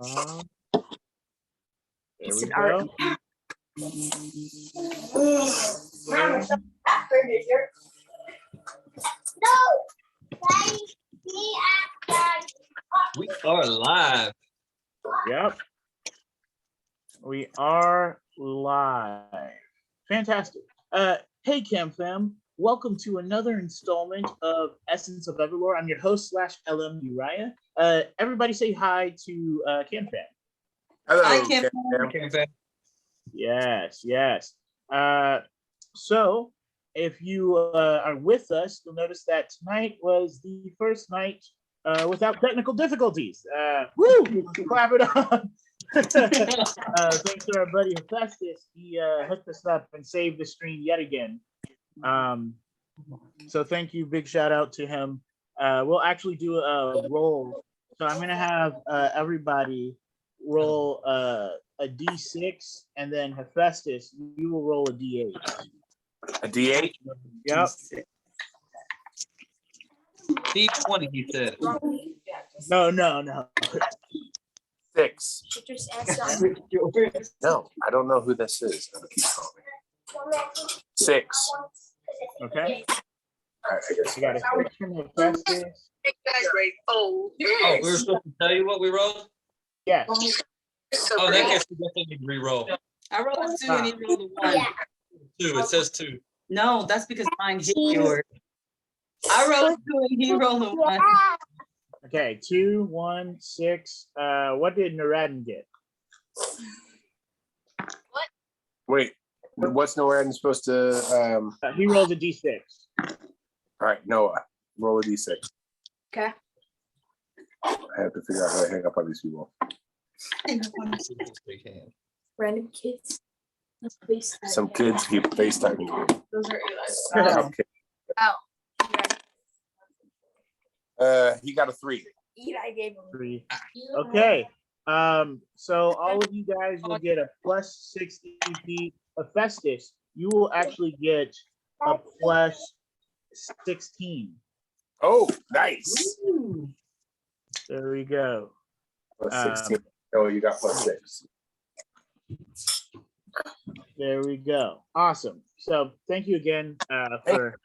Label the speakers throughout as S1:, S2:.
S1: There we go.
S2: We are live.
S1: Yep. We are live. Fantastic. Hey, Cam Fam. Welcome to another installment of Essence of EverLore. I'm your host / LM Uriah. Everybody say hi to Cam Fam.
S3: Hello,
S2: Hi, Cam Fam.
S1: Yes. So if you are with us, you'll notice that tonight was the first night without technical difficulties. Woo! Clap it up. Thanks to our buddy Hephaestus. He hooked us up and saved the stream yet again. So thank you. Big shout out to him. We'll actually do a roll. So I'm going to have everybody roll a D6, and then Hephaestus, you will roll a D8.
S3: A D8?
S1: Yep.
S2: D20, he said.
S1: No.
S3: 6. No, I don't know who this is. 6.
S1: Okay.
S3: All right, I guess.
S1: You got a 6 from Hephaestus.
S2: Oh, we were supposed to tell you what we rolled?
S1: Yes.
S2: Oh, in that case, we definitely need to re-roll.
S4: I rolled a 2 and he rolled a 1.
S2: 2, it says 2.
S4: No, that's because mine hit yours. I rolled a 2 and he rolled a 1.
S1: Okay, 2, 1, 6. What did Naradin get?
S3: Wait, what's Noradin supposed to?
S1: He rolls a D6.
S3: All right, Noah, roll a D6.
S4: Okay.
S3: I have to figure out how to hang up on these people.
S5: Random kids.
S3: Some kids keep FaceTiming me.
S5: Those are Eli's.
S3: He got a 3.
S5: I gave him
S1: 3. Okay. So all of you guys will get a plus 6 EP. Hephaestus, you will actually get a plus 16.
S3: Oh, nice.
S1: Ooh. There we go.
S3: Plus 16. Oh, you got plus 6.
S1: There we go. Awesome. So thank you again for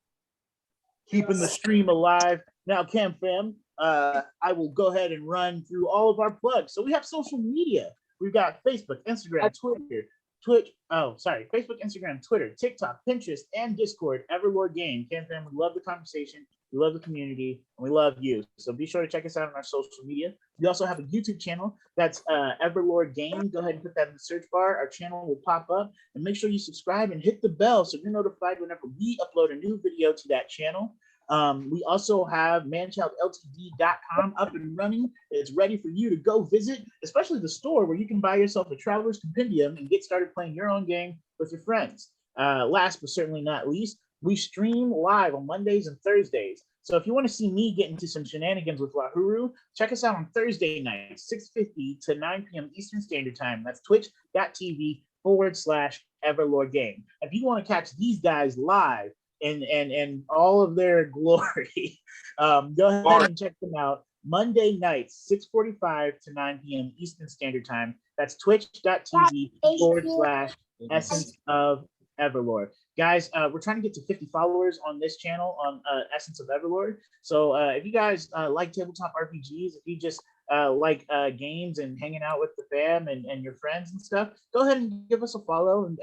S1: keeping the stream alive. Now, Cam Fam, I will go ahead and run through all of our plugs. So we have social media. We've got Facebook, Instagram, Twitter, Twitch. Oh, sorry. Facebook, Instagram, Twitter, TikTok, Pinterest, and Discord. EverLore Game. Cam Fam, we love the conversation. We love the community, and we love you. So be sure to check us out on our social media. We also have a YouTube channel. That's EverLore Game. Go ahead and put that in the search bar. Our channel will pop up. And make sure you subscribe and hit the bell so you're notified whenever we upload a new video to that channel. We also have manchildltd.com up and running. It's ready for you to go visit, especially the store where you can buy yourself a Traveler's Compendium and get started playing your own game with your friends. Last but certainly not least, we stream live on Mondays and Thursdays. So if you want to see me get into some shenanigans with Lahuru, check us out on Thursday nights, 6:50 to 9 p.m. Eastern Standard Time. That's twitch.tv/EverLore Game. If you want to catch these guys live and all of their glory, go ahead and check them out Monday nights, 6:45 to 9 p.m. Eastern Standard Time. That's twitch.tv/Essence of EverLore. Guys, we're trying to get to 50 followers on this channel on Essence of EverLore. So if you guys like tabletop RPGs, if you just like games and hanging out with the fam and your friends and stuff, go ahead and give us a follow, and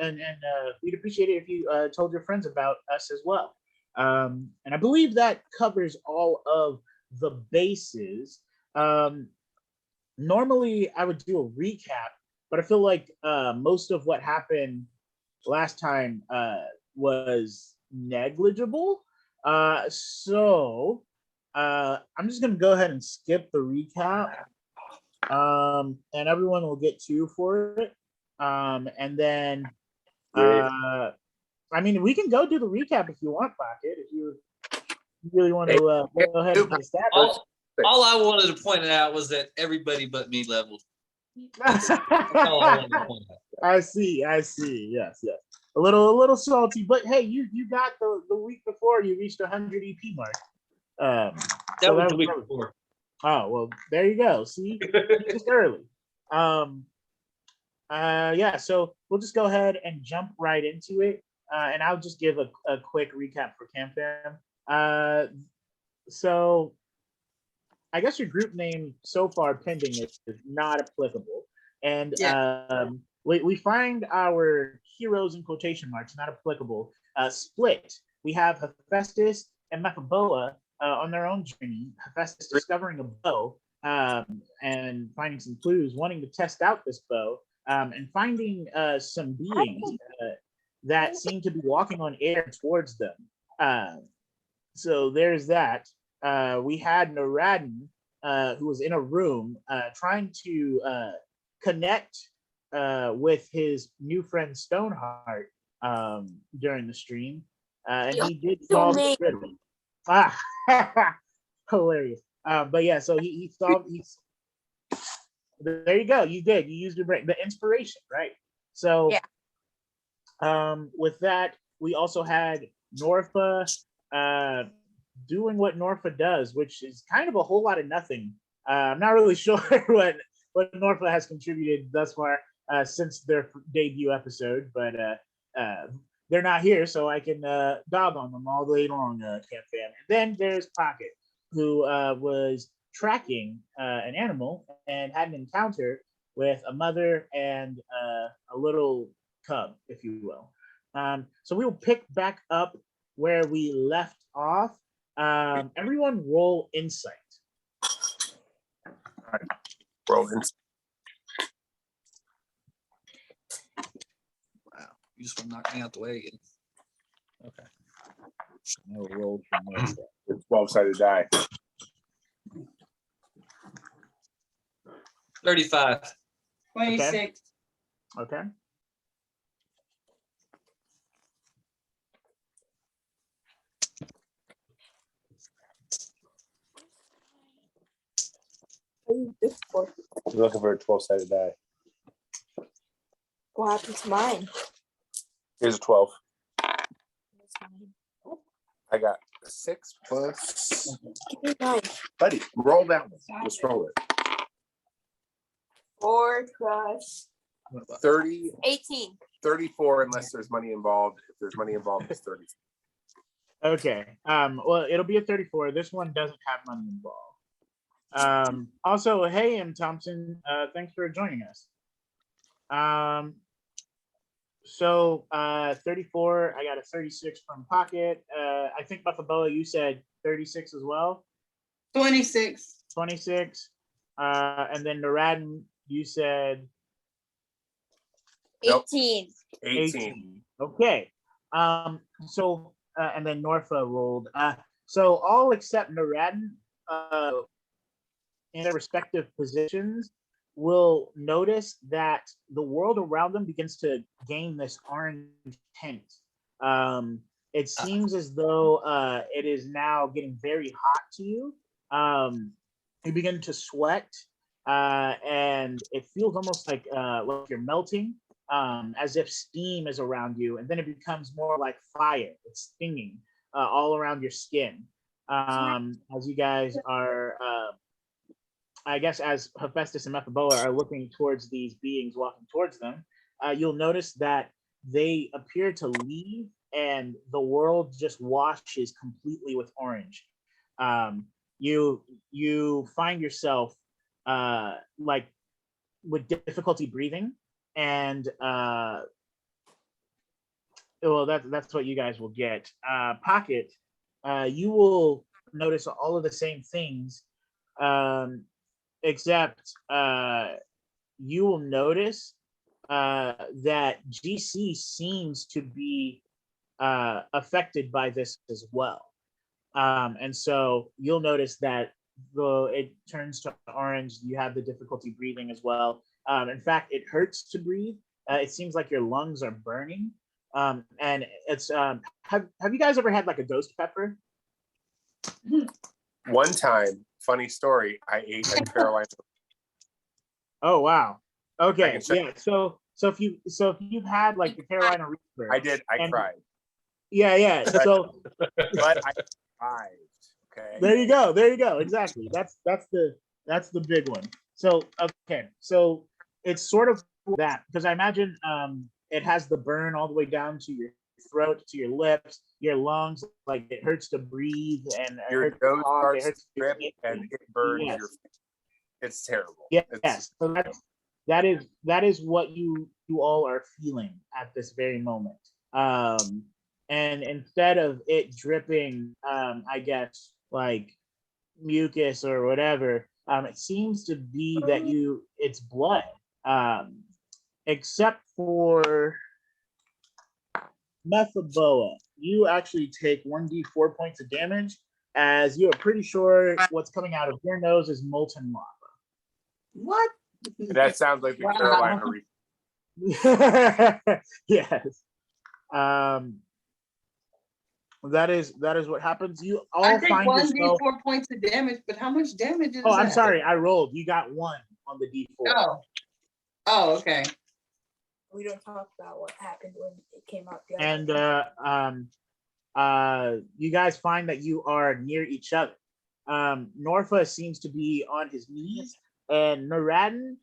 S1: we'd appreciate it if you told your friends about us as well. And I believe that covers all of the bases. Normally, I would do a recap, but I feel like most of what happened last time was negligible. So I'm just gonna go ahead and skip the recap, and everyone will get 2 for it. And then I mean, we can go do the recap if you want, Pocket, if you really want to go ahead and get that.
S2: All I wanted to point out was that everybody but me leveled. That's all I wanted to point out.
S1: I see. Yes. A little salty, but hey, you got the week before you reached 100 EP mark.
S2: That was the week before.
S1: Oh well, there you go. See, just early. Yeah, so we'll just go ahead and jump right into it. And I'll just give a quick recap for CamFam. So I guess your group name so far pending is not applicable. And we find our heroes in quotation marks, not applicable, split. We have Hephaestus and Mephiboa on their own journey. Hephaestus discovering a bow and finding some clues, wanting to test out this bow, and finding some beings that seem to be walking on air towards them. So there's that. We had Naradin, who was in a room trying to connect with his new friend Stoneheart during the stream. And he did solve the riddle. Hilarious. But yeah, so he solved. There you go. You did. You used your brain. The inspiration, right? So, with that, we also had Norfa doing what Norfa does, which is kind of a whole lot of nothing. I'm not really sure what Norfa has contributed thus far since their debut episode, but they're not here, so I can dog on them all day long, Camp Fam. And then there's Pocket, who was tracking an animal and had an encounter with a mother and a little cub, if you will. So we will pick back up where we left off. Everyone roll insight.
S3: All right. Roll insight.
S2: Wow, you just want to knock me out the way again. Okay.
S1: No roll for Norfa.
S3: It's 12-sided die.
S2: 35.
S4: 26.
S1: Okay.
S3: You're looking for a 12-sided die.
S5: What happened to mine?
S3: Here's a 12.
S5: That's mine.
S3: I got a 6 plus.
S5: Give me mine.
S3: Buddy, roll that one. Just roll it.
S5: 4 plus
S3: 30,
S5: 18.
S3: 34, unless there's money involved. If there's money involved, it's 30.
S1: Okay. Well, it'll be a 34. This one doesn't have money involved. Also, hey, M. Thompson, thanks for joining us. So 34, I got a 36 from Pocket. I think Mephiboa, you said 36 as well.
S4: 26.
S1: 26. And then Naradin, you said
S5: 18.
S3: 18.
S1: Okay. So and then Norfa rolled. So all except Naradin in their respective positions will notice that the world around them begins to gain this orange tint. It seems as though it is now getting very hot to you. You begin to sweat, and it feels almost like you're melting, as if steam is around you, and then it becomes more like fire. It's stinging all around your skin. As you guys are, I guess, as Hephaestus and Mephiboa are looking towards these beings walking towards them, you'll notice that they appear to leave, and the world just washes completely with orange. You find yourself like with difficulty breathing, and well, that's what you guys will get. Pocket, you will notice all of the same things, except you will notice that GC seems to be affected by this as well. And so you'll notice that it turns to orange. You have the difficulty breathing as well. In fact, it hurts to breathe. It seems like your lungs are burning. And it's have you guys ever had like a ghost pepper?
S3: One time, funny story, I ate a Carolina.
S1: Oh wow. Okay.
S3: check.
S1: Yeah. So if you've had like the Carolina Reaper,
S3: I did. I cried.
S1: Yeah. So
S3: But I survived. Okay.
S1: there you go. Exactly. That's the big one. So okay. So it's sort of that, because I imagine it has the burn all the way down to your throat, to your lips, your lungs. Like it hurts to breathe, and it
S3: Your
S1: hurts to
S3: nose
S1: talk, it
S3: starts
S1: hurts
S3: to
S1: to
S3: drip
S1: breathe.
S3: and it burns
S1: Yes.
S3: your face. It's terrible.
S1: Yes,
S3: It's,
S1: so that is what you all are feeling at this very moment. And instead of it dripping, I guess like mucus or whatever, it seems to be that it's blood, except for Methaboa. You actually take 1d4 points of damage, as you are pretty sure what's coming out of your nose is molten lava.
S4: What?
S3: that sounds like the
S4: Wow.
S3: Carolina Reaper.
S1: Yes. That is what happens. You all
S4: I take
S1: find yourself.
S4: 1d4 points of damage, but how much damage is
S1: Oh, I'm
S4: that?
S1: sorry. I rolled. You got 1 on the d4.
S4: Oh, okay.
S5: We don't talk about what happened when it came out the
S1: And you guys find that you are near each other. Norfa seems to be on his knees, and Naradin,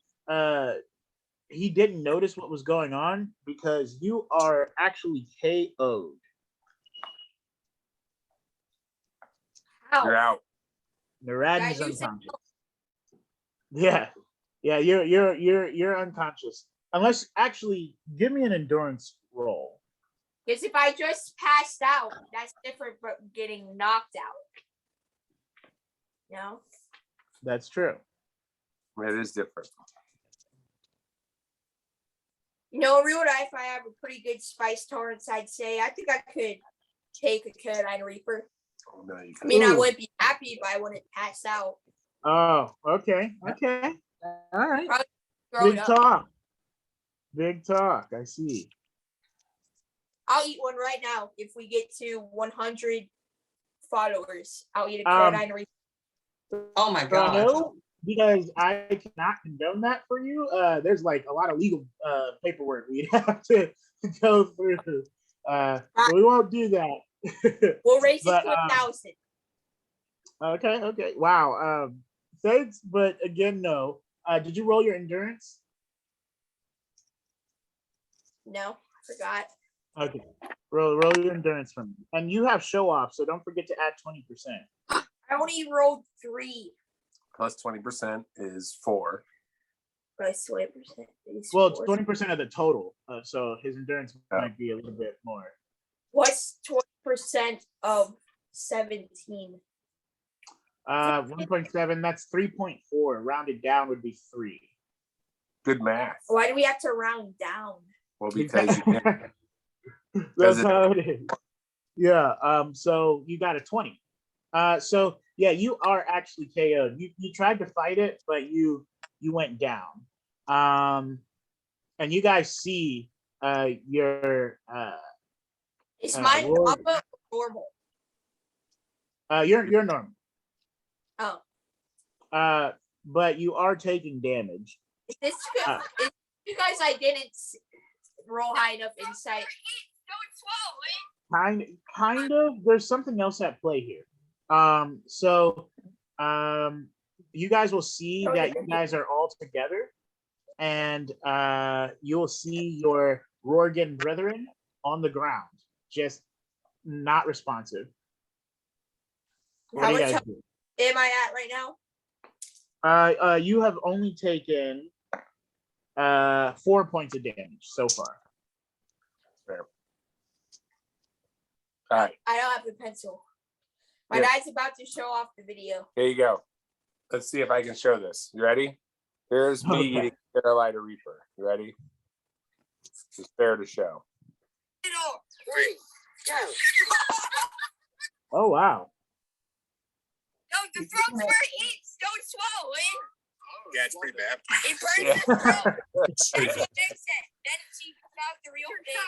S1: he didn't notice what was going on because you are actually KO'd.
S3: You're out.
S1: Naradin's
S5: Yeah, you said-
S1: unconscious. Yeah, you're unconscious. Unless, actually, give me an endurance roll.
S5: Because if I just passed out, that's different from getting knocked out. No?
S1: That's true.
S3: It is different.
S5: You know, in real life, I have a pretty good spice tolerance, I'd say. I think I could take a Carolina Reaper.
S3: Oh, no, you
S5: I mean, I
S1: Ooh.
S5: wouldn't be happy if I wouldn't pass out.
S1: Oh, okay. All right.
S5: Grown
S1: Big
S5: up.
S1: talk. Big talk. I see.
S5: I'll eat one right now. If we get to 100 followers, I'll eat a
S1: Um,
S5: Carolina Reaper.
S4: Oh my
S1: So I
S4: god.
S1: know, because I cannot condone that for you. There's like a lot of legal paperwork we'd have to go through. But we won't do that.
S5: We'll raise
S1: But,
S5: it to 1,000.
S1: Okay. Wow. Thanks, but again, no. Did you roll your endurance?
S5: No, I forgot.
S1: Okay. Roll your endurance for me. And you have show off, so don't forget to add 20%.
S5: I only rolled 3
S3: Plus 20% is 4.
S5: plus 20%.
S1: Well, it's 20% of the total, so his endurance
S3: Oh.
S1: might be a little bit more.
S5: What's 20% of 17?
S1: 1.7, that's 3.4. Rounded down would be 3.
S3: Good math.
S5: Why do we have to round down?
S3: Well, because you can't.
S1: That's how it is. Yeah. So you got a 20. So yeah, you are actually KO'd. You tried to fight it, but you went down. And you guys see your
S5: Is mine
S1: Lord.
S5: lava or normal?
S1: you're normal.
S5: Oh,
S1: But you are taking damage.
S5: is this good? You guys, I didn't roll high enough insight.
S1: Kind of. There's something else at play here. So you guys will see that you guys are all together, and you will see your Rorgan brethren on the ground, just not responsive. What
S5: How
S1: do you
S5: much
S1: guys do?
S5: am I at right now?
S1: You have only taken 4 points of damage so far.
S3: Fair. All right,
S5: I don't have the pencil. My
S3: Yeah.
S5: dad's about to show off the video.
S3: here you go. Let's see if I can show this. You ready? Here's me
S1: Okay.
S3: eating Carolina Reaper. You ready? It's fair to show.
S5: 3, go.
S1: Oh wow.
S5: No, the frog's where it eats. Don't swallow it.
S3: Yeah, it's pretty bad.
S5: It burns
S3: Yeah.
S5: the throat. Then he fix it. Then she found the real thing.
S6: Your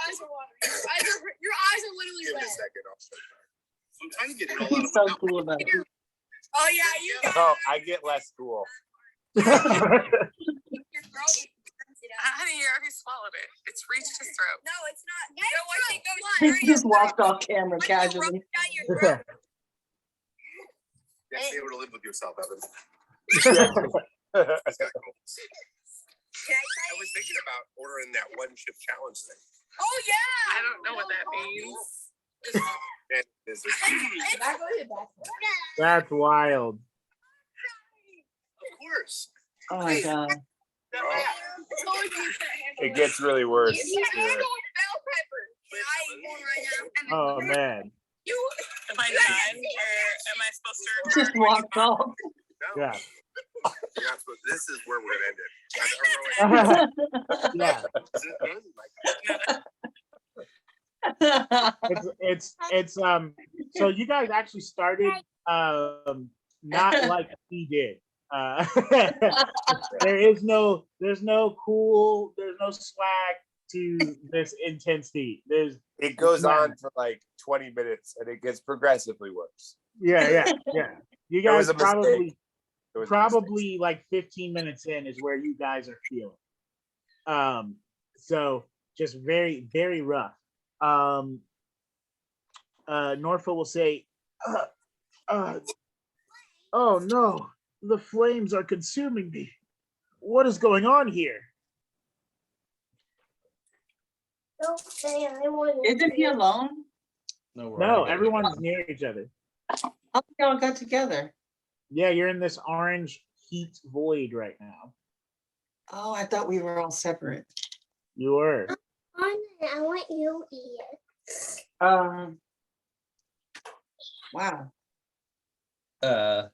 S6: eyes are watering. Your eyes are literally
S3: Give it a
S6: red.
S3: second. I'm trying to get it all
S4: He's so cool about it.
S5: Oh yeah, you got
S3: Oh, I get less cool.
S5: your throat. It burns it out.
S6: Honey, you already swallowed it. It's reached his throat.
S5: No, it's not. No, once it goes
S4: He
S5: through your
S4: just walked off camera
S5: once you rub
S4: casually.
S5: it down your throat.
S3: You have to be able to live with yourself, Evan.
S6: Can I was thinking about ordering that one chip challenge thing. Oh yeah. I don't know what that means.
S1: That's wild.
S6: Of course.
S4: Oh my God.
S3: It gets really worse. Yeah.
S1: Oh man.
S6: Am I done, or am I supposed to?
S4: Just walked off.
S6: No.
S1: Yeah.
S6: You're not supposed. This is where we're gonna end it.
S1: Yeah.
S6: Is it done? Like,
S1: It's so you guys actually started not like he did. There's no cool, there's no swag to this intensity.
S3: It goes
S1: Yeah.
S3: on for like 20 minutes and it gets progressively worse.
S1: Yeah. You
S3: There was
S1: guys
S3: a mistake.
S1: probably like 15 minutes in is where you guys are feeling. So just very, very rough. Norfa will say, oh no, the flames are consuming me. What is going on here?
S4: Isn't he alone?
S1: No, everyone's near each other.
S4: How we all got together?
S1: Yeah, you're in this orange heat void right now.
S4: Oh, I thought we were all separate.
S1: You were.
S7: I want you here.
S4: Wow.
S2: Yeah,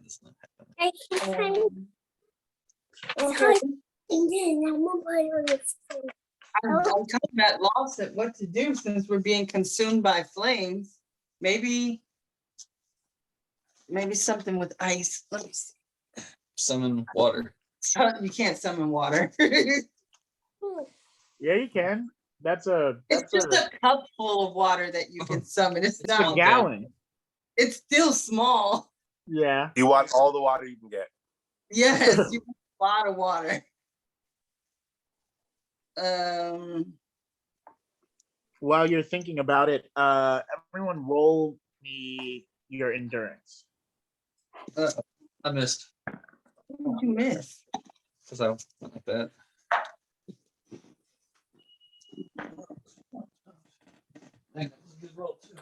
S2: that's not happening.
S7: I keep trying to and then I'm gonna put it on the phone.
S4: I'm kind of at loss at what to do since we're being consumed by flames. Maybe something with ice. Let me see.
S2: Summon water.
S4: You can't summon water.
S1: Yeah, you can. That's a
S4: It's just a cup full of water that you can summon. It's
S1: it's a
S4: not.
S1: gallon.
S4: It's still small.
S1: Yeah.
S3: You want all the water you can get.
S4: Yes, you want a lot of water.
S1: While you're thinking about it, everyone roll me your endurance.
S2: I missed
S4: What did you miss?
S2: because I went like that. That was a good roll, too.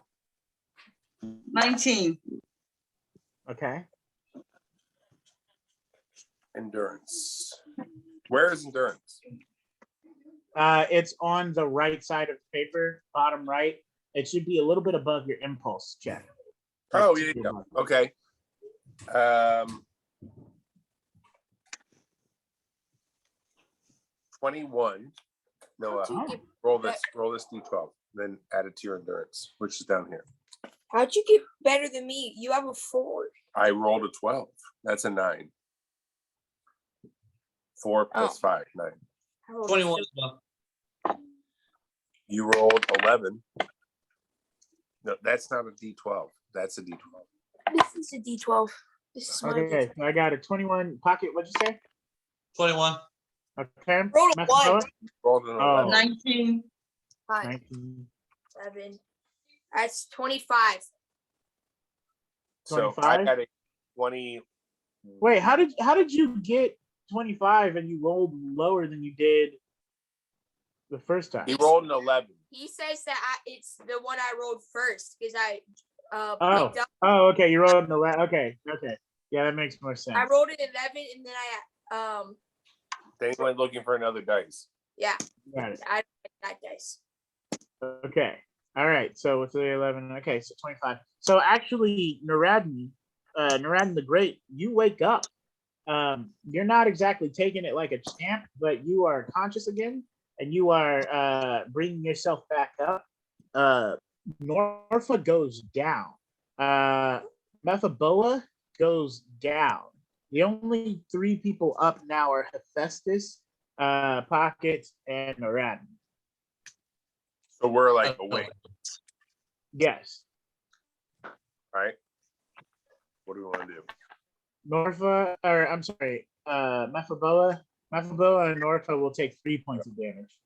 S4: 19.
S1: Okay.
S3: Endurance. Where is endurance?
S1: It's on the right side of the paper, bottom right. It should be a little bit above your impulse check.
S3: Oh, yeah. Okay. 21. No, roll this d12, then add it to your endurance, which is down here.
S5: How'd you get better than me? You have a 4.
S3: I rolled a 12. That's a 9. 4 plus 5, 9.
S2: 21 as well.
S3: You rolled 11. No, that's not a d12. That's a d12.
S5: This is a D12. This is my
S1: Okay, so I got a 21 pocket. What'd you say?
S2: 21.
S1: Okay.
S5: Roll a
S1: Masakoa?
S5: 1.
S3: Rolled an
S1: Oh.
S3: 11.
S4: 19.
S5: 5,
S1: 19.
S5: 7. That's 25.
S3: So I
S1: 25?
S3: got a 20.
S1: Wait, how did you get 25 and you rolled lower than you did the first time?
S3: He rolled an 11.
S5: He says that it's the one I rolled first because I
S1: Oh.
S5: picked up.
S1: Oh, okay. You rolled an 11. Okay. Yeah, that makes more sense.
S5: I rolled an 11 and then
S3: Anyone looking for another dice?
S5: yeah,
S1: Got it.
S5: I don't like that dice.
S1: Okay. All right. So what's the 11? Okay, so 25. So actually, Naradin the Great, you wake up. You're not exactly taking it like a champ, but you are conscious again, and you are bringing yourself back up. Norfa goes down. Mephiboa goes down. The only 3 people up now are Hephaestus, Pocket, and Naradin.
S3: So we're like awake,
S1: Yes.
S3: right? What do we want to do?
S1: Norfa, or I'm sorry, Mephiboa and Norfa will take 3 points of damage.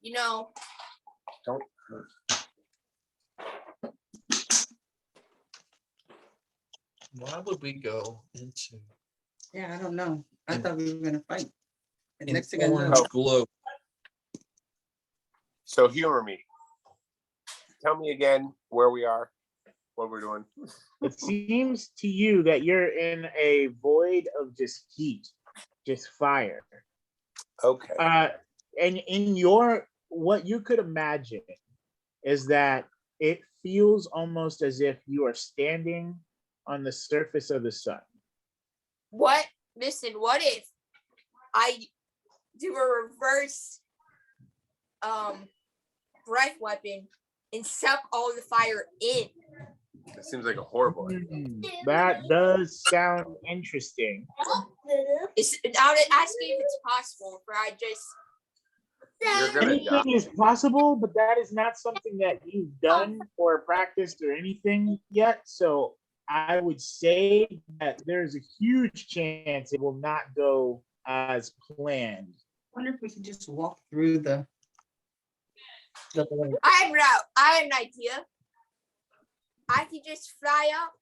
S5: You know,
S3: Don't.
S2: Why would we go into
S4: Yeah, I don't know. I thought we were gonna fight. And
S2: an
S4: next thing I know,
S2: orange glow?
S3: So humor me. Tell me again where we are, what we're doing.
S1: It seems to you that you're in a void of just heat, just fire.
S3: Okay.
S1: And in your, what you could imagine is that it feels almost as if you are standing on the surface of the sun.
S5: What? Listen, what if I do a reverse breath weapon and suck all the fire in?
S3: It seems like a horrible idea.
S1: That does sound interesting.
S5: I'm asking if it's possible, or I just
S3: You're gonna die.
S1: Anything is possible, but that is not something that you've done or practiced or anything yet. So I would say that there's a huge chance it will not go as planned.
S4: I wonder if we could just walk through the.
S5: I have an idea. I can just fly up,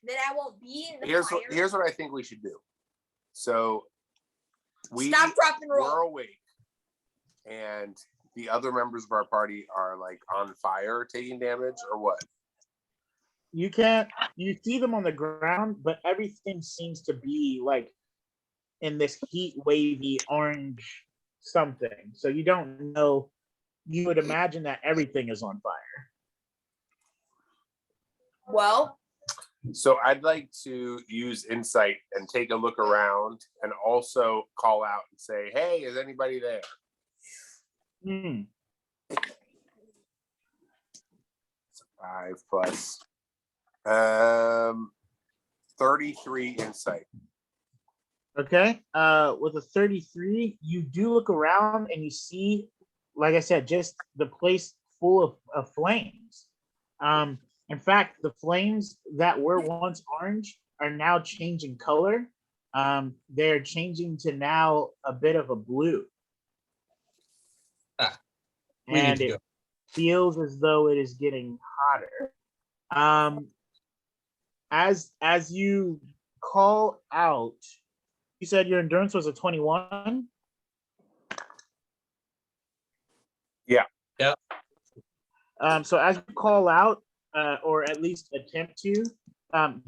S5: then I won't be in the fire.
S3: Here's what I think we should do. So
S5: Stop, drop, and roll.
S3: we're awake, and the other members of our party are like on fire, taking damage, or what?
S1: You see them on the ground, but everything seems to be like in this heat wavy orange something. So you don't know. You would imagine that everything is on fire.
S5: Well,
S3: So I'd like to use insight and take a look around, and also call out and say, "Hey, is anybody there?"
S1: Hmm.
S3: 5 plus 33 insight.
S1: Okay. With a 33, you do look around and you see, like I said, just the place full of flames. In fact, the flames that were once orange are now changing color. They're changing to now a bit of a blue.
S2: We need
S1: And
S2: to
S1: it
S2: go.
S1: feels as though it is getting hotter. As you call out, you said your endurance was a 21.
S3: Yeah.
S2: Yeah.
S1: So as you call out, or at least attempt to,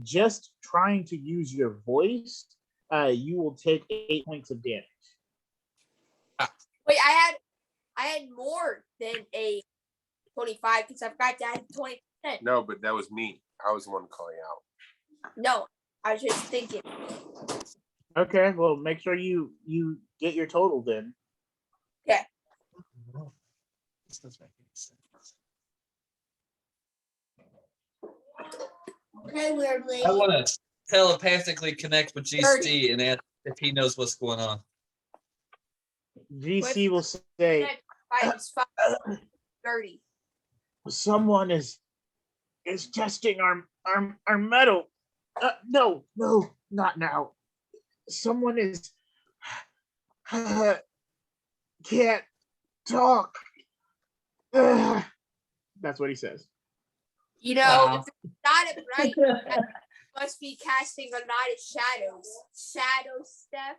S1: just trying to use your voice, you will take 8 points of damage.
S5: wait, I had more than a 25 because I forgot to add 20%.
S3: No, but that was me. I was the one calling out.
S5: No, I was just thinking.
S1: Okay, well, make sure you get your total then.
S2: This doesn't make any sense.
S7: Okay, weird lady.
S2: I want to telepathically connect with GC and ask if he knows what's going on.
S1: GC will say,
S5: It's 30.
S1: someone is testing our metal. No, not now. Someone is can't talk. That's what he says.
S5: You know, if it's not a bright, that must be casting a lot of shadows. Shadow stuff.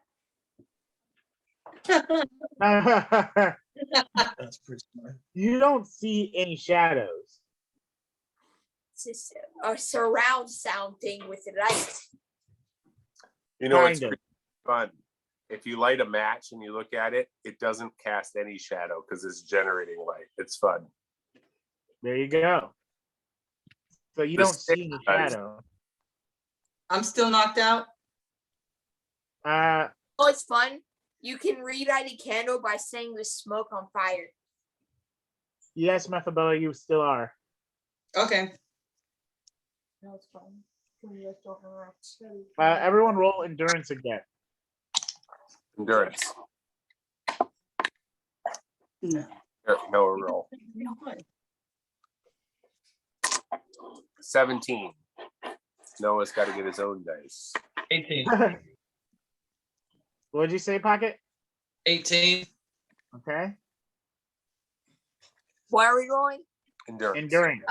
S2: That's pretty smart.
S1: You don't see any shadows.
S5: It's just a surround sound thing with light.
S3: You know, it's
S1: Kind of.
S3: pretty fun. If you light a match and you look at it, it doesn't cast any shadow because it's generating light. It's fun.
S1: There you go. So you
S3: The
S1: don't see
S3: stick
S1: any
S3: does.
S1: shadow.
S4: I'm still knocked out.
S1: Uh,
S5: Oh, it's fun. You can relight a candle by setting the smoke on fire.
S1: yes, Methabella, you still are.
S4: Okay.
S5: No, it's fun. You just don't know how to.
S1: Everyone roll endurance again.
S3: Endurance.
S4: No.
S3: Here, Noah roll. 17. Noah's got to get his own dice.
S2: 18.
S1: What did you say, Pocket?
S2: 18.
S1: Okay.
S5: Where are we going?
S3: Endurance.
S1: Endurance.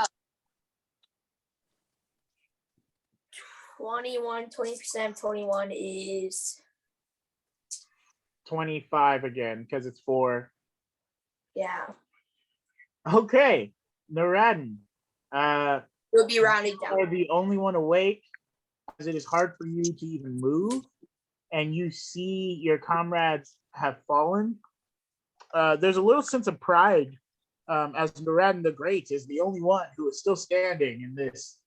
S5: 21, 20% of 21 is
S1: 25 again, because it's 4.
S5: yeah.
S1: Okay, Naradin.
S5: It'll be rounded
S1: You are
S5: down.
S1: the only one awake, as it is hard for you to even move, and you see your comrades have fallen. There's a little sense of pride, as Naradin the Great is the only one who is still standing in this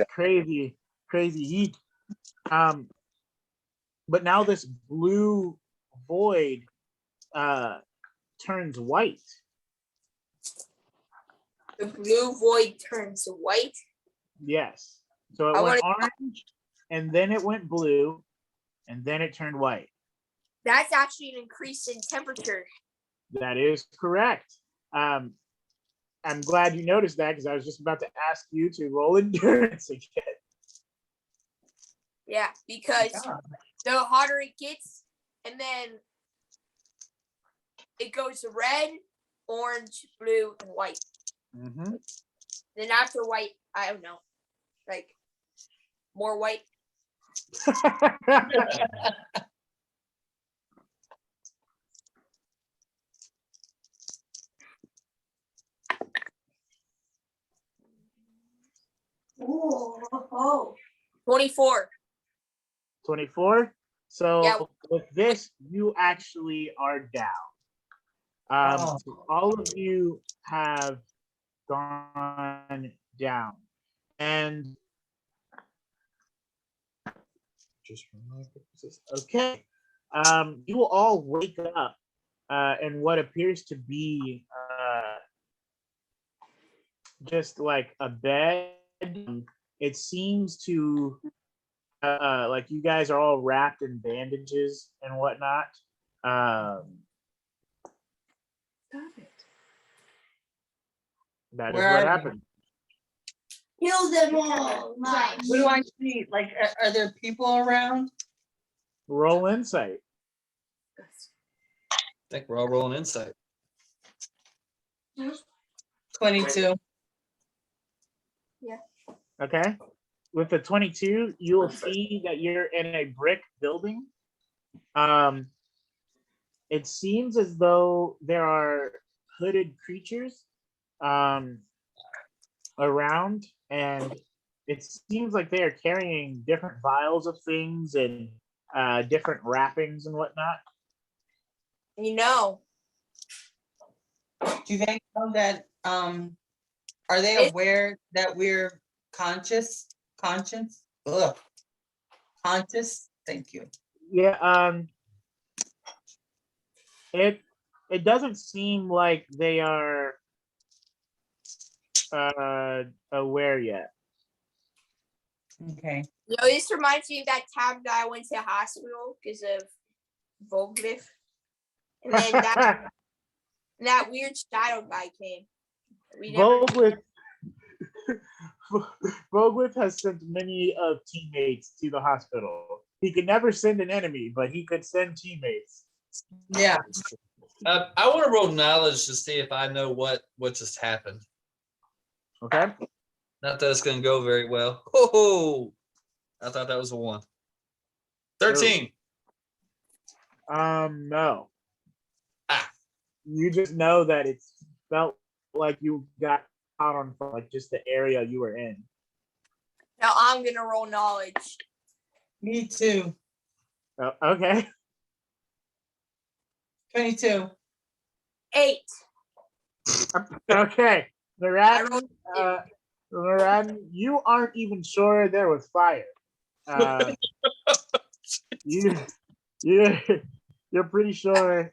S1: crazy heat. But now this blue void turns white.
S5: The blue void turns white.
S1: Yes. So it went orange, and then it went blue, and then it turned white.
S5: That's actually an increase in temperature.
S1: That is correct. I'm glad you noticed that, because I was just about to ask you to roll endurance again.
S5: Yeah, because the hotter it gets, and then it goes to red, orange, blue, and white.
S1: Mm-hmm.
S5: Then after white, I don't know, like more white. Oh. 24.
S1: 24. So
S5: Yeah.
S1: with this, you actually are down. So all of you have gone down, and just for my purposes, okay. You will all wake up in what appears to be just like a bed. It seems to like you guys are all wrapped in bandages and whatnot. That is
S4: Where
S1: what
S4: are you?
S1: happened.
S5: Kill them all.
S4: What do I see? Like, are there people around?
S1: Roll insight.
S2: I think we're all rolling insight.
S4: 22.
S1: Okay. With the 22, you will see that you're in a brick building. It seems as though there are hooded creatures around, and it seems like they are carrying different vials of things and different wrappings and whatnot.
S5: You know,
S4: Do they know that, are they aware that we're conscious? Ugh. Conscious? Thank you.
S1: Yeah, it doesn't seem like they are aware yet.
S4: Okay.
S5: you know, this reminds me of that time that I went to the hospital because of Voglyph. And then that weird shadow guy came. We never
S1: Voglyph has sent many of teammates to the hospital. He could never send an enemy, but he could send teammates.
S4: Yeah.
S2: I want to roll knowledge to see if I know what just happened.
S1: Okay.
S2: Not that it's going to go very well. Oh, I thought that was a 1. 13.
S1: No.
S2: Ah.
S1: You just know that it felt like you got out on like just the area you were in.
S5: Now I'm gonna roll knowledge.
S4: Me too.
S1: Oh, okay.
S4: 22.
S5: 8.
S1: Okay.
S5: I rolled
S1: Naradin, you aren't even sure there was fire. You're pretty sure.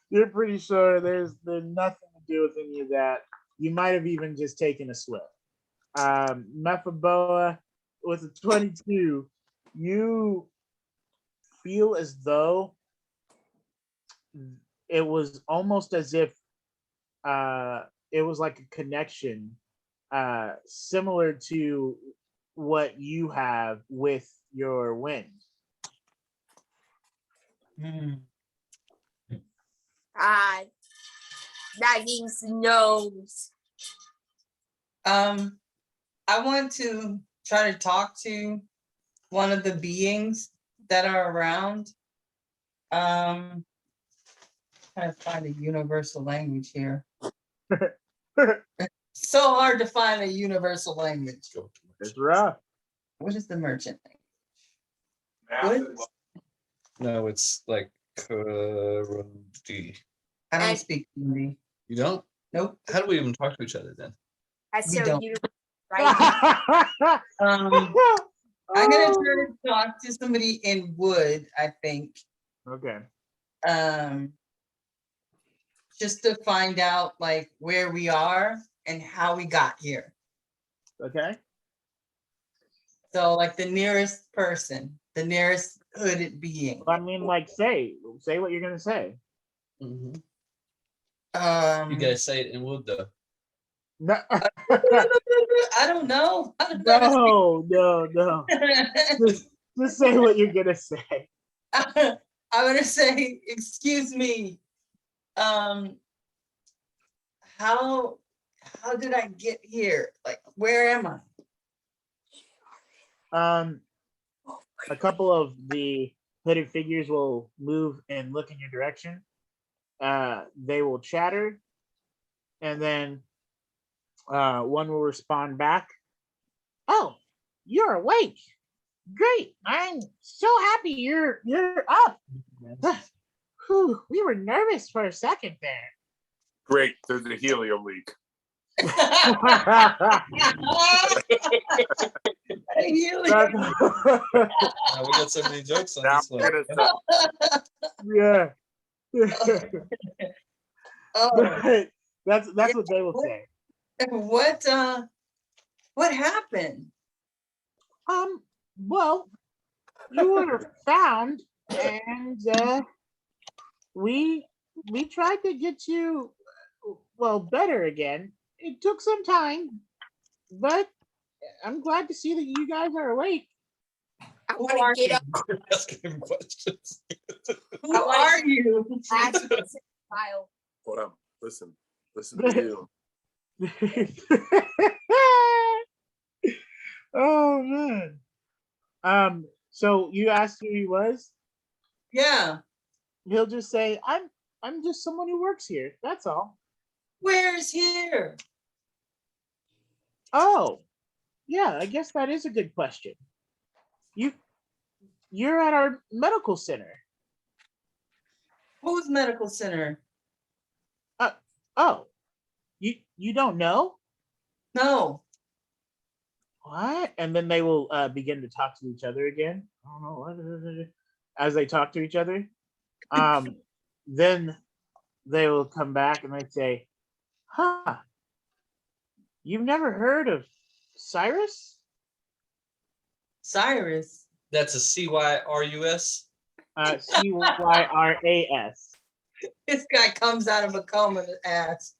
S1: You're pretty sure there's nothing to do with any of that. You might have even just taken a swim. Mephiboa, with a 22, you feel as though it was almost as if it was like a connection similar to what you have with your wind.
S5: that means nose.
S4: I want to try to talk to one of the beings that are around. Trying to find a universal language here. So hard to find a universal language.
S1: It's rough.
S4: What is the merchant
S3: Math
S4: What?
S3: and-
S2: No, it's like Kurundi.
S4: I don't
S5: And-
S4: speak Hindi.
S2: You don't?
S4: Nope.
S2: How do we even talk to each other then?
S5: That's
S4: We
S5: so
S4: don't.
S5: you right.
S4: I'm gonna try to talk to somebody in Wood, I think.
S1: Okay.
S4: Just to find out like where we are and how we got here.
S1: Okay.
S4: So like the nearest person, the nearest hooded being.
S1: I mean, like, say what you're gonna say.
S2: You
S4: Um,
S2: guys say it in wood though.
S1: No,
S4: I don't know. I don't know.
S1: no. Just say what you're gonna say.
S4: I'm gonna say, excuse me. How did I get here? Like, where am I?
S1: A couple of the hooded figures will move and look in your direction. They will chatter, and then one will respond back. Oh, you're awake. Great. I'm so happy you're up. Whew, we were nervous for a second there.
S3: Great, there's a helium leak.
S4: You-
S2: We got so many jokes on
S3: Now
S2: this
S3: I'm
S2: one.
S3: gonna stop.
S1: Yeah.
S4: Oh,
S1: That's what they will say.
S4: what happened?
S1: Well, you were found, and we tried to get you better again. It took some time, but I'm glad to see that you guys are awake.
S5: I
S4: Who
S5: want
S4: are
S5: to get
S4: you?
S5: up
S2: Asking him questions.
S4: Who are you?
S5: and ask what's in the file.
S3: Hold on. Listen to you.
S1: Oh man. So you asked who he was?
S4: Yeah.
S1: He'll just say, I'm just someone who works here. That's all.
S4: Where's here?
S1: Oh, yeah, I guess that is a good question. You're at our medical center.
S4: Whose medical center?
S1: Oh, you don't know?
S4: No.
S1: What? And then they will begin to talk to each other again. I don't know what as they talk to each other. Then they will come back and they say, "Huh? You've never heard of Cyras?
S4: Cyrus.
S2: That's a Cyrus.
S1: Cyras."
S4: This guy comes out of a coma and asks.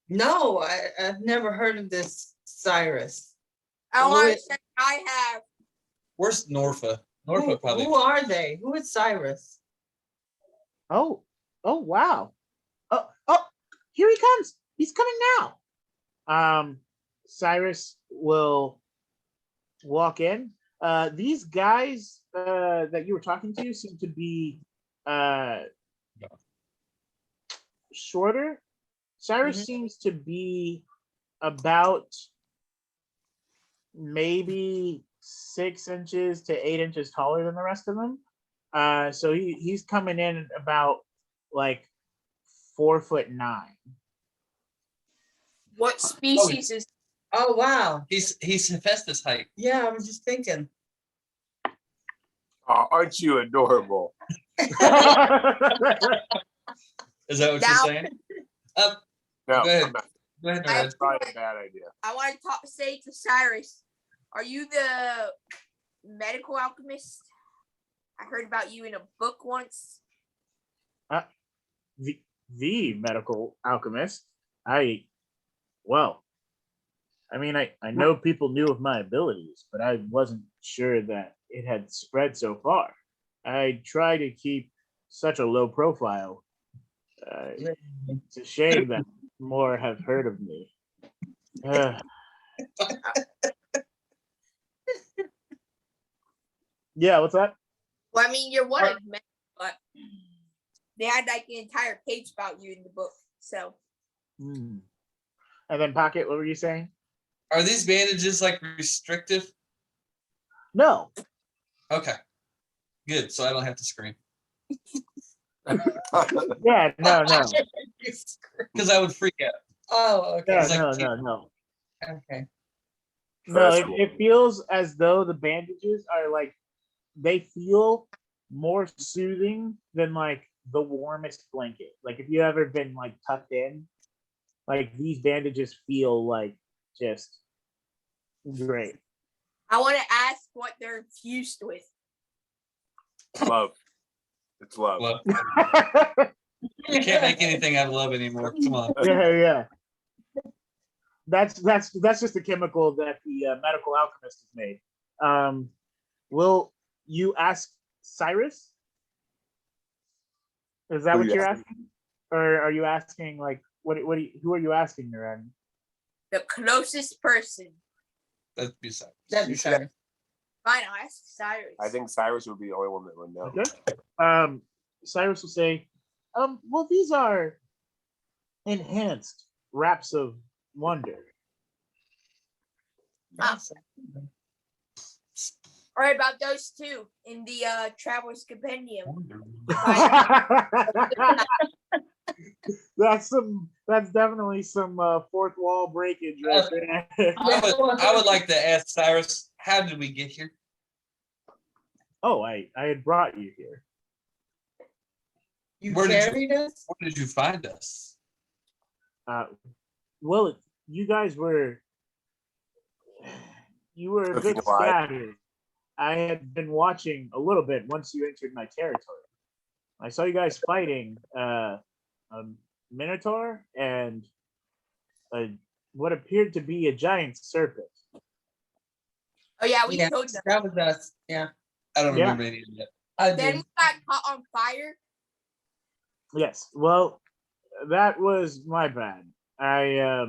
S4: No, I've never heard of this Cyrus.
S5: I want
S4: Who-
S5: to say I have.
S2: Where's Norfa? Norfa
S4: Who,
S2: probably.
S4: who are they? Who is Cyrus?
S1: Oh, wow. Oh, here he comes. He's coming now. Cyrus will walk in. These guys that you were talking to seem to be shorter. Cyrus
S4: Mhm.
S1: seems to be about maybe 6 inches to 8 inches taller than the rest of them. So he's coming in about like 4'9".
S5: What species is?
S4: Oh wow.
S2: He's Hephaestus height.
S4: Yeah, I was just thinking.
S3: Oh, aren't you adorable?
S2: Is that what
S5: Now-
S2: you're saying?
S3: No,
S2: Go ahead.
S3: I'm not.
S2: Go ahead,
S5: I have
S2: Norad.
S3: That's probably a bad idea.
S5: I want to say to Cyrus, are you the medical alchemist? I heard about you in a book once.
S1: the medical alchemist. I mean, I know people knew of my abilities, but I wasn't sure that it had spread so far. I try to keep such a low profile. It's a shame that more have heard of me. Uh, yeah, what's that?
S5: Well, I mean, you're one of many, but they had like an entire page about you in the book. So
S1: Hmm. And then Pocket, what were you saying?
S2: Are these bandages like restrictive?
S1: No.
S2: Okay. Good. So I don't have to scream.
S1: Yeah, no.
S2: Because I would freak out.
S4: Oh, okay.
S1: Yeah,
S2: It's like-
S1: no.
S4: Okay.
S1: No,
S3: That's
S1: it,
S3: cool.
S1: it feels as though the bandages are like, they feel more soothing than like the warmest blanket. Like if you ever been like tucked in, like these bandages feel like just great.
S5: I want to ask what they're infused with.
S3: Love. It's love.
S2: Love. You can't make anything out of love anymore. Come on.
S1: Yeah. That's just a chemical that the medical alchemist has made. Will you ask Cyras? Is that
S3: Who
S1: what
S3: you
S1: you're asking, or are you asking like who are you asking, Naren?
S5: The closest person.
S2: That'd be sad.
S4: That'd be
S3: You should
S4: sorry.
S5: Fine, I'll ask Cyrus.
S3: I think Cyrus would be the only one that would know.
S1: Okay. Cyrus will say, well, these are enhanced wraps of wonder.
S4: Awesome.
S5: Or about those two in the Traveler's Compendium.
S1: That's definitely some fourth wall breakage right there.
S2: I would like to ask Cyrus, how did we get here?
S1: Oh, I had brought you here.
S4: You
S2: Where did you-
S4: carried us?
S2: Where did you find us?
S1: Well, you guys were a
S3: Looking
S1: bit
S3: alive.
S1: scattered. I had been watching a little bit once you entered my territory. I saw you guys fighting a minotaur and what appeared to be a giant serpent.
S5: Oh yeah, we
S4: Yeah,
S5: killed them.
S4: that was us. Yeah.
S2: I don't
S1: Yeah.
S2: remember any of that.
S4: I
S5: Then
S4: do.
S5: we got caught on fire.
S1: Yes. Well, that was my bad. I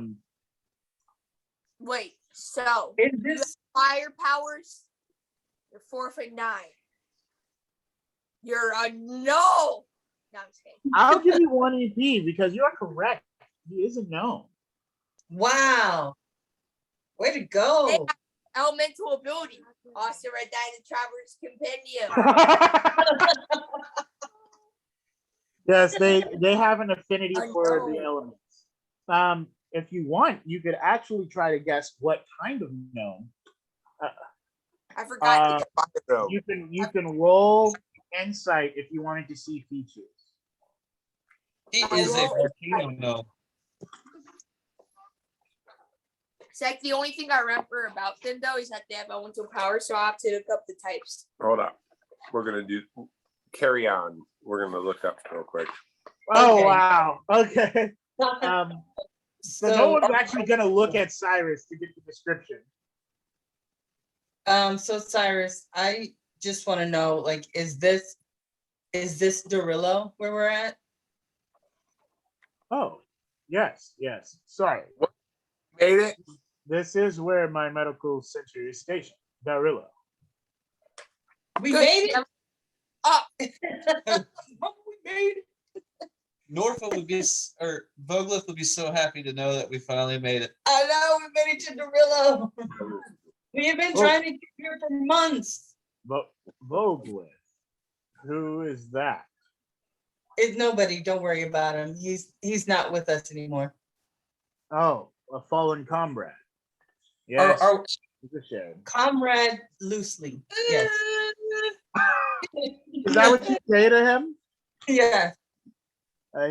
S5: Wait, so
S4: Is
S5: you have
S4: this
S5: fire powers? You're 4'9". You're a no. No, I'm just kidding.
S1: I'll give you one EP because you are correct. He is a gnome.
S4: wow? Way to go!
S5: Elemental ability. Also read that in the Traveler's Compendium.
S1: Yes, they have an affinity
S5: I
S1: for
S5: know.
S1: the elements. If you want, you could actually try to guess what kind of gnome.
S5: I forgot.
S3: No.
S1: You can roll insight if you wanted to see features.
S2: He is a volcano gnome.
S5: It's like the only thing I remember about them though is that they have elemental power, so I have to look up the types.
S3: Hold up. We're gonna carry on. We're gonna look up real quick.
S1: Oh
S4: Okay.
S1: wow. Okay. So no one's actually gonna look at Cyrus to get the description.
S4: So Cyrus, I just want to know, like, is this Dorillo where we're at?
S1: Oh, yes. Sorry.
S3: Made it.
S1: This is where my medical center is stationed, Darillo.
S4: We
S5: Good.
S4: made it.
S5: Oh,
S4: We made it.
S2: Norfolk would be, or Voglith would be so happy to know that we finally made it.
S4: I know we made it to Dorillo. We have been trying to get here for months.
S1: But Voglith, who is that?
S4: It's nobody. Don't worry about him. He's not with us anymore.
S1: Oh, a fallen comrade. Yes,
S2: Or
S1: it's a shame.
S4: Comrade loosely. Yes.
S1: Is that what you say to him?
S4: Yeah.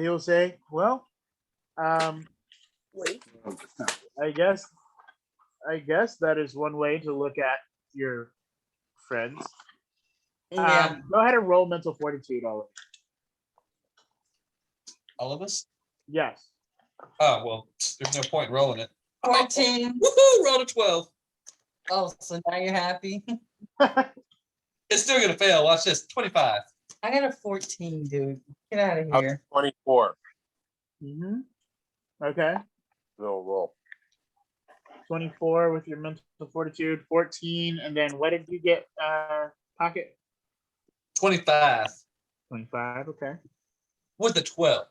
S1: He'll say, "Well,
S5: wait.
S1: I guess that is one way to look at your friends."
S4: Yeah.
S1: Go ahead and roll mental fortitude, all of you.
S2: all of us?
S1: Yes.
S2: Oh, well, there's no point in rolling it.
S4: 14.
S2: Woohoo! Roll a 12.
S4: Oh, so now you're happy.
S2: It's still going to fail. Watch this. 25.
S4: I got a 14, dude. Get out of
S3: I was
S4: here.
S3: 24.
S1: Mm-hmm. Okay.
S3: No roll.
S1: 24 with your mental fortitude, 14, and then what did you get, Pocket?
S2: 25
S1: 25, okay.
S2: with a 12.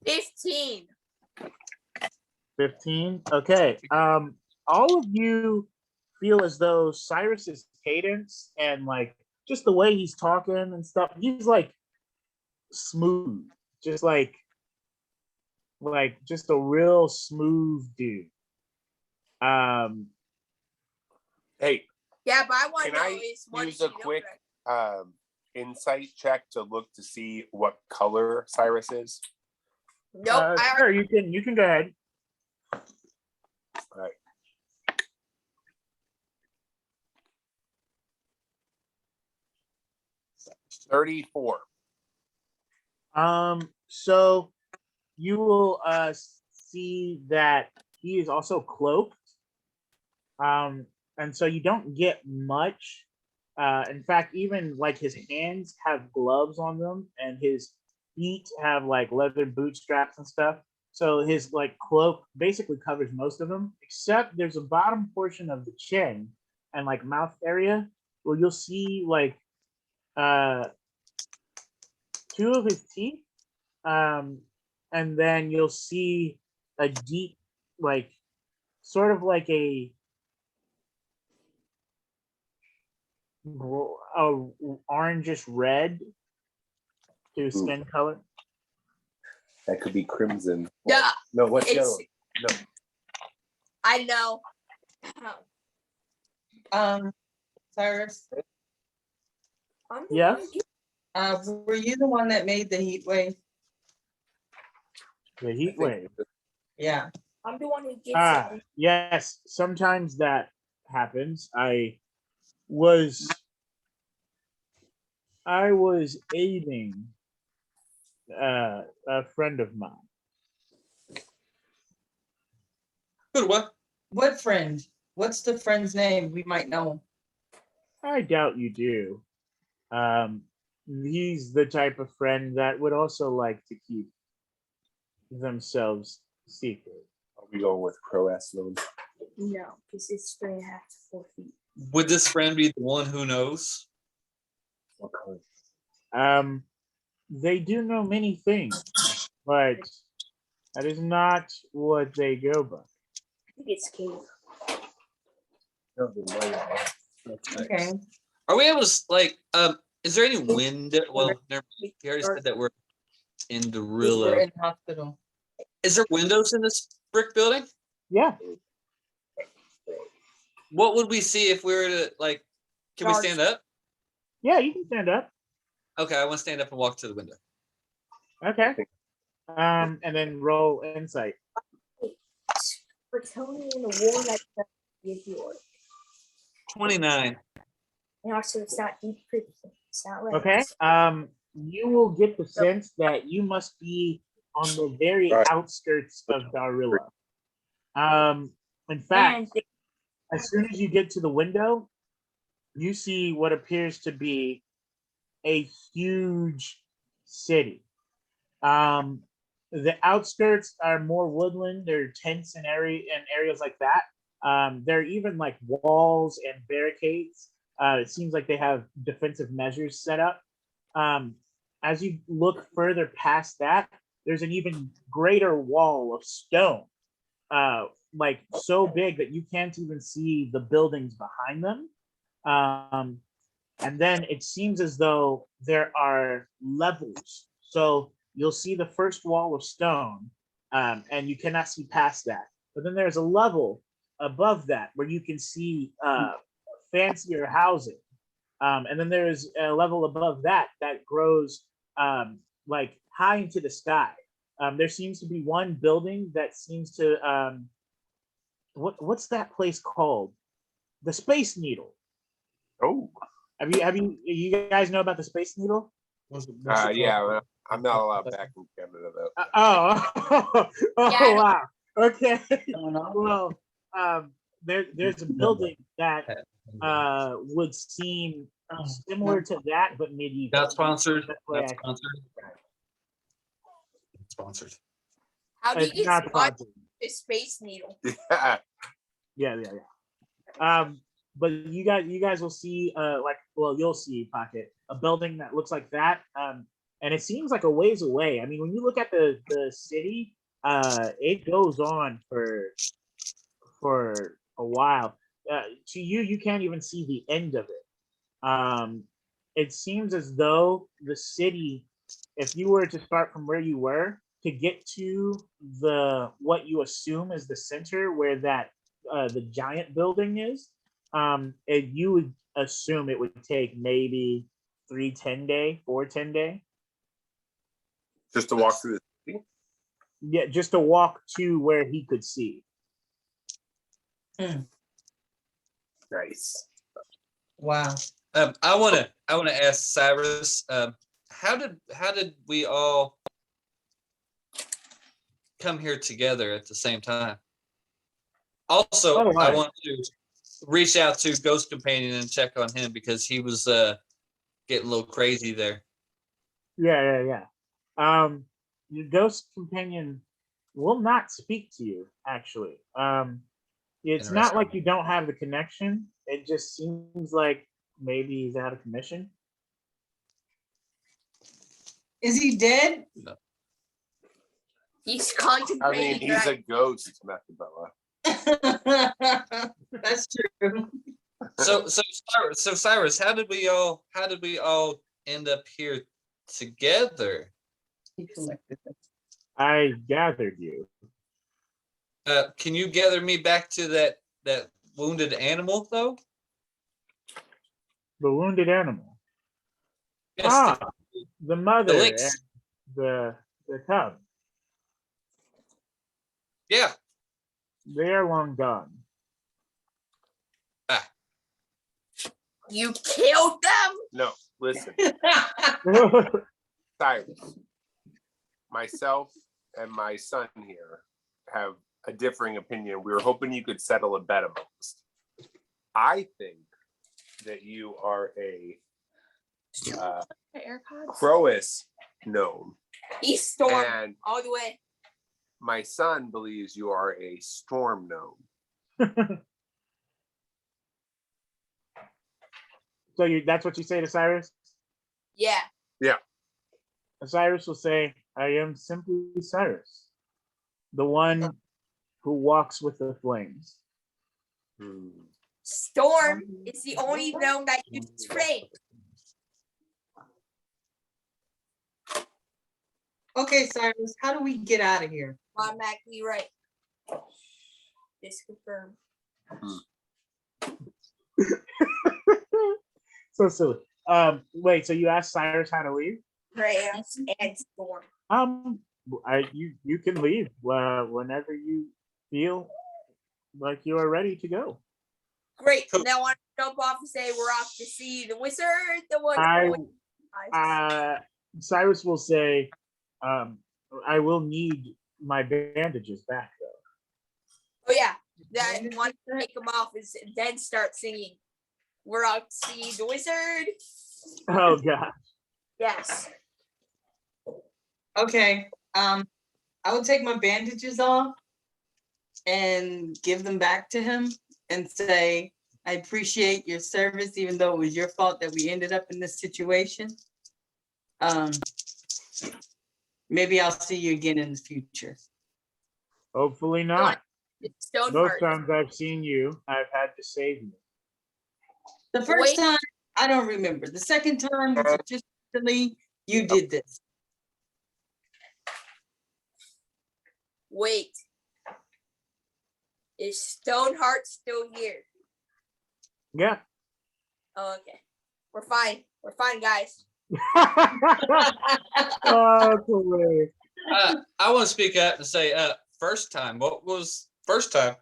S5: 15.
S1: 15, okay. All of you feel as though Cyrus's cadence and like just the way he's talking and stuff, he's like smooth, just like just a real smooth dude.
S3: Hey,
S5: Yeah, but I want to
S3: can
S5: know
S3: I
S5: is what
S3: use
S5: she
S3: a
S5: look
S3: quick
S5: like?
S3: insight check to look to see what color Cyrus is?
S5: Nope. I
S1: Sure, you can go ahead.
S3: All right. $34.
S1: So you will see that he is also cloaked. And so you don't get much. In fact, even like his hands have gloves on them, and his feet have like leather boot straps and stuff. So his like cloak basically covers most of them, except there's a bottom portion of the chin and like mouth area where you'll see like two of his teeth. And then you'll see a deep, like, sort of like a orangish red to his skin color.
S3: That could be crimson.
S5: Yeah.
S3: No, what's
S5: It's-
S3: yellow? No.
S5: I know.
S4: Cyrus,
S5: I'm
S1: Yes?
S4: were you the one that made the heat wave?
S1: The heat wave.
S4: Yeah.
S5: I'm the one who gets it.
S1: Yes. Sometimes that happens. I was aiding a friend of mine.
S2: Good what?
S4: What friend? What's the friend's name? We might know.
S1: I doubt you do. He's the type of friend that would also like to keep themselves secret.
S3: Are we going with Croasloan?
S5: No, because it's 3.5 to 4 feet.
S2: Would this friend be the one who knows?
S3: What color?
S1: They do know many things, but that is not what they go by.
S5: I think it's cave.
S4: Okay.
S2: Are we able to like? Is there any wind? Well, never, you already said that we're in
S4: We're
S2: Dorilla.
S4: in hospital.
S2: Is there windows in this brick building?
S1: Yeah.
S2: What would we see if we were to like? Can we
S5: Guards.
S2: stand up?
S1: Yeah, you can stand up.
S2: Okay, I want to stand up and walk to the window.
S1: Okay. And then roll insight.
S5: For Tony in the war that give you
S2: 29.
S5: and also it's not deep creek. It's not like
S1: Okay. You will get the sense that you must be on the very outskirts of Darilla. In fact,
S5: and
S1: as soon as you get to the window, you see what appears to be a huge city. The outskirts are more woodland. There are tents and areas like that. There are even like walls and barricades. It seems like they have defensive measures set up. As you look further past that, there's an even greater wall of stone, like so big that you can't even see the buildings behind them. And then it seems as though there are levels. So you'll see the first wall of stone, and you cannot see past that. But then there's a level above that where you can see fancier housing. And then there's a level above that that grows like high into the sky. There seems to be one building that seems to what's that place called? The Space Needle.
S3: Oh.
S1: Have you guys know about the Space Needle?
S3: Yeah, well, I'm not allowed back in Canada though.
S1: Oh,
S5: Yeah.
S1: wow. Okay.
S4: Going on?
S1: Well, there's a building that would seem similar to that, but medieval.
S2: Not sponsored.
S1: That's why
S2: Not
S1: I-
S2: sponsored. Sponsored.
S5: how do you
S1: It's
S5: get
S1: not
S5: spot
S1: sponsored.
S5: the Space Needle?
S3: Yeah.
S1: Yeah. But you guys will see, you'll see, Pocket, a building that looks like that. And it seems like a ways away. I mean, when you look at the city, it goes on for a while. To you, you can't even see the end of it. It seems as though the city, if you were to start from where you were to get to the what you assume is the center where that the giant building is, you would assume it would take maybe 4 10 day.
S3: Just to walk through the city.
S1: Yeah, just to walk to where he could see.
S3: Nice.
S4: Wow.
S2: I wanna ask Cyrus, how did we all come here together at the same time? Also,
S1: Oh,
S2: I
S1: right.
S2: want to reach out to Ghost Companion and check on him because he was getting a little crazy there.
S1: Yeah. Your ghost companion will not speak to you, actually. It's not
S2: Interesting.
S1: like you don't have the connection. It just seems like maybe he's out of commission.
S4: Is he dead?
S5: He's
S3: I
S5: contemplating.
S3: mean, he's a
S5: right?
S3: ghost, Methabella.
S4: That's true.
S2: So Cyrus, how did we all end up here together?
S1: I gathered you.
S2: Can you gather me back to that wounded animal though?
S1: The wounded animal.
S2: Yes,
S1: Ah, the mother and
S2: lynx.
S1: the cub.
S2: Yeah.
S1: They are long gone.
S5: You killed them?
S3: No, listen, Cyrus. Myself and my son here have a differing opinion. We were hoping you could settle a bet amongst. I think that you are a Croas gnome,
S5: He's storm
S3: and
S5: all the way.
S3: my son believes you are a storm gnome.
S1: So that's what you say to Cyrus?
S5: Yeah.
S1: Cyrus will say, I am simply Cyrus, the one who walks with the flames.
S5: Storm is the only gnome that uses flame.
S4: Okay, Cyrus, how do we get out of here?
S5: Automatically right. This confirmed.
S1: So silly. Wait, so you asked Cyrus how to leave?
S5: Grass and storm.
S1: You can leave whenever you feel like you are ready to go.
S5: Great. Now I want to jump off and say we're off to see the wizard. The one.
S1: Cyrus will say, I will need my bandages back though.
S5: Oh yeah. Then once you take them off, is then start singing. We're off to see the wizard.
S1: Oh god.
S5: Yes.
S4: Okay. I will take my bandages off and give them back to him and say, I appreciate your service, even though it was your fault that we ended up in this situation. Maybe I'll see you again in the future.
S1: Hopefully not.
S5: Stone
S1: Most
S5: heart.
S1: times I've seen you, I've had to save you.
S4: The first
S5: Wait.
S4: time, I don't remember. The second time, was just recently, you did this.
S5: Wait. Is Stoneheart still here?
S1: Yeah.
S5: Oh, okay. We're fine. We're fine, guys.
S1: Oh, that's hilarious.
S2: I want to speak up and say, first time. What was first time?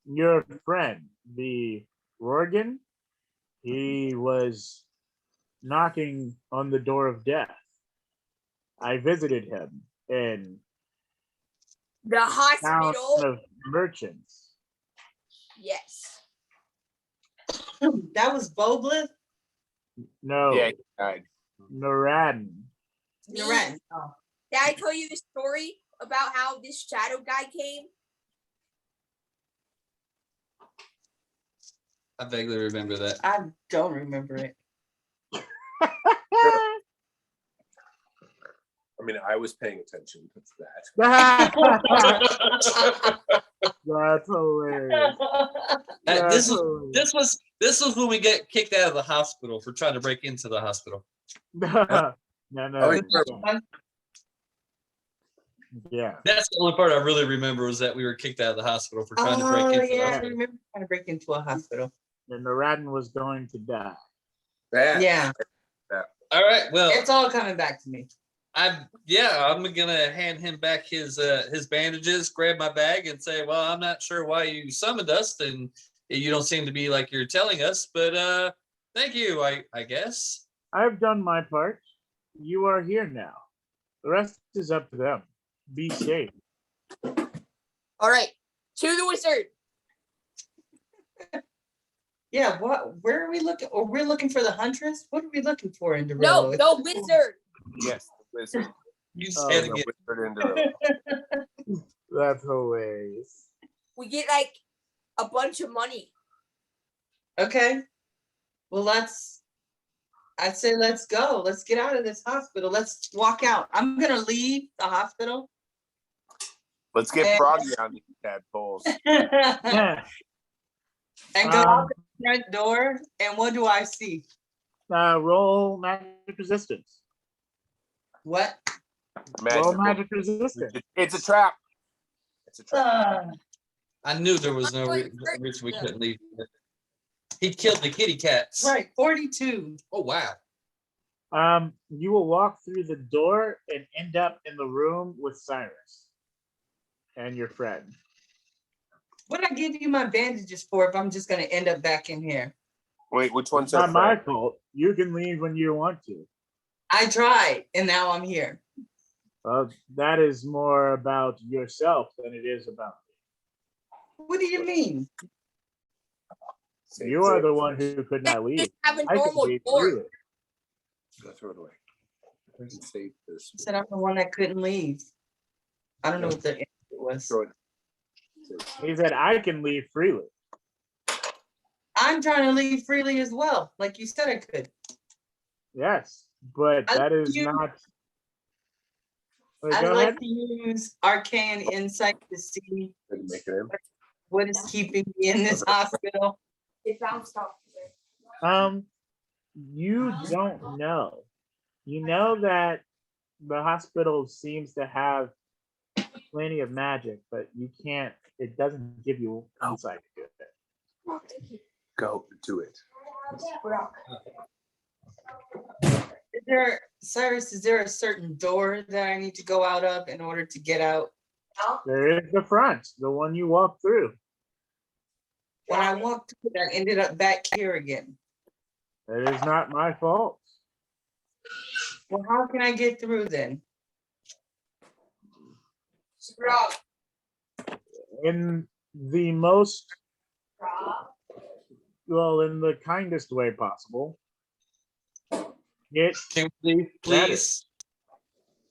S1: Your friend, the Rorgan, he was knocking on the door of death. I visited him in
S5: The
S1: town
S5: hospital.
S1: of merchants.
S5: Yes.
S4: That was Boblith?
S1: No,
S3: Yeah, he died.
S1: Noradin.
S4: You're right. Oh.
S5: Did I tell you the story about how this shadow guy came?
S2: I vaguely remember that.
S4: I don't remember it.
S3: I mean, I was paying attention to that.
S1: That's hilarious. That's
S2: This
S1: hilarious.
S2: was when we get kicked out of the hospital for trying to break into the hospital.
S1: No.
S3: Oh,
S1: Yeah.
S2: That's the only part I really remember was that we were kicked out of the hospital for trying to break into the
S4: Yeah, I
S2: hospital.
S4: remember trying to break into a hospital.
S1: And the Radin was going to die.
S4: Yeah,
S2: All right, well,
S4: it's all coming back to me.
S2: I'm gonna hand him back his bandages, grab my bag, and say, "Well, I'm not sure why you summoned us, and you don't seem to be like you're telling us, but thank you, I guess."
S1: I've done my part. You are here now. The rest is up to them. Be safe.
S5: All right, to the wizard.
S4: Yeah, where are we looking? Or we're looking for the huntress? What are we looking for in
S5: No,
S4: Derillo?
S5: the wizard.
S3: Yes, the wizard.
S2: You
S1: Oh,
S2: said
S3: The
S2: again.
S3: wizard into the
S1: That's hilarious.
S5: We get like a bunch of money.
S4: Okay. Well, I'd say let's go. Let's get out of this hospital. Let's walk out. I'm gonna leave the hospital.
S3: Let's get Froggy on these tadpoles.
S4: And
S1: Yeah.
S4: go out the front door. And what do I see?
S1: Roll magic resistance.
S4: What?
S1: Roll
S3: Magical.
S1: magic resistance.
S3: It's a trap. It's a trap.
S2: I knew there was no reason we couldn't leave. He killed the kitty cats.
S4: Right, 42.
S2: Oh wow.
S1: You will walk through the door and end up in the room with Cyras and your friend.
S4: What did I give you my bandages for if I'm just gonna end up back in here?
S3: Wait, which one's
S1: It's
S3: our
S1: not my
S3: friend?
S1: fault. You can leave when you want to.
S4: I tried, and now I'm here.
S1: That is more about yourself than it is about
S4: What do you mean?
S1: me. You are the one who could not leave.
S5: Just have a
S1: I could
S5: normal
S1: leave
S5: door.
S1: freely.
S3: Go throw it away. Save this.
S4: I said I'm the one that couldn't leave. I don't know what the answer was.
S3: Throw it.
S1: He said, I can leave freely.
S4: I'm trying to leave freely as well, like you said I could.
S1: Yes, but
S4: I
S1: that is
S4: you-
S1: not. Wait,
S4: I'd
S1: go
S4: like
S1: ahead.
S4: to use arcane insight to see
S3: Didn't make it in.
S4: what is keeping me in this hospital.
S5: It bounced off.
S1: You don't know. You know that the hospital seems to have plenty of magic, but you can't. It doesn't give you insight to it.
S3: Go do it.
S4: Is there, Cyrus, is there a certain door that I need to go out of in order to get out?
S1: There is the front, the one you walk through.
S4: When I walked through it, I ended up back here again.
S1: It is not my fault.
S4: Well, how can I get through then?
S1: In the most, well, in the kindest way possible. Get
S2: Can we please?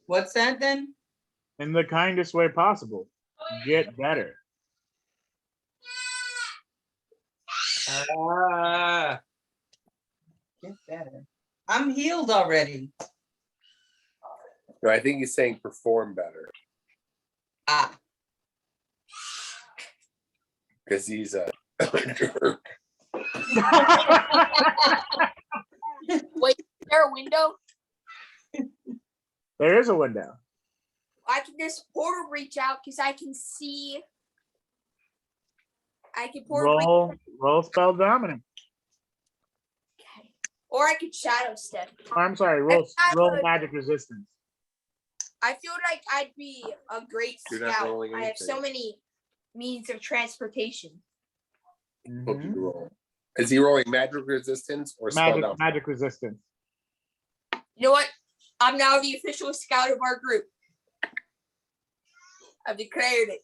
S4: What's that then?
S1: in the kindest way possible. Get better.
S2: Ah,
S4: Get better. I'm healed already.
S3: No, I think he's saying perform better
S4: Ah,
S3: because he's a.
S5: Wait, is there a window?
S1: There is a window.
S5: I can just portal reach out because I can see. I can portal reach,
S1: Roll spell dominant.
S5: or I could shadow step.
S1: I'm sorry, roll magic resistance.
S5: I feel like I'd be a great
S3: You're not
S5: scout.
S3: rolling
S5: I have so
S3: anything.
S5: many means of transportation.
S3: Hope
S1: Mhm.
S3: you roll. Is he rolling magic resistance or spell down?
S1: Magic resistance.
S5: You know what? I'm now the official scout of our group. I've declared it.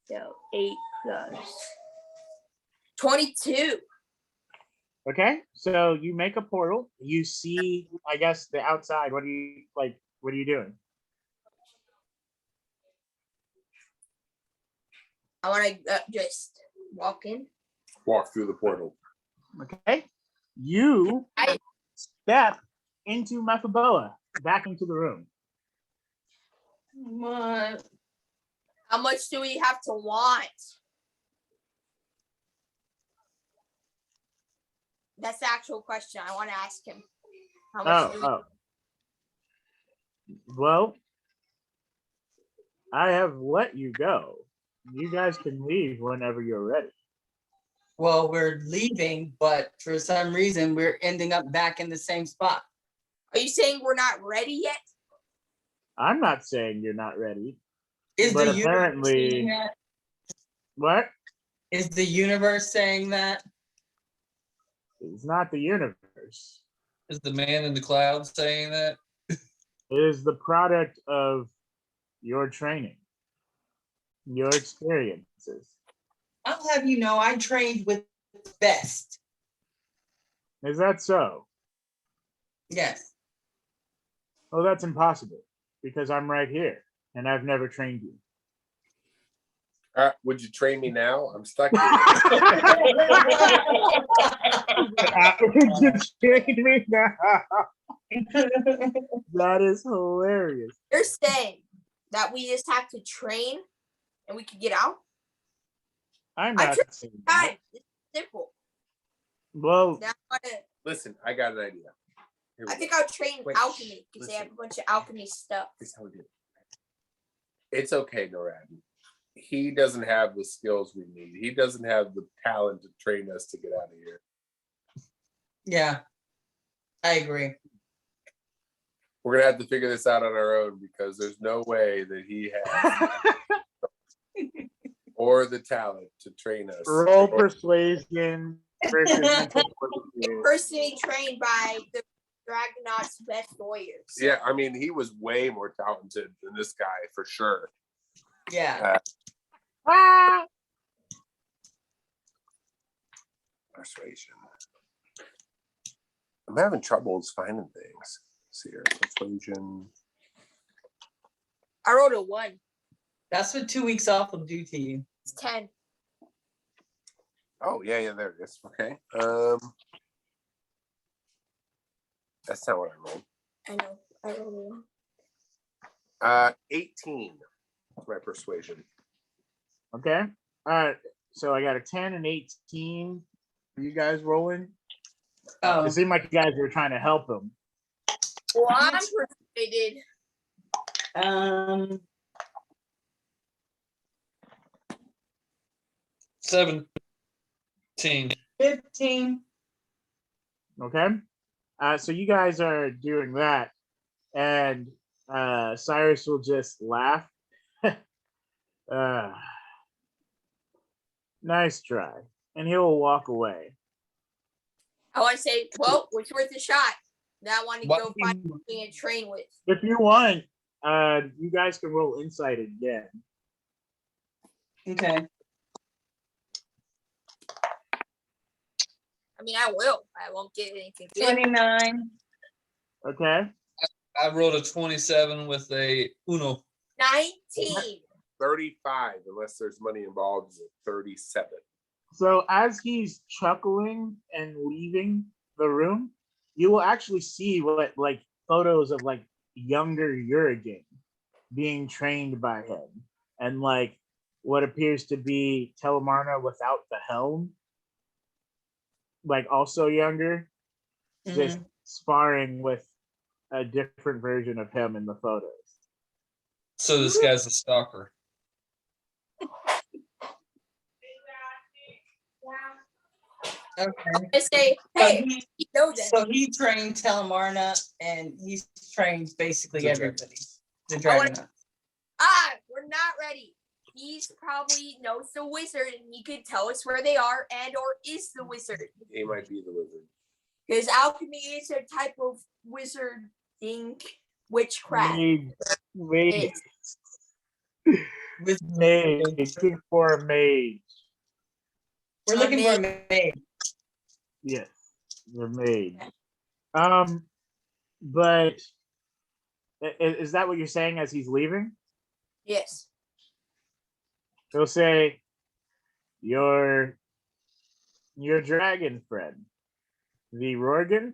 S5: So 8 plus 22.
S1: Okay, so you make a portal. You see, I guess, the outside. What are you like? What are you doing?
S5: I want to just walk in.
S3: Walk through the portal.
S1: Okay. You
S5: I
S1: step into Mephiboa, back into the room.
S4: What?
S5: How much do we have to want? That's the actual question I want to ask him. How much do we
S1: Well, I have let you go. You guys can leave whenever you're ready.
S4: Well, we're leaving, but for some reason we're ending up back in the same spot.
S5: Are you saying we're not ready yet?
S1: I'm not saying you're not ready.
S4: Is
S1: But
S4: the universe
S1: apparently-
S4: saying that?
S1: What?
S4: Is the universe saying that?
S1: It's not the universe.
S2: Is the man in the clouds saying that?
S1: It is the product of your training, your experiences.
S4: I'll have you know I trained with the best.
S1: Is that so?
S4: Yes.
S1: Oh, that's impossible because I'm right here and I've never trained you.
S3: Would you train me now? I'm stuck here.
S1: You trained me now. That is hilarious.
S5: You're saying that we just have to train and we can get out?
S1: I'm
S5: I
S1: not
S5: trained
S1: saying that.
S5: Time. It's simple.
S1: Well,
S5: Now
S3: Listen, I got an idea. Here we
S5: I think
S3: go.
S5: I'll train
S3: Wait,
S5: alchemy because they have a
S3: listen.
S5: bunch of alchemy stuff.
S3: This is how we do it. It's okay, Norad. He doesn't have the skills we need. He doesn't have the talent to train us to get out of here.
S4: Yeah. I agree.
S3: We're gonna have to figure this out on our own because there's no way that he has or the talent to train us.
S1: roll persuasion versus mental fortitude.
S5: Personally trained by the Dragonaut's best lawyers.
S3: Yeah, I mean, he was way more talented than this guy for sure.
S4: Yeah.
S1: Ah!
S3: Persuasion. I'm having troubles finding things. Let's see here. Persuasion.
S5: I rolled a 1.
S4: That's what 2 weeks off will do to you.
S5: It's 10.
S3: Oh, yeah, there it is. Okay. That's not what I rolled.
S5: I know. I rolled a 1.
S3: 18. That's my persuasion.
S1: Okay. So I got a 10 and 18. Are you guys rolling?
S4: Oh.
S1: It seemed like you guys were trying to help him.
S5: Well, I'm persuaded.
S2: 17.
S4: 15.
S1: Okay. So you guys are doing that, and Cyrus will just laugh. Nice try, and he'll walk away.
S5: I want to say, well, it's worth a shot. Now I want to
S2: What-
S5: go find something and train with.
S1: If you want, you guys can roll insight again.
S4: Okay.
S5: I mean, I will. I won't get anything good.
S4: 29.
S1: Okay.
S2: I rolled a 27 with a Uno.
S5: 19.
S3: 35, unless there's money involved, is 37.
S1: So as he's chuckling and leaving the room, you will actually see what like photos of like younger Urigen being trained by him, and like what appears to be Telemarna without the helm, like also younger, just sparring with a different version of him in the photos.
S2: So this guy's a stalker.
S4: Okay.
S5: I say, hey, you know that.
S4: So he trained Telemarna and he's trained basically
S2: The
S4: everybody. The
S5: I wanna-
S4: Dragonaut.
S5: We're not ready. He's probably knows the wizard and he could tell us where they are and or is the wizard.
S3: He might be the wizard.
S5: Because alchemy is a type of wizard thing, witchcraft.
S1: Mage.
S4: With
S1: Mage. Looking for a mage.
S4: We're looking for a maid.
S1: Yes, the mage. But is that what you're saying as he's leaving?
S5: Yes.
S1: He'll say, your dragon friend, the Rorgan,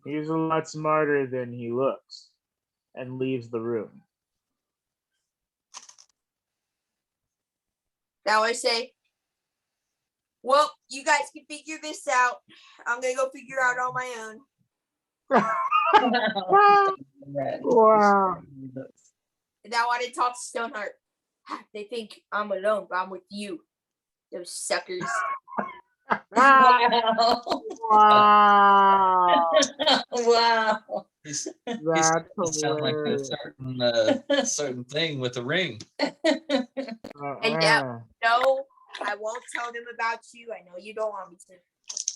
S1: he's a lot smarter than he looks, and leaves the room.
S5: Now I say, well, you guys can figure this out. I'm gonna go figure out on my own.
S1: Wow.
S5: And now I want to talk to Stoneheart. They think I'm alone, but I'm with you. Those suckers.
S4: Wow.
S1: Wow.
S4: Wow.
S2: He's
S1: That's
S2: sound like a
S1: hilarious.
S2: certain thing with a ring.
S5: And no, I won't tell them about you. I know you don't want me to.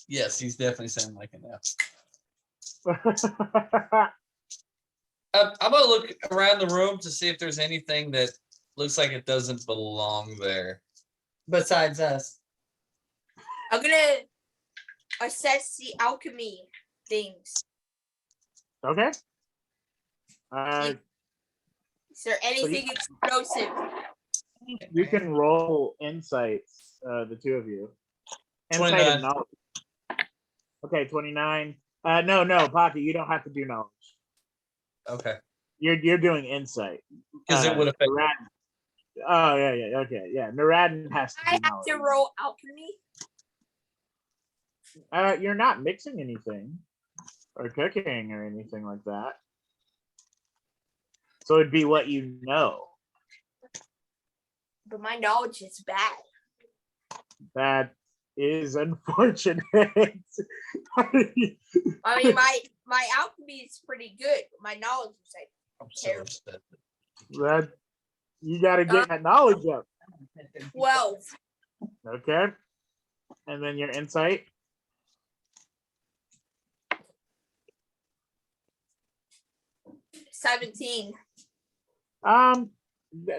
S2: Yes, he's definitely sounding like an elf.
S1: Uh-uh.
S2: I'm gonna look around the room to see if there's anything that looks like it doesn't belong there.
S4: Besides us.
S5: I'm gonna assess the alchemy things.
S1: Okay.
S5: Is there anything explosive?
S1: You can roll insights, the two of you. Insight
S2: 29.
S1: and knowledge. Okay, 29. No, Poppy, you don't have to do knowledge.
S2: Okay.
S1: You're doing insight.
S2: Because it would affect.
S1: Naradin- Oh yeah, okay, yeah. Naradin has to
S5: I
S1: do
S5: have to
S1: knowledge.
S5: roll alchemy.
S1: You're not mixing anything or cooking or anything like that. So it'd be what you know.
S5: But my knowledge is bad.
S1: That is unfortunate.
S5: I mean, my alchemy is pretty good. But my knowledge is like
S2: I'm so upset.
S1: That you got to get that knowledge up.
S5: 12.
S1: Okay. And then your insight.
S5: $17.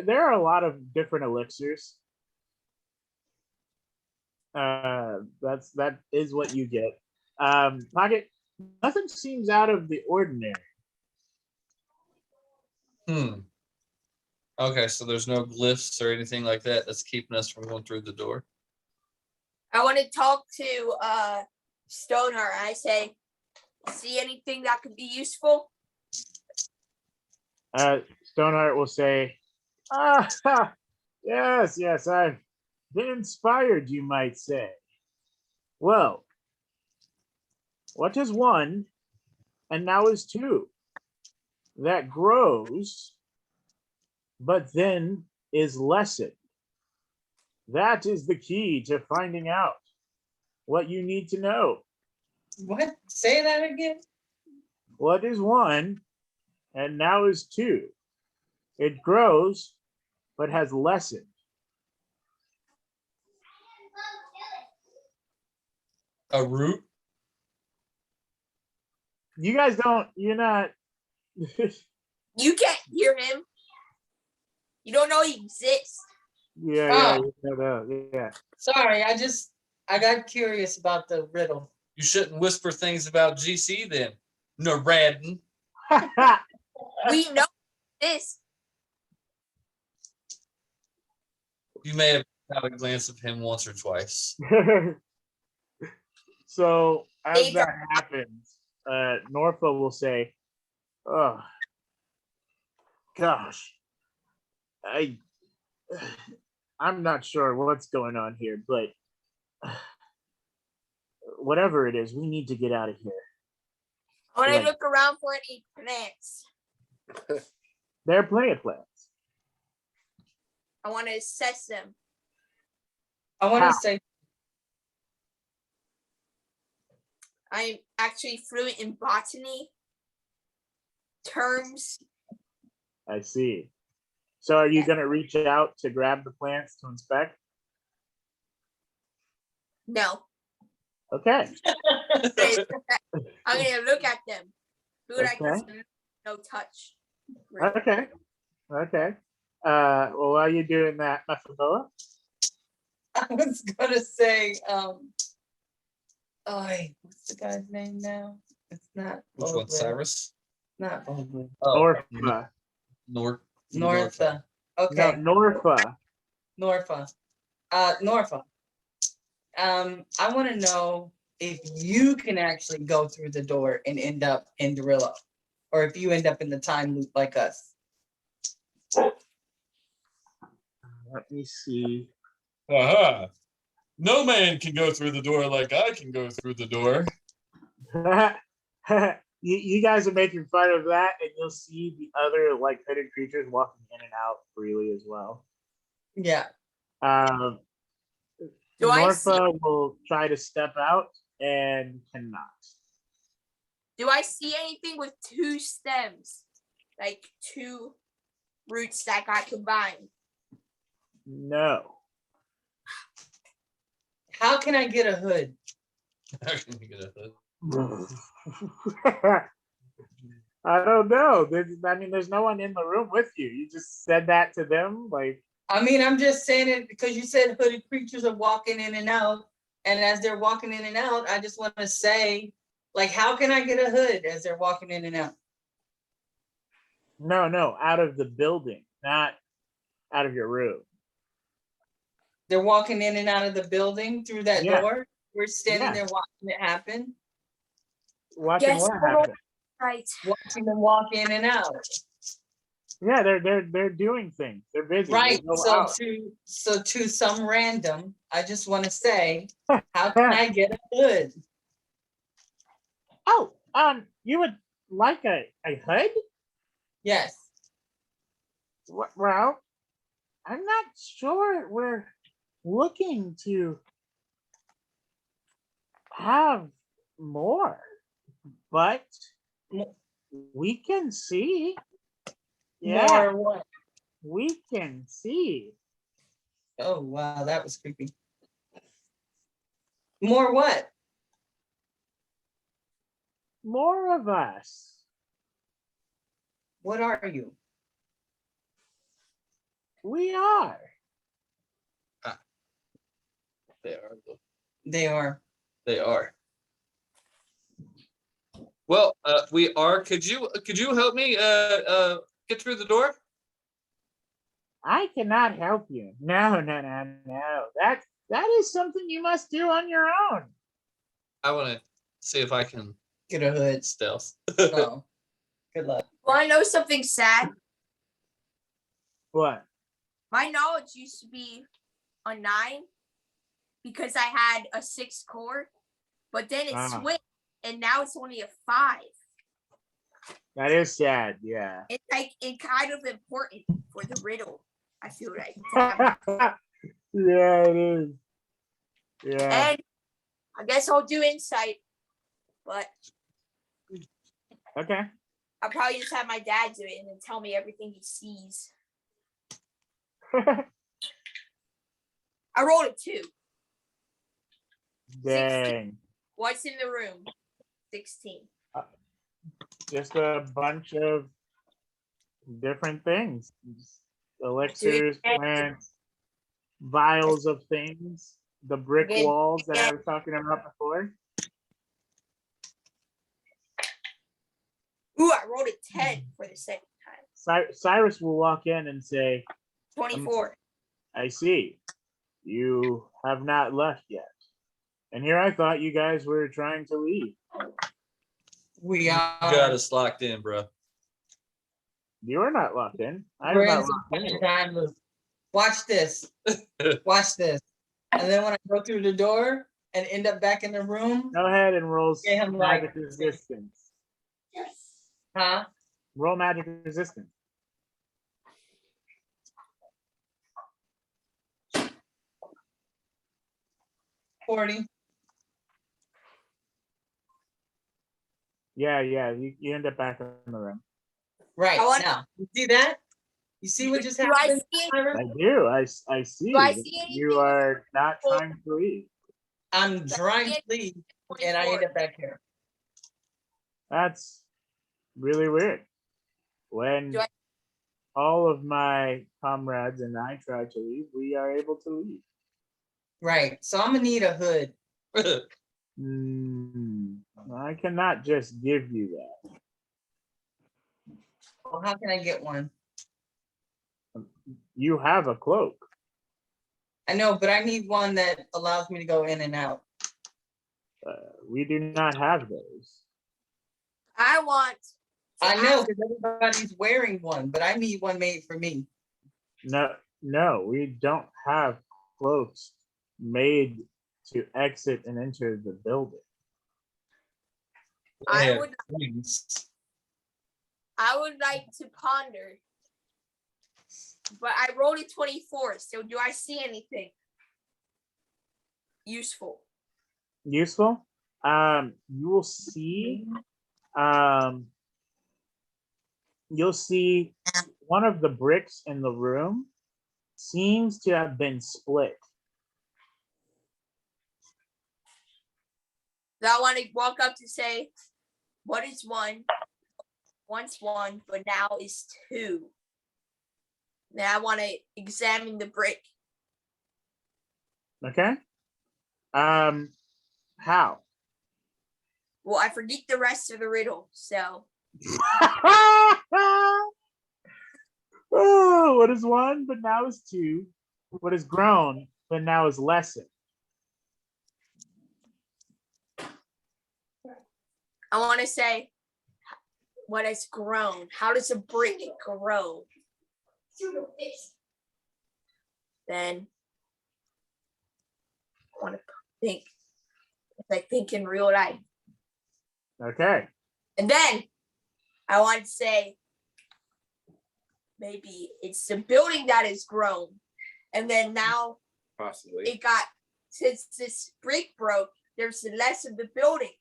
S1: There are a lot of different elixirs. That is what you get. Pocket, nothing seems out of the ordinary.
S2: Okay, so there's no glyphs or anything like that that's keeping us from going through the door.
S5: I want to talk to Stoneheart. I say, see anything that could be useful?
S1: Stoneheart will say, yes, I've been inspired, you might say. Well, what is one and now is two that grows but then is lessened? That is the key to finding out what you need to know.
S4: What? Say that again.
S1: What is one and now is two? It grows but has lessened.
S2: A root?
S1: You guys don't, you're not.
S5: You can't hear him. You don't know he exists.
S1: Yeah.
S4: Sorry, I got curious about the riddle.
S2: You shouldn't whisper things about GC then. Naradin.
S5: We know this.
S2: You may have had a glance of him once or twice.
S1: So as that happens, Norfa will say, "Oh, gosh, I'm not sure what's going on here, but whatever it is, we need to get out of here."
S5: I want to
S1: Yeah.
S5: look around for any plants.
S1: There are plenty of plants.
S5: I want to assess them.
S4: I want
S1: How?
S4: to say
S5: I'm actually fluent in botany terms.
S1: I see. So are you going to reach out to grab the plants to inspect?
S5: No.
S1: Okay.
S5: I'm going to look at them. Food I
S1: Okay.
S5: can smell, no touch.
S1: Okay. Well, while you're doing that, Mephiboa,
S4: I was gonna say, what's the guy's name now? It's not
S2: Which one,
S4: Vogler.
S2: Cyrus?
S4: Not Vogler.
S1: Norfa.
S2: North.
S4: Northa. Okay,
S1: No, Norfa.
S4: Norfa. Norfolk. I want to know if you can actually go through the door and end up in Derillo, or if you end up in the time loop like us.
S1: Let me see.
S2: Aha. No man can go through the door like I can go through the door.
S1: You guys are making fun of that, and you'll see the other like hooded creatures walking in and out freely as well.
S4: Yeah.
S5: Do I see?
S1: Norfa will try to step out and cannot.
S5: Do I see anything with two stems, like two roots that got combined?
S1: No.
S4: How can I get a hood?
S2: How can you get a hood?
S1: I don't know. There's no one in the room with you. You just said that to them, like.
S4: I mean, I'm just saying it because you said hooded creatures are walking in and out. And as they're walking in and out, I just want to say, like, how can I get a hood as they're walking in and out?
S1: No, out of the building, not out of your room.
S4: They're walking in and out of the building through that
S1: Yeah.
S4: door. We're standing
S1: Yeah.
S4: there watching it happen,
S1: Watching
S5: Yes,
S1: what
S5: I
S1: happen?
S5: Right.
S4: watching them walk in and out.
S1: Yeah, they're doing things. They're busy.
S4: Right.
S1: They go
S4: So
S1: out.
S4: to some random, I just want to say, how can I get a hood?
S1: Oh, you would like a hood?
S4: Yes.
S1: Well, I'm not sure we're looking to have more, but we can see. Yeah,
S4: More what?
S1: we can see.
S4: Oh wow, that was creepy. More what?
S1: More of us.
S4: What are you?
S1: We are.
S2: They are.
S4: They are.
S2: They are. Well, we are. Could you help me get through the door?
S1: I cannot help you. No. That is something you must do on your own.
S2: I want to see if I can
S4: Get a hood.
S2: stealth.
S4: Oh, good luck.
S5: Want to know something sad?
S1: What?
S5: My knowledge used to be a 9 because I had a 6 core, but then it switched and now it's only a 5.
S1: That is sad. Yeah.
S5: It's like it's kind of important for the riddle. I feel like.
S1: Yeah, it is. Yeah.
S5: And I guess I'll do insight, but
S1: Okay.
S5: I'll probably just have my dad do it and then tell me everything he sees. I rolled a 2.
S1: Dang.
S5: What's in the room? 16.
S1: Just a bunch of different things. Elixirs, plants, vials of things, the brick walls that I was talking about before.
S5: Ooh, I rolled a 10 for the second time.
S1: Cyras will walk in and say,
S5: 24.
S1: I see. You have not left yet. And here I thought you guys were trying to leave.
S4: We are.
S2: Got us locked in, bro.
S1: You are not locked in. I'm
S4: We're
S1: not
S4: in some
S1: locked in.
S4: kind of time loop. Watch this. Watch this. And then when I go through the door and end up back in the room,
S1: Go ahead and roll
S4: Yeah, I'm like-
S1: magic resistance.
S4: huh?
S1: Roll magic resistance.
S4: $40.
S1: Yeah. You end up back in the room.
S4: Right
S5: I want-
S4: now. You see that? You see what just
S5: Do I
S4: happened?
S5: see it?
S4: Myra?
S1: I do. I see.
S5: Do I see anything?
S1: You are not trying to leave.
S4: I'm trying to leave and I end up back here.
S1: That's really weird. When
S5: Do I-
S1: all of my comrades and I try to leave, we are able to leave.
S4: Right. So I'm gonna need a hood.
S1: I cannot just give you that.
S4: Well, how can I get one?
S1: You have a cloak.
S4: I know, but I need one that allows me to go in and out.
S1: We do not have those.
S5: I want. to
S4: I know,
S5: ask-
S4: because everybody's wearing one, but I need one made for me.
S1: No, we don't have cloaks made to exit and enter the building.
S5: I
S2: Yeah,
S5: would.
S2: wings.
S5: I would like to ponder. But I rolled a 24. So do I see anything useful?
S1: Useful. You will see. You'll see one of the bricks in the room seems to have been split.
S5: So I want to walk up to say, what is one? Once one, but now is two. Then I want to examine the brick.
S1: Okay. How?
S5: Well, I forget the rest of the riddle, so
S1: Oh, what is one, but now is two? What is grown, but now is lessened?
S5: I want to say, what has grown? How does a brick grow? Then I want to think. It's like think in real life.
S1: Okay.
S5: And then I want to say, maybe it's the building that has grown. And then now
S3: Possibly.
S5: it got, since this brick broke, there's less of the building.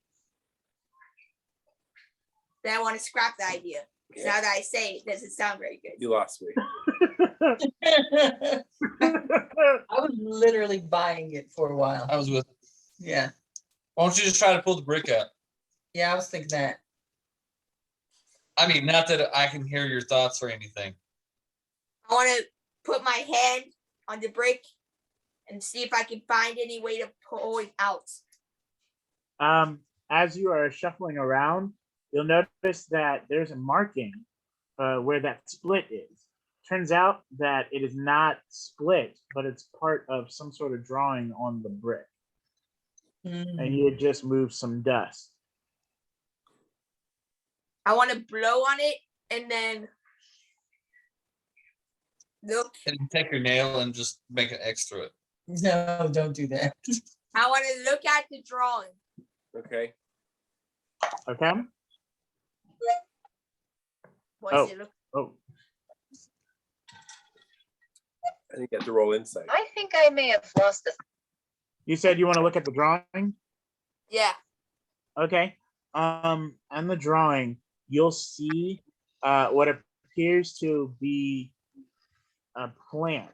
S5: Then I want to scrap the idea. Because now that I say it, doesn't sound very good.
S3: You lost me.
S4: I was literally buying it for a while.
S2: I was with.
S4: Yeah.
S2: Why don't you just try to pull the brick out?
S4: Yeah, I was thinking that.
S2: I mean, not that I can hear your thoughts or anything.
S5: I want to put my hand on the brick and see if I can find any way to pull it out.
S1: As you are shuffling around, you'll notice that there's a marking where that split is. Turns out that it is not split, but it's part of some sort of drawing on the brick. And you had just moved some dust.
S5: I want to blow on it and then look.
S2: And you take your nail and just make an X through it.
S4: No, don't do that.
S5: I want to look at the drawing.
S3: Okay.
S1: Okay?
S5: What's it look?
S1: Oh,
S3: I think you have to roll insight.
S8: I think I may have lost a.
S1: you said you want to look at the drawing?
S5: Yeah.
S1: Okay. On the drawing, you'll see what appears to be a plant.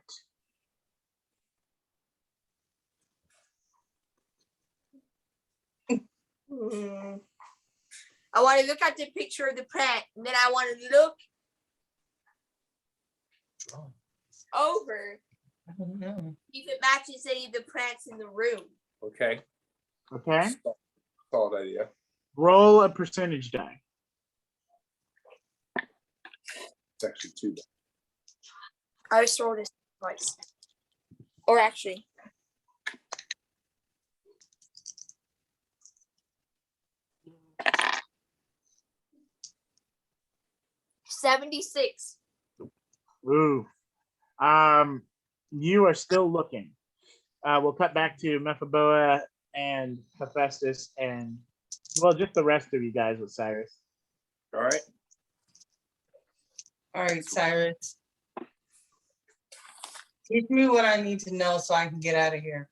S5: I want to look at the picture of the plant, and then I want to look over
S4: I don't know.
S5: if it matches any of the plants in the room.
S3: Okay.
S1: Okay?
S3: Solid idea.
S1: Roll a percentage die.
S3: It's actually two.
S5: I just rolled this twice. Or actually, $76.
S1: Ooh. You are still looking. We'll cut back to Mephiboa and Hephaestus and, well, just the rest of you guys with Cyrus.
S3: All right.
S4: All right, Cyrus. Teach me what I need to know so I can get out of here.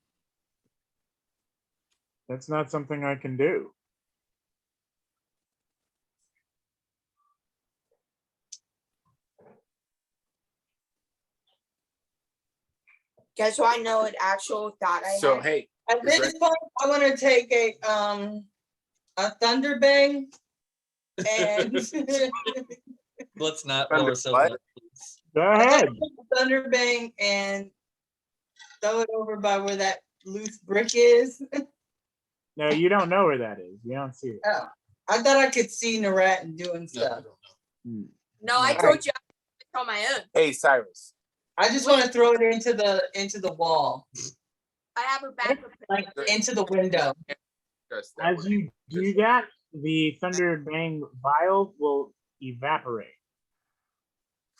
S1: That's not something I can do.
S5: Guess what? I know an actual thought I
S3: So
S5: had.
S3: hey,
S4: At
S3: Is
S4: this point, I want to take a thunder bang and
S2: Let's not
S3: Thunder
S2: blow ourselves
S3: what?
S2: up, please.
S1: Go ahead.
S4: thunder bang and throw it over by where that loose brick is.
S1: No, you don't know where that is. You don't see it.
S4: Oh, I thought I could see Narat doing
S2: No, I
S4: stuff.
S2: don't know.
S5: No, I told you I on my own.
S3: hey, Cyrus.
S4: I just want to throw it into the wall,
S5: I have a backup plan.
S4: like into the window.
S3: Just that
S1: As
S3: way.
S1: you do that, the Thunder Bang vial will evaporate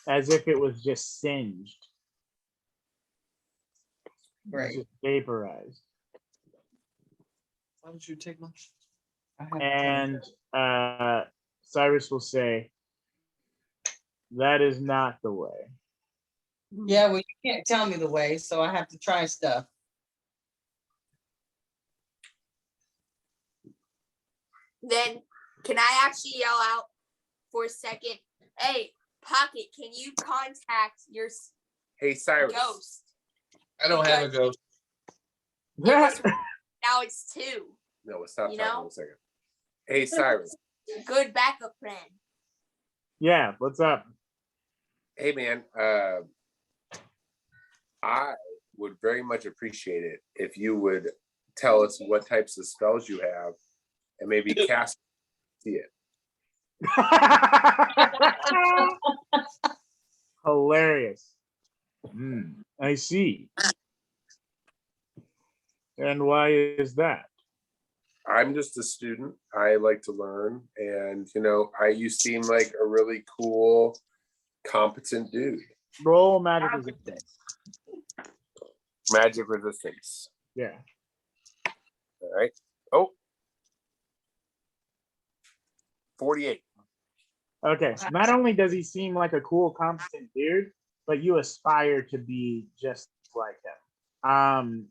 S1: as if it was just singed. It's
S4: Right.
S1: just vaporized.
S2: Why would you take much?
S4: I have to-
S1: And Cyrus will say, that is not the way.
S4: Yeah, well, you can't tell me the way, so I have to try stuff.
S5: Then can I actually yell out for a second? Hey, Pocket, can you contact your
S3: Hey, Cyrus.
S5: ghost?
S2: I don't have a ghost.
S5: Now it's 2.
S3: No, let's stop
S5: You
S3: talking
S5: know?
S3: a second. Hey, Cyrus.
S5: Good backup plan.
S1: Yeah, what's up?
S3: Hey, man. I would very much appreciate it if you would tell us what types of spells you have and maybe cast see it.
S1: Hilarious. I see. And why is that?
S3: I'm just a student. I like to learn. And, you seem like a really cool, competent dude.
S1: Roll magic resistance.
S3: Magic resistance.
S1: Yeah.
S3: All right. Oh. 48.
S1: Okay. Not only does he seem like a cool, competent dude, but you aspire to be just like him.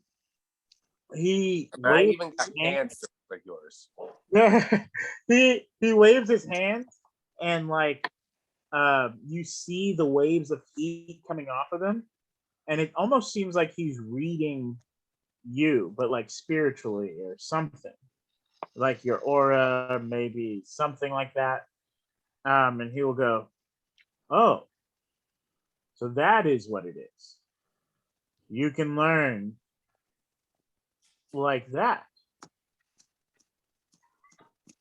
S1: He
S3: I
S1: waves
S3: even got
S1: his hand.
S3: hands that look like yours.
S1: he waves his hands and you see the waves of heat coming off of them, and it almost seems like he's reading you, but like spiritually or something, like your aura, maybe something like that. And he will go, "Oh, so that is what it is. You can learn like that."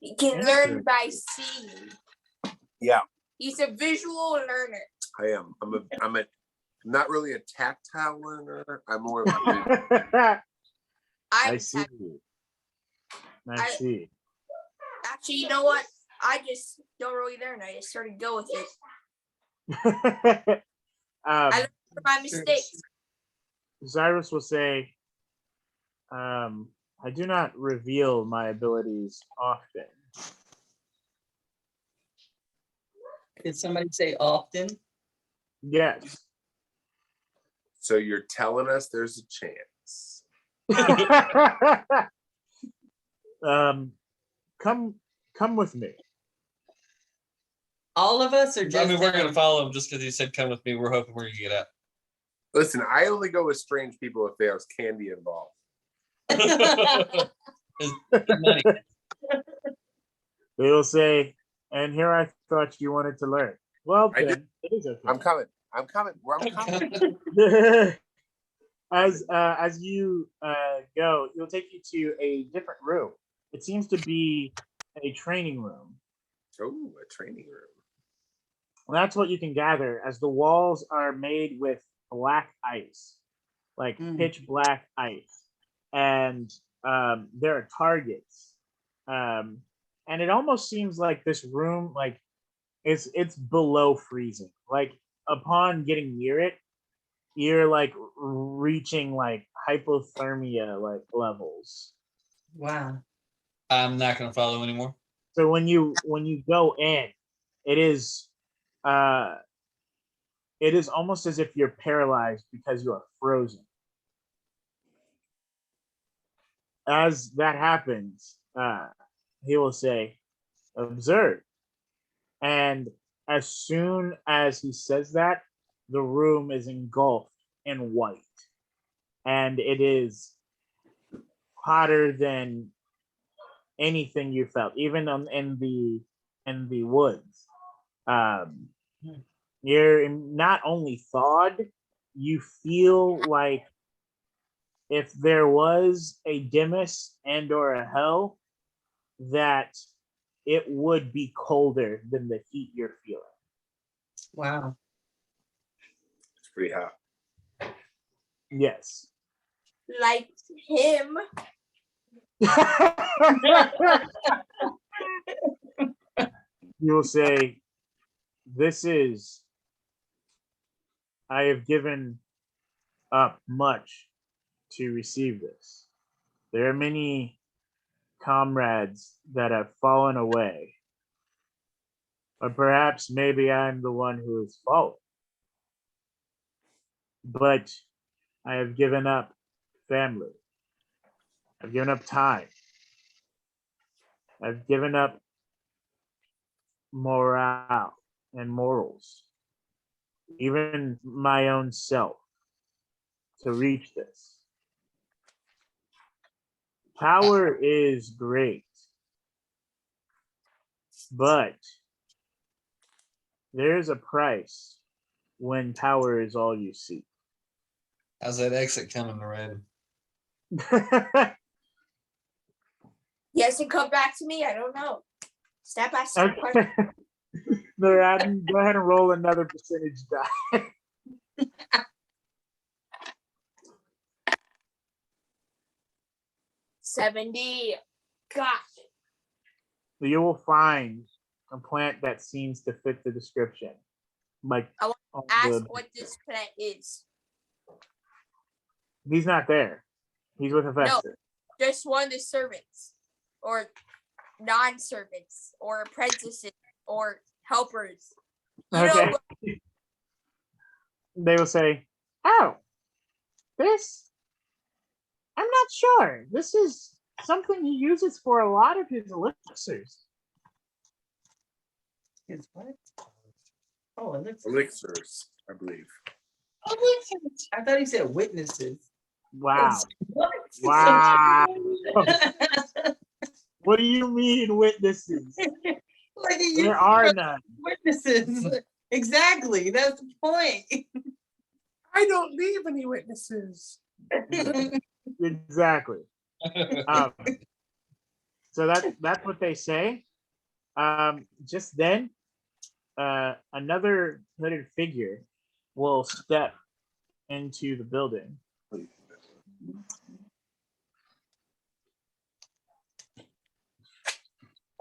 S5: You can learn by seeing.
S3: Yeah,
S5: He's a visual learner.
S3: I am. I'm not really a tactile learner. I'm more.
S1: I see. I see.
S5: Actually, you know what? I just don't really learn. I just sort of go with it. I learn from my mistakes.
S1: Cyras will say, I do not reveal my abilities often.
S4: Did somebody say often?
S1: Yes.
S3: So you're telling us there's a chance.
S1: Come with me.
S4: All of us, or just?
S2: I mean, we're going to
S4: him?
S2: follow him just because he said come with me. We're hoping we're going to get out.
S3: Listen, I only go with strange people if there's candy involved.
S2: Money.
S1: They will say, and here I thought you wanted to learn. Well,
S3: I
S1: then, it is okay.
S3: I'm coming. Where I'm coming.
S1: As you go, he'll take you to a different room. It seems to be a training room.
S3: Oh, a training room.
S1: And that's what you can gather, as the walls are made with black ice, like pitch black ice, and there are targets, and it almost seems like this room, like it's below freezing. Like upon getting near it, you're like reaching like hypothermia like levels.
S4: Wow.
S2: I'm not going to follow anymore.
S1: So when you go in, it is almost as if you're paralyzed because you are frozen. As that happens, he will say, "Observe." And as soon as he says that, the room is engulfed in white. And it is hotter than anything you felt, even in the woods. You're not only thawed, you feel like if there was a Demis and or a hell, that it would be colder than the heat you're feeling.
S4: Wow.
S3: It's pretty hot.
S1: Yes.
S5: Like him.
S1: You will say, I have given up much to receive this. There are many comrades that have fallen away. Or perhaps maybe I'm the one who has fallen. But I have given up family. I've given up time. I've given up morale and morals, even my own self, to reach this. Power is great, but there's a price when power is all you seek.
S2: How's that exit coming, Red?
S5: He hasn't come back to me. I don't know. Step by step.
S1: Okay. Adam, go ahead and roll another percentage die.
S5: 70. Gosh.
S1: You will find a plant that seems to fit the description. Like
S5: I want
S1: on
S5: Ask
S1: the-
S5: what this plant is.
S1: he's not there. He's with Hephaestus.
S5: Just one of the servants, or non-servants, or apprentices, or helpers. You
S1: Okay.
S5: know,
S1: They will say, "Oh, this. I'm not sure. This is something he uses for a lot of his elixirs."
S4: Is what? Oh, elixirs.
S3: Elixirs, I believe.
S4: Elixirs. I thought he said witnesses.
S1: Wow.
S4: What?
S1: Wow. What do you mean witnesses?
S4: Like he
S1: There
S4: used
S1: are none.
S4: witnesses. Exactly. That's the point.
S3: I don't leave any witnesses.
S1: Exactly. So that's what they say. Just then, another hooded figure will step into the building.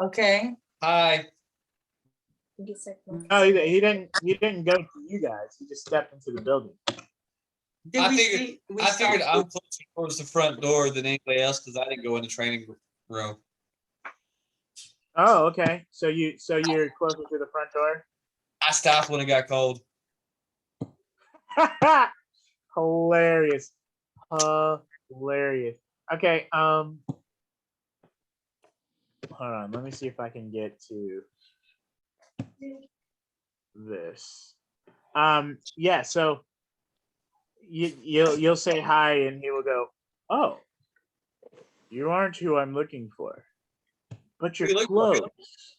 S4: Okay.
S2: Hi.
S1: No, he didn't go to you guys. He just stepped into the building.
S4: Did
S2: I
S4: we
S2: figured-
S4: see? We
S2: I figured
S4: saw-
S2: I'm closer towards the front door than anybody else because I didn't go in the training room.
S1: Oh, okay. So you're closer to the front door.
S2: I stopped when it got cold.
S1: Hilarious. Hilarious. Okay, hold on. Let me see if I can get to this. Yeah, so you'll say hi and he will go, "Oh, you aren't who I'm looking for. But you're
S2: You look like-
S1: close.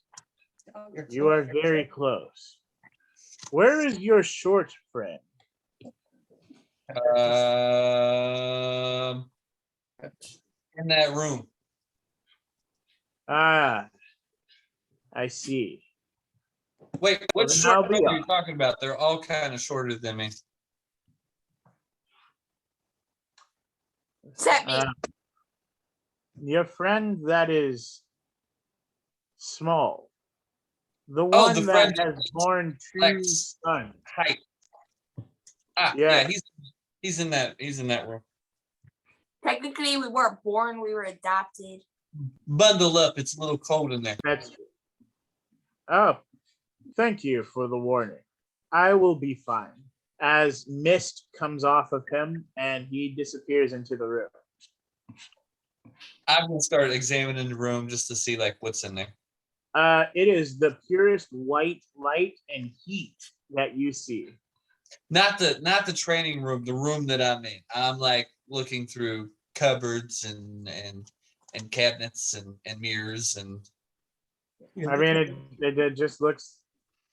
S1: You are very close. Where is your short friend?"
S2: In that room.
S1: Ah, I see.
S2: Wait, what
S1: then
S2: short
S1: I'll be
S2: room are you
S1: off.
S2: talking about? They're all kind of shorter than me.
S5: Set me.
S1: Your friend that is small. The
S2: Oh,
S1: one
S2: the
S1: that
S2: friend
S1: has born two
S2: Lex.
S1: sons.
S2: Height. Ah,
S1: Yeah.
S2: yeah, he's in that room.
S5: Technically, we weren't born. We were adopted.
S2: Bundle up. It's a little cold in there.
S1: That's true. Oh, thank you for the warning. I will be fine. As mist comes off of him and he disappears into the room.
S2: I'm gonna start examining the room just to see like what's in there.
S1: It is the purest white light and heat that you see.
S2: Not the training room, the room that I'm in. I'm like looking through cupboards and cabinets and mirrors and
S1: I mean, it just looks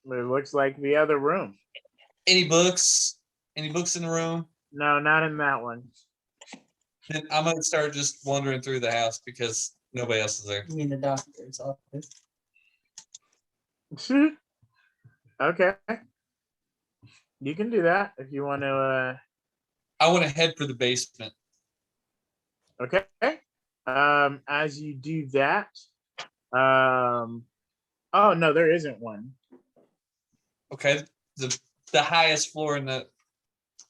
S1: like the other room.
S2: any books in the room.
S1: No, not in that one.
S2: Then I'm gonna start just wandering through the house because nobody else is there.
S4: You mean the doctor's office?
S1: Okay. You can do that if you want to
S2: I want to head for the basement.
S1: Okay. As you do that, oh no, there isn't one.
S2: Okay, the highest floor in the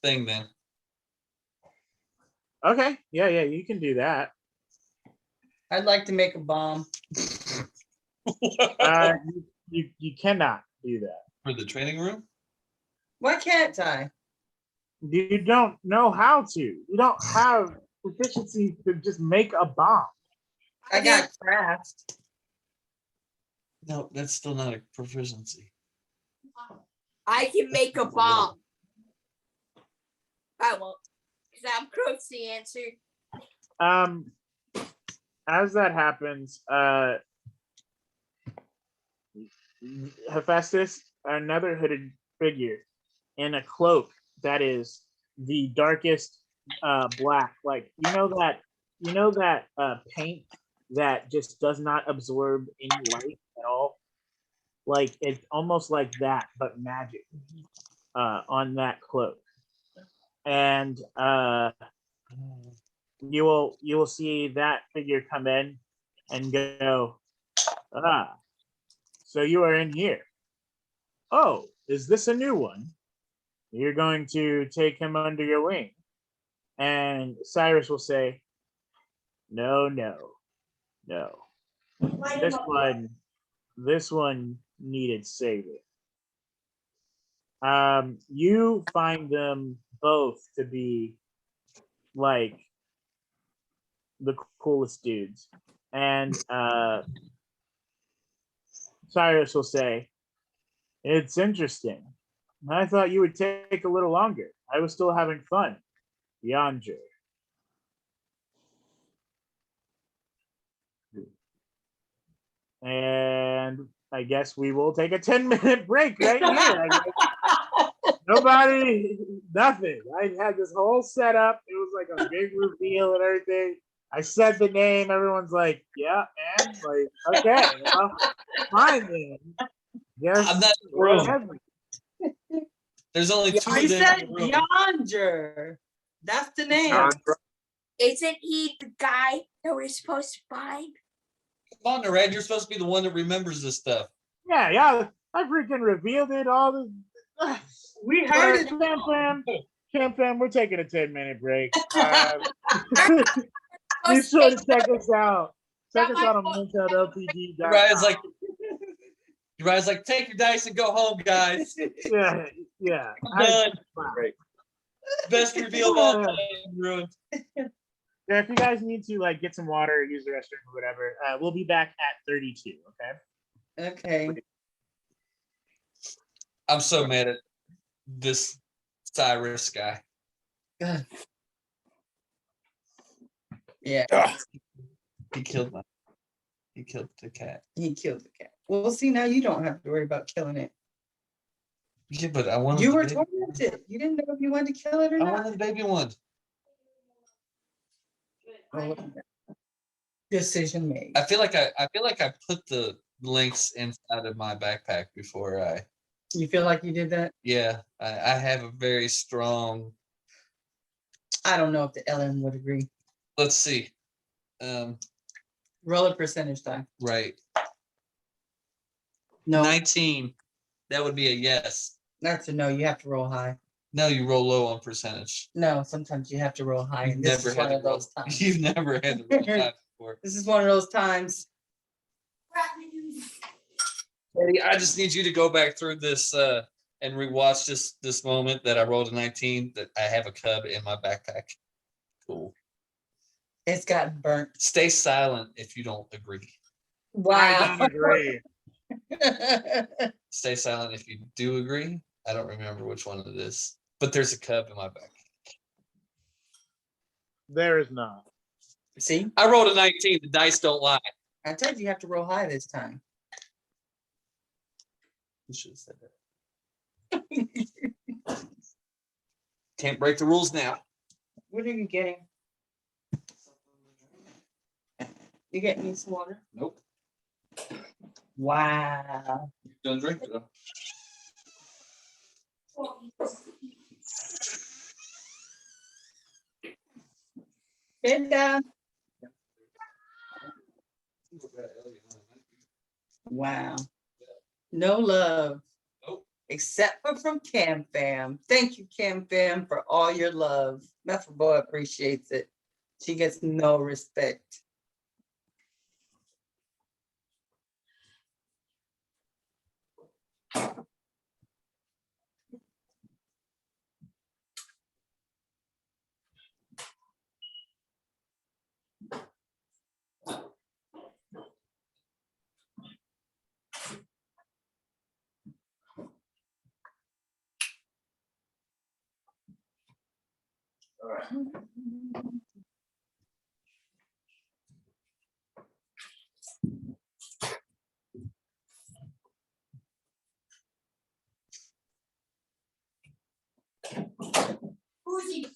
S2: thing then.
S1: Okay, yeah, you can do that.
S4: I'd like to make a bomb.
S1: You cannot do that.
S2: For the training room?
S4: Why can't I?
S1: You don't know how to. You don't have proficiency to just make a bomb.
S4: I got craft.
S2: No, that's still not a proficiency.
S5: I can make a bomb. I won't, because I'm close to the answer.
S1: As that happens, Hephaestus, another hooded figure in a cloak that is the darkest black. Like you know that paint that just does not absorb any light at all. Like it's almost like that, but magic on that cloak. And you will see that figure come in and go, so you are in here. Oh, is this a new one? You're going to take him under your wing. And Cyras will say, no. This one needed saving. You find them both to be like the coolest dudes. And Cyras will say, it's interesting. I thought you would take a little longer. I was still having fun. Yonder. And I guess we will take a 10-minute break right here. Nobody, nothing. I had this whole setup. It was like a big reveal and everything. I said the name. Everyone's like, yeah, and like, okay, well, fine then. Yes,
S2: I'm not in the room. There's only two
S4: I
S2: of them
S4: said
S2: in the room.
S4: Yonder. That's the name.
S5: Isn't he the guy that we're supposed to find?
S2: Come on, Narad, you're supposed to be the one that remembers this stuff.
S1: Yeah, I freaking revealed it all.
S4: We heard it.
S1: Cam fam, we're taking a 10-minute break. Be sure to check us out. Check us out on mentalLPD.com.
S2: Uriah's like, take your dice and go home, guys.
S1: Yeah.
S2: Done. Great. Best reveal of all time. Ruined.
S1: Yeah, if you guys need to like get some water or use the restroom or whatever, we'll be back at 32.
S4: Okay.
S2: I'm so mad at this Cyras guy.
S4: Yeah.
S2: He killed the cat.
S4: He killed the cat. Well, see, now you don't have to worry about killing it.
S2: Yeah, but I wanted.
S4: You were tormented. You didn't know if you wanted to kill it or not.
S2: I wanted the baby one.
S4: Oh, decision made.
S2: I feel like I put the links inside of my backpack before I.
S4: You feel like you did that?
S2: Yeah, I have a very strong.
S4: I don't know if the Ellen would agree.
S2: Let's see.
S4: Roll a percentage die.
S2: Right.
S4: No.
S2: 19. That would be a yes.
S4: That's a no. You have to roll high.
S2: No, you roll low on percentage.
S4: No, sometimes you have to roll high. And this is one of those times.
S2: You've never had to roll high before.
S4: This is one of those times.
S2: Eddie, I just need you to go back through this and rewatch this moment that I rolled a 19. That I have a cub in my backpack. Cool.
S4: It's gotten burnt.
S2: Stay silent if you don't agree.
S4: Wow.
S1: I don't agree.
S2: Stay silent if you do agree. I don't remember which one it is, but there's a cub in my back.
S1: There is not.
S4: See?
S2: I rolled a 19. The dice don't lie.
S4: I told you you have to roll high this time.
S2: You should have said that. Can't break the rules now.
S4: What are you getting? You getting me some water?
S2: Nope.
S4: Wow.
S2: Done drinking though.
S4: Get down. Wow. No love.
S2: Nope.
S4: Except for from Cam Fam. Thank you, Cam Fam, for all your love. Metro Boy appreciates it. She gets no respect.
S5: Who's he?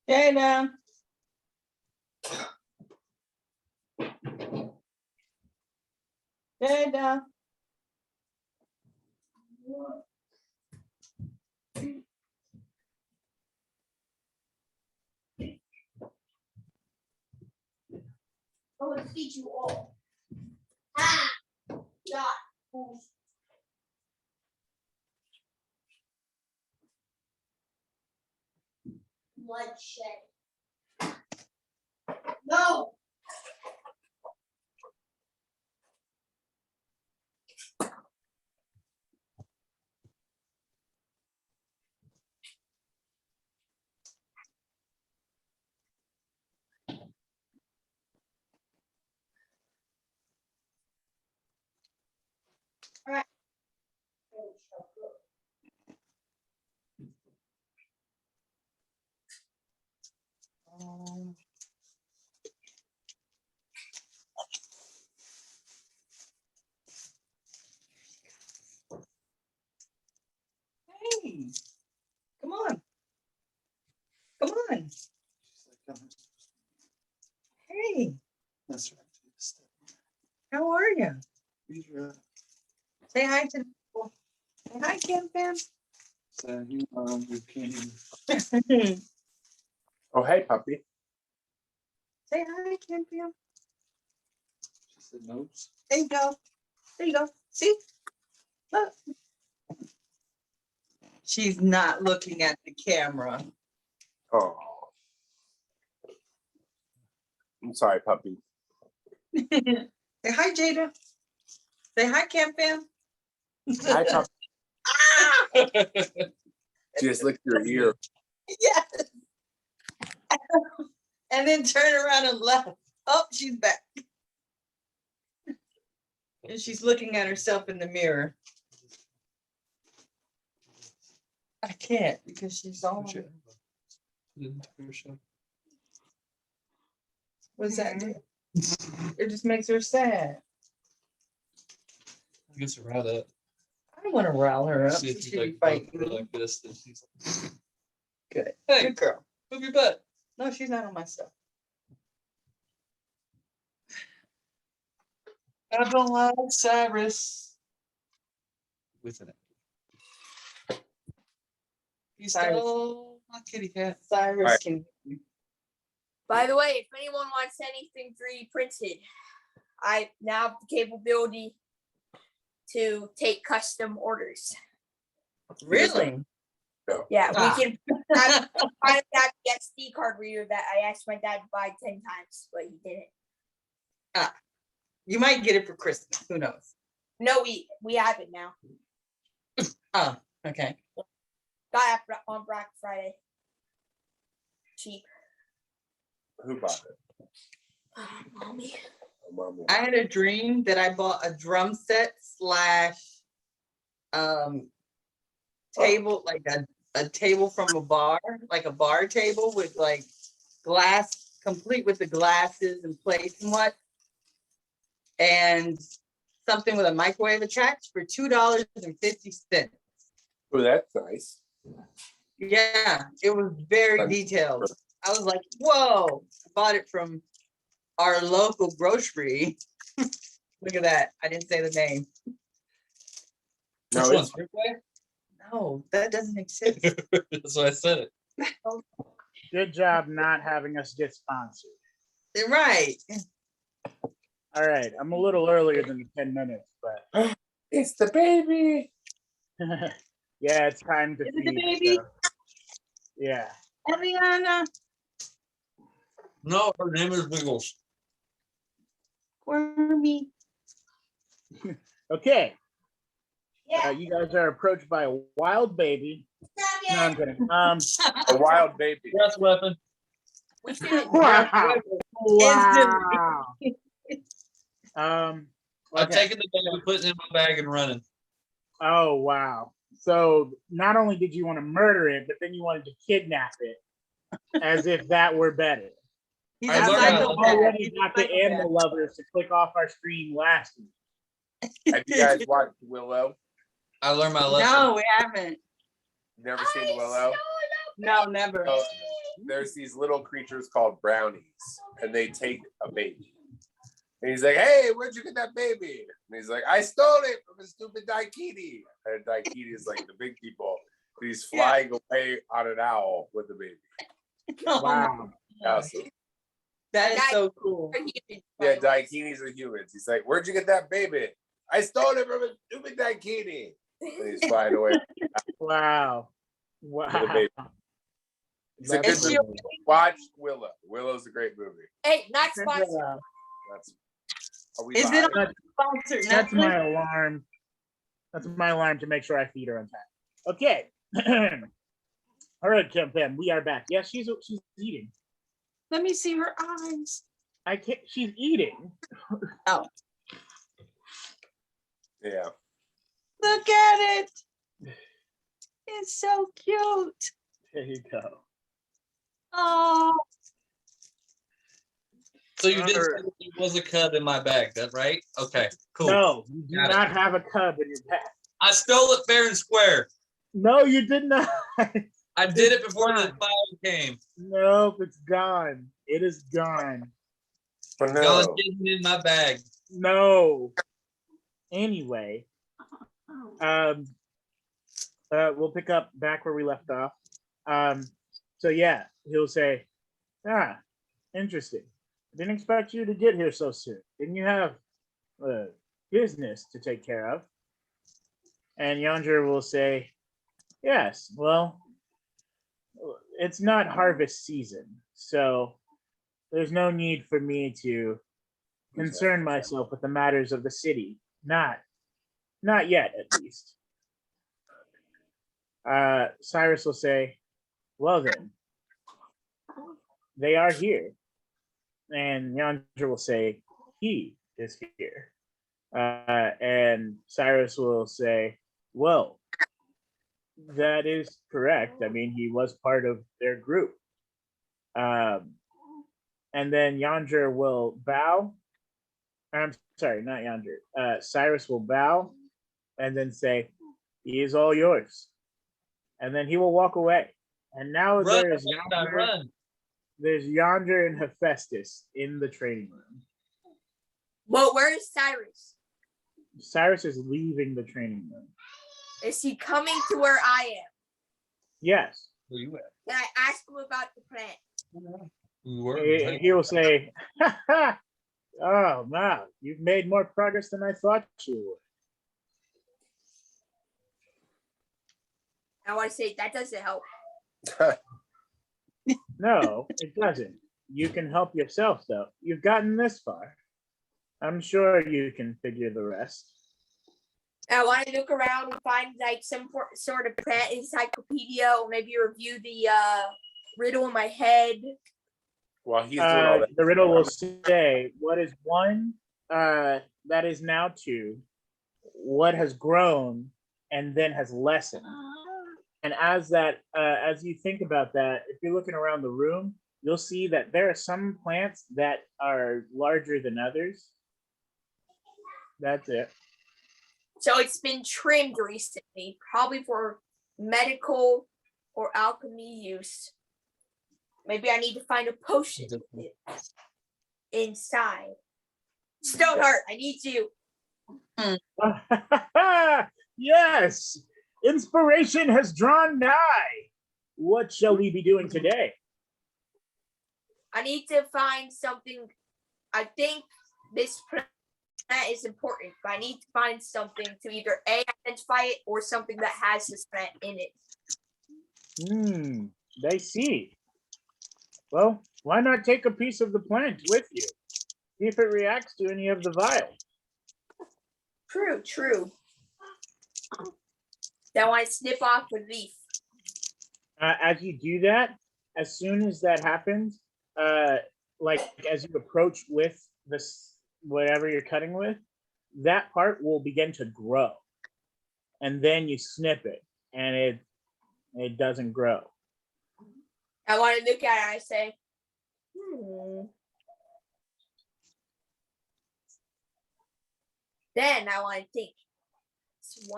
S4: Jada. Jada.
S5: I will feed you all. Ah! Not fools. Bloodshed. No! All right.
S4: Hey, come on. Come on. Hey,
S9: That's right.
S4: how are you?
S9: He's right.
S4: Say hi to the people. Say hi, Cam Fam.
S9: So you came.
S4: Say
S3: Oh, hey, puppy.
S4: hi, Cam Fam.
S9: She said notes.
S4: There you go. There you go. See? Look. She's not looking at the camera.
S3: Oh. I'm sorry, puppy.
S4: Say hi, Jada. Say hi, Cam Fam.
S3: Hi, puppy.
S4: Ah!
S3: She just licked your ear.
S4: Yes. And then turn around and left. Oh, she's back. And she's looking at herself in the mirror. I can't because she's all. What's that do? It just makes her sad.
S2: I guess around that.
S4: I don't want to rile her up.
S2: See
S4: She
S2: if
S4: should
S2: you
S4: be
S2: like
S4: fighting
S2: her
S4: me.
S2: like this, then she's like,
S4: Good.
S2: Hey.
S4: Good girl.
S2: move your butt.
S4: No, she's not on my stuff.
S2: I don't like Cyras. With an He
S4: Cyrus.
S2: stole my kitty cat.
S4: Cyrus
S3: Right.
S4: can.
S5: By the way, if anyone wants anything 3D printed, I now have the capability to take custom orders.
S4: Really?
S5: Yeah,
S4: Ah.
S5: we can. I finally got the SD card reader that I asked my dad to buy 10 times, but he didn't.
S4: You might get it for Christmas. Who knows?
S5: No, we have it now.
S4: Oh, okay.
S5: Got it on Black Friday. Cheap.
S3: Who bought it?
S5: Mommy.
S3: Oh, Mommy.
S4: I had a dream that I bought a drum set / table, like a a table from a bar, like a bar table with like glass, complete with the glasses and plates and what, and something with a microwave attached for $2.50.
S3: Oh, that's nice.
S4: Yeah, it was very detailed. I was like, whoa, I bought it from our local grocery. Look at that. I didn't say the name.
S3: No,
S2: Which one?
S3: it's
S2: Freeway?
S4: No, that doesn't exist.
S2: That's why I said it.
S1: Good job not having us get sponsored.
S4: Right.
S1: All right, I'm a little earlier than the 10 minutes, but
S3: it's the baby.
S1: yeah, it's time to
S4: Is it the
S1: feed.
S4: baby?
S1: So, yeah.
S4: Eliana,
S2: No, her name is Wiggles.
S4: Wormy.
S1: Okay.
S5: Yeah.
S1: You guys are approached by a wild baby. No, I'm kidding.
S3: A wild baby.
S2: Breath weapon.
S1: Wow.
S4: Instantly.
S2: I'm
S1: Okay.
S2: taking the bag, putting it in my bag, and running.
S1: Oh wow. So not only did you want to murder it, but then you wanted to kidnap it, as if that were better.
S4: He's
S2: I
S4: a
S2: learned
S1: I've
S2: how to-
S4: psychopath.
S1: already
S4: He's a
S1: got the
S4: psychopath.
S1: animal lovers to click off our stream last week.
S3: Have you guys watched Willow?
S2: I learned my lesson.
S4: No, we haven't.
S3: Never seen Willow?
S4: No, never.
S3: So, there's these little creatures called brownies, and they take a baby. And he's like, "Hey, where'd you get that baby?" And he's like, "I stole it from a stupid daikini." And daikini is like the big people. And he's flying away on an owl with the baby.
S1: Wow.
S3: Awesome.
S4: That is so cool.
S3: Yeah, daikinis are humans. He's like, "Where'd you get that baby?" "I stole it from a stupid daikini." And he's flying away.
S1: Wow.
S3: With a
S1: Wow.
S3: baby. It's a good
S4: Is she
S3: movie. Watch Willow. Willow's a great movie.
S5: Hey, not sponsored.
S3: That's. Are we
S4: Is
S3: live?
S4: it on sponsored
S1: That's
S4: Netflix?
S1: my alarm. That's my alarm to make sure I feed her on time. Okay. All right, Kim Pam, we are back. Yes, she's eating.
S4: Let me see her eyes.
S1: I can't. She's eating.
S3: Yeah.
S4: Look at it. It's so cute.
S1: There you go.
S4: Oh,
S2: So you did say that there was a cub in my bag, that right? Okay, cool.
S1: No, you do
S2: Got it.
S1: not have a cub in your pack.
S2: I stole it fair and square.
S1: No, you did not.
S2: I did it before the fire came.
S1: Nope, it's gone. It is gone.
S3: But
S2: Y'all
S3: no.
S2: didn't in my bag.
S1: No. Anyway, we'll pick up back where we left off. So yeah, he'll say, interesting. I didn't expect you to get here so soon. Didn't you have business to take care of? And Yonder will say, yes, well, it's not harvest season, so there's no need for me to concern myself with the matters of the city. Not yet, at least. Cyras will say, well then, they are here. And Yandra will say, he is here. And Cyras will say, well, that is correct. I mean, he was part of their group. And then Yandra will bow. I'm sorry, not Yandra. Cyras will bow and then say, he is all yours. And then he will walk away. And now
S2: Run,
S1: there is
S2: Yonder, run.
S1: There's Yonder and Hephaestus in the training room.
S5: Well, where is Cyrus?
S1: Cyras is leaving the training room.
S5: Is he coming to where I am?
S1: Yes.
S2: Where you at?
S5: Can I ask him about the plant?
S2: You were.
S1: He will say, oh, wow, you've made more progress than I thought you would.
S5: I want to say that doesn't help.
S1: No, it doesn't. You can help yourself, though. You've gotten this far. I'm sure you can figure the rest.
S5: I want to look around and find like some sort of plant encyclopedia, or maybe review the riddle in my head.
S3: While he's doing all that,
S1: The riddle will say, what is one that is now two? What has grown and then has lessened? as you think about that, if you're looking around the room, you'll see that there are some plants that are larger than others. That's it.
S5: So it's been trimmed recently, probably for medical or alchemy use. Maybe I need to find a potion with it inside. Stoneheart, I need you.
S1: Yes, inspiration has drawn nigh. What shall we be doing today?
S5: I need to find something. I think this plant is important, but I need to find something to either A, identify it, or something that has this plant in it.
S1: I see. Well, why not take a piece of the plant with you? See if it reacts to any of the vials.
S5: True. Then I snip off a leaf.
S1: As you do that, as soon as that happens, like as you approach with this whatever you're cutting with, that part will begin to grow, and then you snip it, and it doesn't grow.
S5: I want to look at it and I say, Then I want to think. It's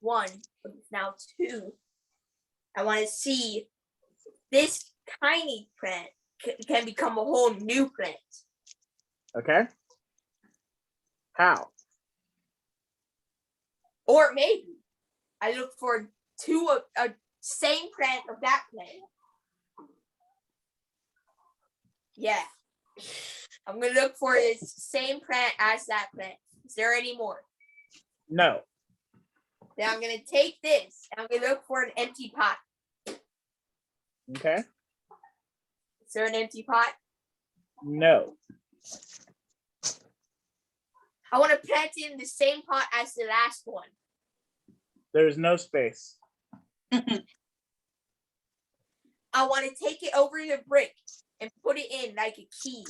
S5: one, but it's now two. I want to see this tiny plant can become a whole new plant.
S1: Okay. How?
S5: Or maybe I look for two of a same plant of that plant. Yeah. I'm going to look for this same plant as that plant. Is there any more?
S1: No.
S5: Then I'm going to take this and I'm going to look for an empty pot.
S1: Okay.
S5: Is there an empty pot?
S1: No.
S5: I want to plant it in the same pot as the last one.
S1: There's no space.
S5: I want to take it over the brick and put it in like a key.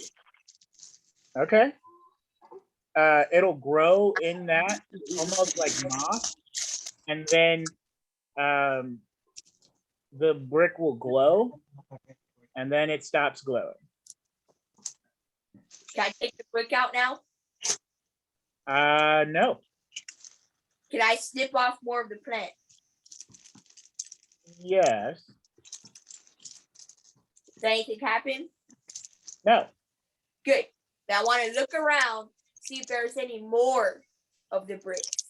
S1: Okay. It'll grow in that almost like moss, and then the brick will glow, and then it stops glowing.
S5: Can I take the brick out now?
S1: No.
S5: Can I snip off more of the plant?
S1: Yes.
S5: Does anything happen?
S1: No.
S5: Good. Now I want to look around, see if there's any more of the bricks.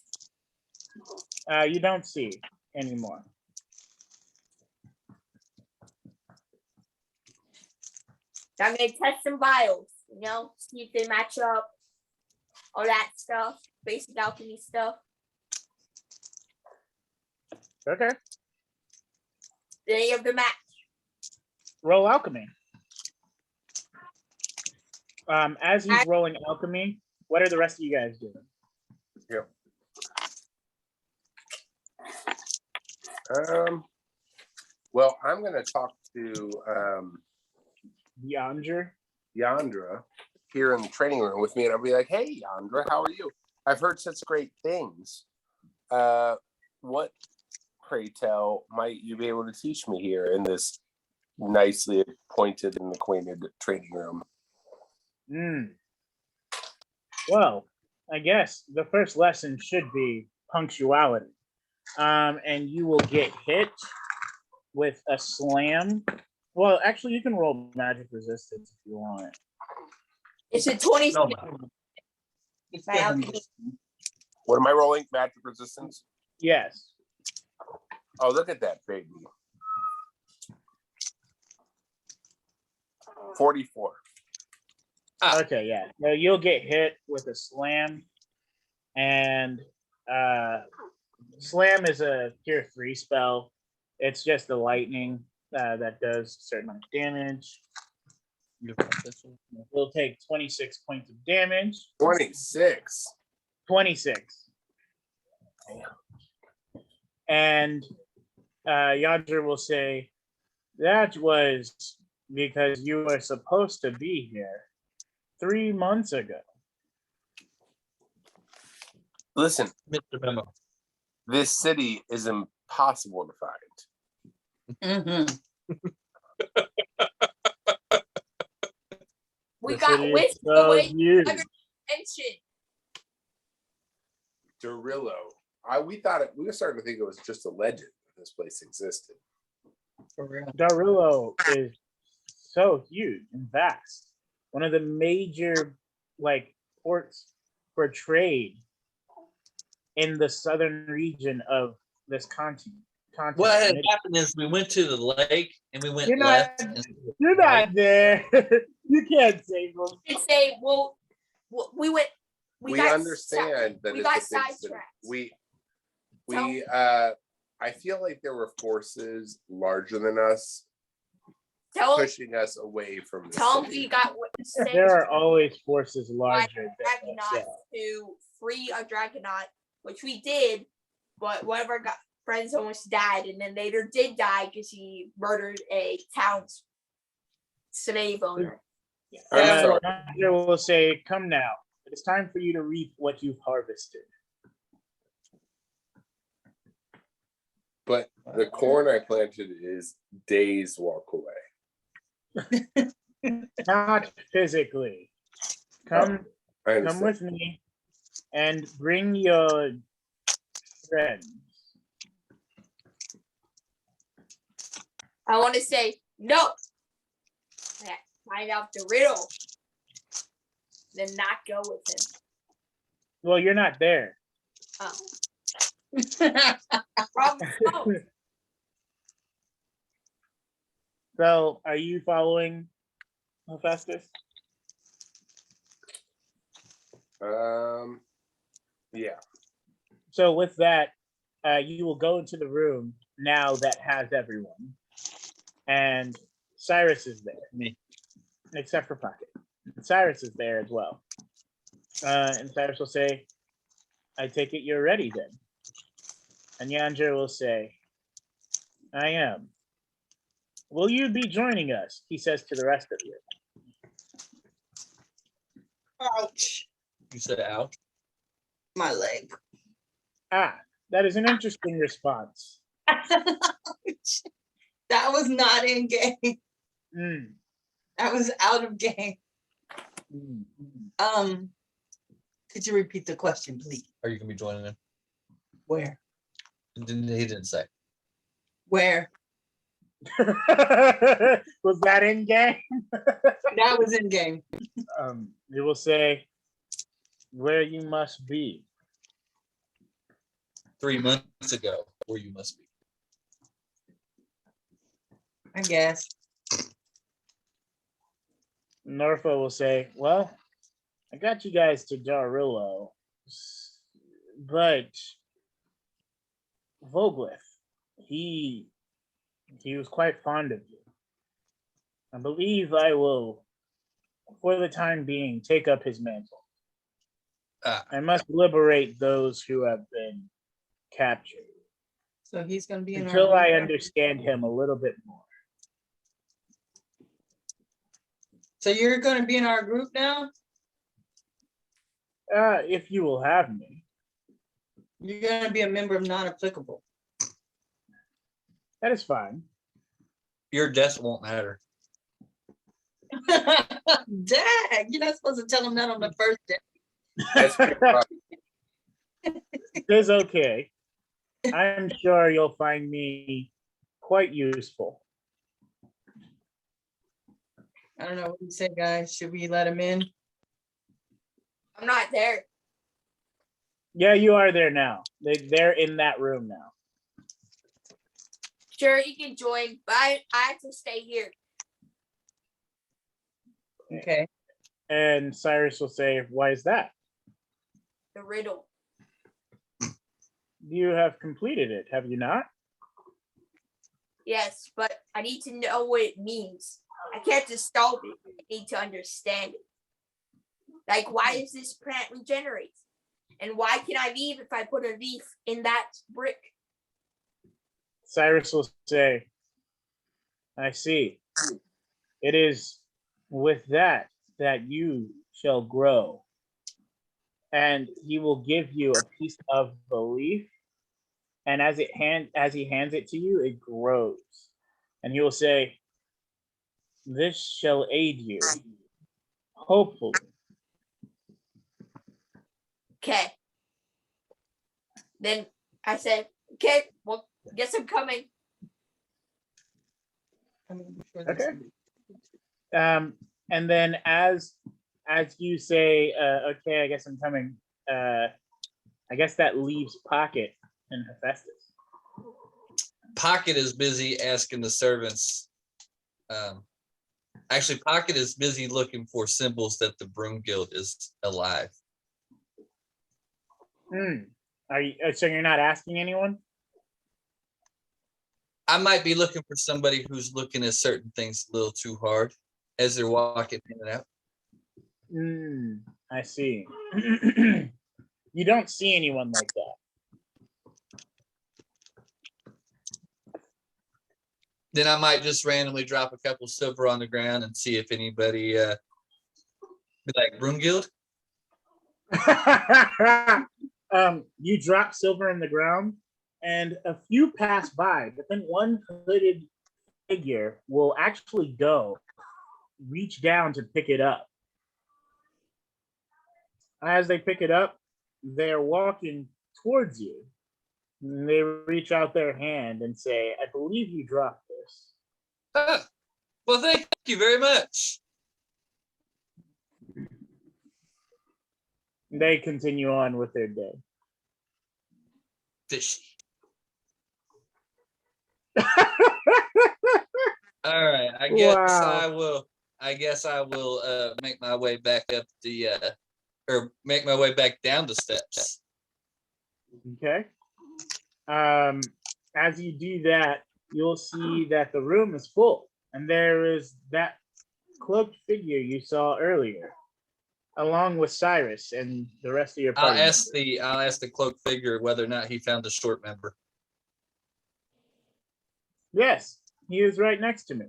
S1: You don't see anymore.
S5: I'm going to test some vials, see if they match up, all that stuff, basic alchemy stuff.
S1: Okay.
S5: Did any of them match?
S1: Roll alchemy. As he's rolling alchemy, what are the rest of you guys doing?
S3: Yep. Well, I'm going to talk to
S1: Yandra
S3: here in the training room with me, and I'll be like, "Hey, Yandra, how are you? I've heard such great things. What, pray tell, might you be able to teach me here in this nicely appointed and acquainted training room?"
S1: Well, I guess the first lesson should be punctuality. And you will get hit with a slam. Well, actually, you can roll magic resistance if you want.
S5: It's a 20.
S9: No,
S5: It's my alchemy.
S3: What am I rolling? Magic resistance?
S1: Yes.
S3: Oh, look at that, baby. 44.
S1: Okay, yeah. So you'll get hit with a slam, and slam is a tier 3 spell. It's just the lightning that does a certain amount of damage. We'll take 26 points of damage.
S3: 26.
S1: 26. And Yandra will say, that was because you were supposed to be here 3 months ago.
S3: Listen,
S9: Mr. Memo.
S3: this city is impossible to find.
S4: Mhm.
S5: We
S1: The
S5: got
S1: city is
S5: whisked
S1: so
S5: away
S1: huge.
S5: under attention.
S3: Dorillo. We were starting to think it was just a legend that this place existed.
S4: For real.
S1: Darillo is so huge and vast. One of the major like ports for trade in the southern region of this continent.
S2: What had
S1: And it-
S2: happened is we went to the lake and we went
S1: You're not-
S2: left. And
S1: You're
S2: right.
S1: not there. You can't save them.
S5: And say, well, we went.
S3: We
S5: got
S3: understand that
S5: we
S3: it's
S5: got
S3: a big city.
S5: sidetracked.
S3: We I feel like there were forces larger than us
S5: Tell them,
S3: pushing us away from the
S5: tell them
S3: city.
S5: we got sent
S1: There are always forces
S5: by
S1: larger than
S5: Dragonaut
S1: yourself.
S5: to free a Dragonaut, which we did, but one of our friends almost died, and then later did die because he murdered a town's slave owner.
S3: I'm sorry.
S1: Roger will say, "Come now. It is time for you to reap what you've harvested."
S3: But the corn I planted is days walk away.
S1: Not physically. Come
S3: I
S1: Come
S3: understand.
S1: with me and bring your friends.
S5: I want to say no. Find out the riddle, then not go with him.
S1: Well, you're not there.
S5: Oh. Problem solved.
S1: So, are you following Hephaestus?
S3: Yeah.
S1: So, with that, you will go into the room now that has everyone, and Cyras is there.
S2: Me.
S1: Except for Pocket. Cyras is there as well. And Cyras will say, "I take it you're ready then." And Yandra will say, "I am. Will you be joining us?" He says to the rest of you.
S4: Ouch.
S2: You said ouch.
S4: My leg.
S1: Ah, that is an interesting response.
S4: That was not in game.
S1: Mm,
S4: That was out of game.
S1: mm.
S4: Could you repeat the question, please?
S2: Are you gonna be joining him?
S4: Where?
S2: He didn't say.
S4: Where?
S1: Was that in game?
S4: That was in game.
S1: You will say, "Where you must be."
S2: 3 months ago, where you must be.
S4: I guess.
S1: Norfa will say, "Well, I got you guys to Darillo, but Voglith, he was quite fond of you. I believe I will, for the time being, take up his mantle. I must liberate those who have been captured
S4: So he's gonna be in
S1: until
S4: our
S1: I
S4: group.
S1: understand him a little bit more."
S4: So you're gonna be in our group now?
S1: If you will have me.
S4: You're gonna be a member of non-applicable.
S1: That is fine.
S2: Your death won't matter.
S4: Dang, you're not supposed to tell him that on the first day.
S3: That's pretty rough.
S1: It is okay. I'm sure you'll find me quite useful.
S4: I don't know what you say, guys. Should we let him in?
S5: I'm not there.
S1: Yeah, you are there now. They're in that room now.
S5: Sure, you can join, but I have to stay here.
S4: Okay.
S1: And Cyrus will say, "Why is that?
S5: The riddle.
S1: You have completed it, have you not?"
S5: Yes, but I need to know what it means. I can't just solve it. I need to understand it. Like, why does this plant regenerate? And why can I leave if I put a leaf in that brick?
S1: Cyrus will say, "I see. It is with that you shall grow." And he will give you a piece of the leaf. And as he hands it to you, it grows. And he will say, "This shall aid you, hopefully."
S5: Okay. Then I said, okay, well, guess I'm coming.
S1: Okay. And then as you say, okay, I guess I'm coming. I guess that leaves Pocket and Hephaestus.
S2: Pocket is busy asking the servants. Actually, Pocket is busy looking for symbols that the Broom Guild is alive.
S1: Are you? So you're not asking anyone?
S2: I might be looking for somebody who's looking at certain things a little too hard as they're walking in and out.
S1: I see. You don't see anyone like that.
S2: Then I might just randomly drop a couple silver on the ground and see if anybody be like, Broom Guild?
S1: You drop silver in the ground, and a few pass by, but then one hooded figure will actually reach down to pick it up. As they pick it up, they're walking towards you. And they reach out their hand and say, "I believe you dropped this."
S2: Well, thank you very much.
S1: They continue on with their day.
S2: Fishy. All right, I guess I will make my way back up or make my way back down the steps.
S1: Okay. As you do that, you'll see that the room is full, and there is that cloaked figure you saw earlier, along with Cyras and the rest of your party.
S2: I'll ask the cloaked figure whether or not he found the short member.
S1: Yes, he is right next to me.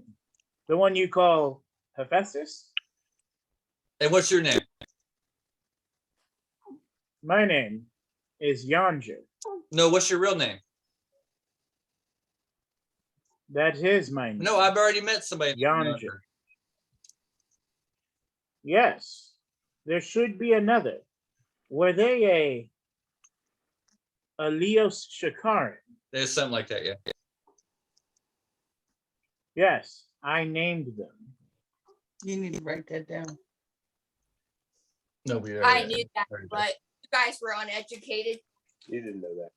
S1: The one you call Hephaestus?
S2: And what's your name?
S1: My name is Yonder.
S2: No, what's your real name?
S1: That is my name.
S2: No, I've already met somebody.
S1: Yonder. Yes, there should be another. Were they a Leos Shakaran?
S2: There's something like that, yeah.
S1: Yes, I named them.
S4: You need to write that down.
S2: No, we
S5: I knew that, but you guys were uneducated.
S3: You didn't know that.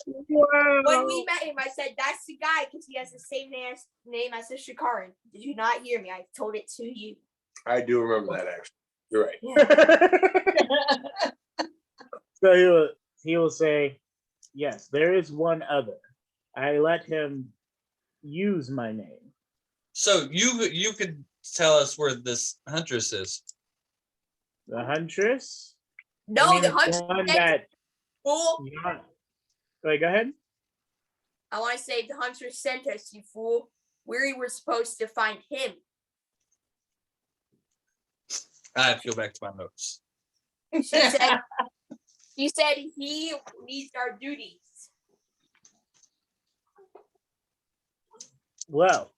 S5: When we met him, I said, "That's the guy," because he has the same name as the Shikaran. Did you not hear me? I told it to you.
S3: I do remember that, actually. You're right.
S1: So he will say, "Yes, there is one other. I let him use my name."
S2: So you could tell us where this huntress is.
S1: The huntress?
S5: No, the
S1: the
S5: huntress.
S1: one that.
S5: Fool.
S1: Wait, go ahead.
S5: I want to say the huntress sent us, you fool. We were supposed to find him.
S2: I have to go back to my notes.
S5: She said he needs our duties.
S1: Well.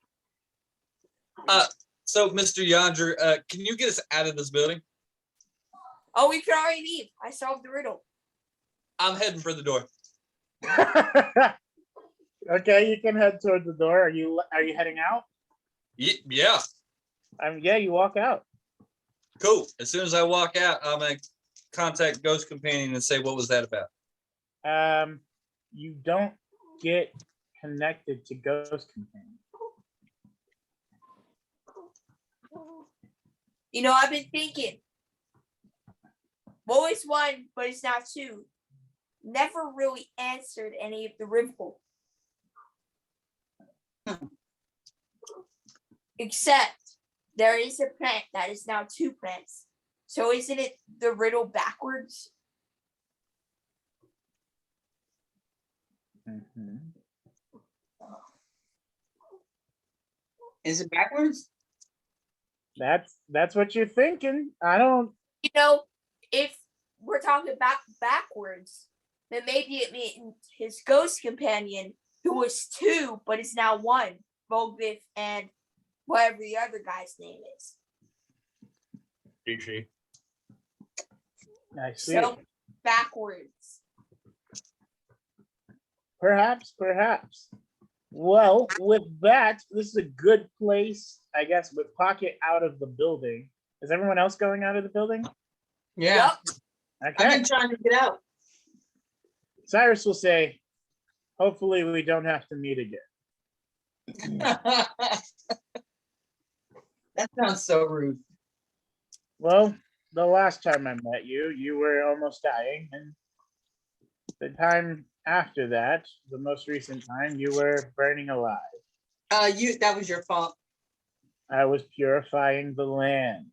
S2: So Mr. Yonder, can you get us out of this building?
S5: Oh, we can already leave. I solved the riddle.
S2: I'm heading for the door.
S1: Okay, you can head toward the door. Are you heading out?
S2: Yeah.
S1: Yeah, you walk out.
S2: Cool. As soon as I walk out, I'm gonna contact Ghost Companion and say, what was that about?
S1: You don't get connected to Ghost Companion.
S5: You know, I've been thinking. What was one, but it's now two. Never really answered any of the riddle. Except there is a plant that is now two plants. So isn't it the riddle backwards?
S1: Mm-hmm.
S4: Is it backwards?
S1: That's what you're thinking. I don't.
S5: You know, if we're talking backwards, then maybe it means his ghost companion who was 2, but is now 1. Volgriff and whatever the other guy's name is.
S2: GG.
S1: I see.
S5: So backwards.
S1: Perhaps. Well, with that, this is a good place, I guess, with Pocket out of the building. Is everyone else going out of the building?
S4: Yeah.
S5: Yep.
S4: I've
S1: Okay.
S4: been trying to get out.
S1: Cyrus will say, hopefully we don't have to meet again.
S4: That sounds so rude.
S1: Well, the last time I met you, you were almost dying. And the time after that, the most recent time, you were burning alive.
S4: That was your fault.
S1: I was purifying the land.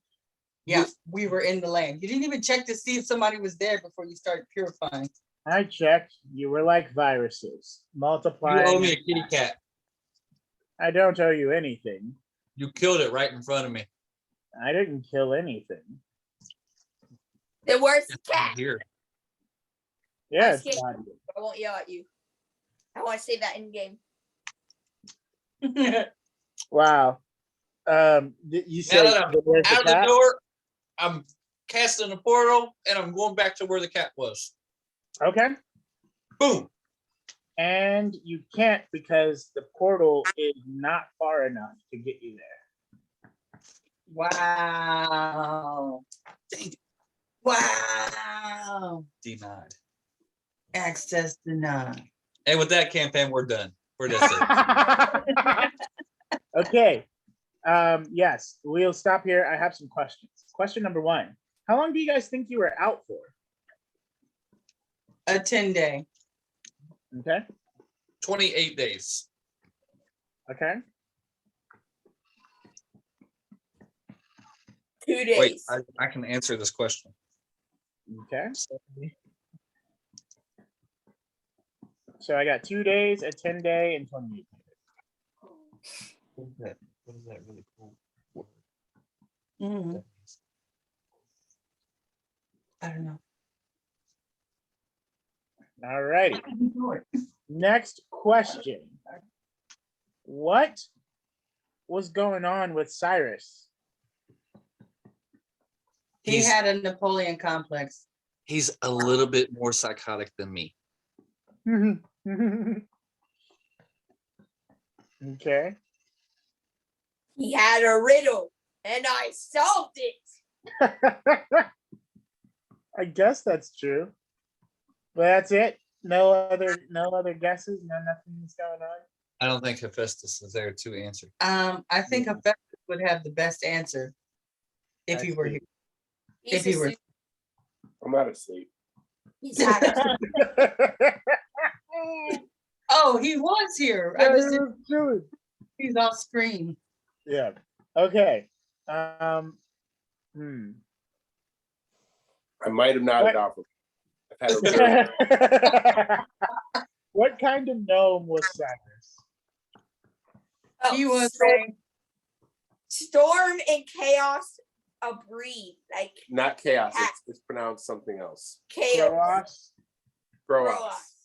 S4: Yeah, we were in the land. You didn't even check to see if somebody was there before you started purifying.
S1: I checked. You were like viruses,
S2: You
S1: multiplying.
S2: owe me a kitty cat.
S1: I don't owe you anything.
S2: You killed it right in front of me.
S1: I didn't kill anything.
S5: Then where's the cat?
S2: Here.
S1: Yes.
S5: Okay. I won't yell at you. I want to say that in game.
S1: Wow. You
S2: Now
S1: said
S2: that I'm
S1: where's
S2: out of the
S1: cat?
S2: door, I'm casting a portal and I'm going back to where the cat was.
S1: Okay.
S2: Boom.
S1: And you can't because the portal is not far enough to get you there.
S4: Wow. Wow.
S2: Denied.
S4: Access denied.
S2: And with that campaign, we're done. We're done.
S1: Okay. Yes, we'll stop here. I have some questions. Question number 1. How long do you guys think you were out for?
S4: A 10-day.
S1: Okay.
S2: 28 days.
S1: Okay.
S5: 2 days.
S2: Wait, I can answer this question.
S1: Okay. So I got 2 days, a 10-day, and 28 days.
S2: What is that really cool word?
S4: Mhm. I don't know.
S1: All righty. Next question. What was going on with Cyras?
S4: He had a Napoleon complex.
S2: He's a little bit more psychotic than me.
S1: Okay.
S5: He had a riddle, and I solved it.
S1: I guess that's true. But that's it. No other guesses. Nothing's going on.
S2: I don't think Hephaestus is there to answer.
S4: I think Hephaestus would have the best answer if
S1: I
S4: he were
S1: see.
S4: here.
S5: He's
S4: If he were-
S5: asleep.
S3: I'm not asleep.
S5: He's having
S4: Oh, he was here. He's off screen.
S1: Yeah. Okay.
S3: I might have nodded off. I've had a
S1: What kind of gnome was Cyras?
S4: He was
S5: storm and chaos a breed, like
S3: not chaos. It's pronounced something else.
S5: chaos.
S3: Proos.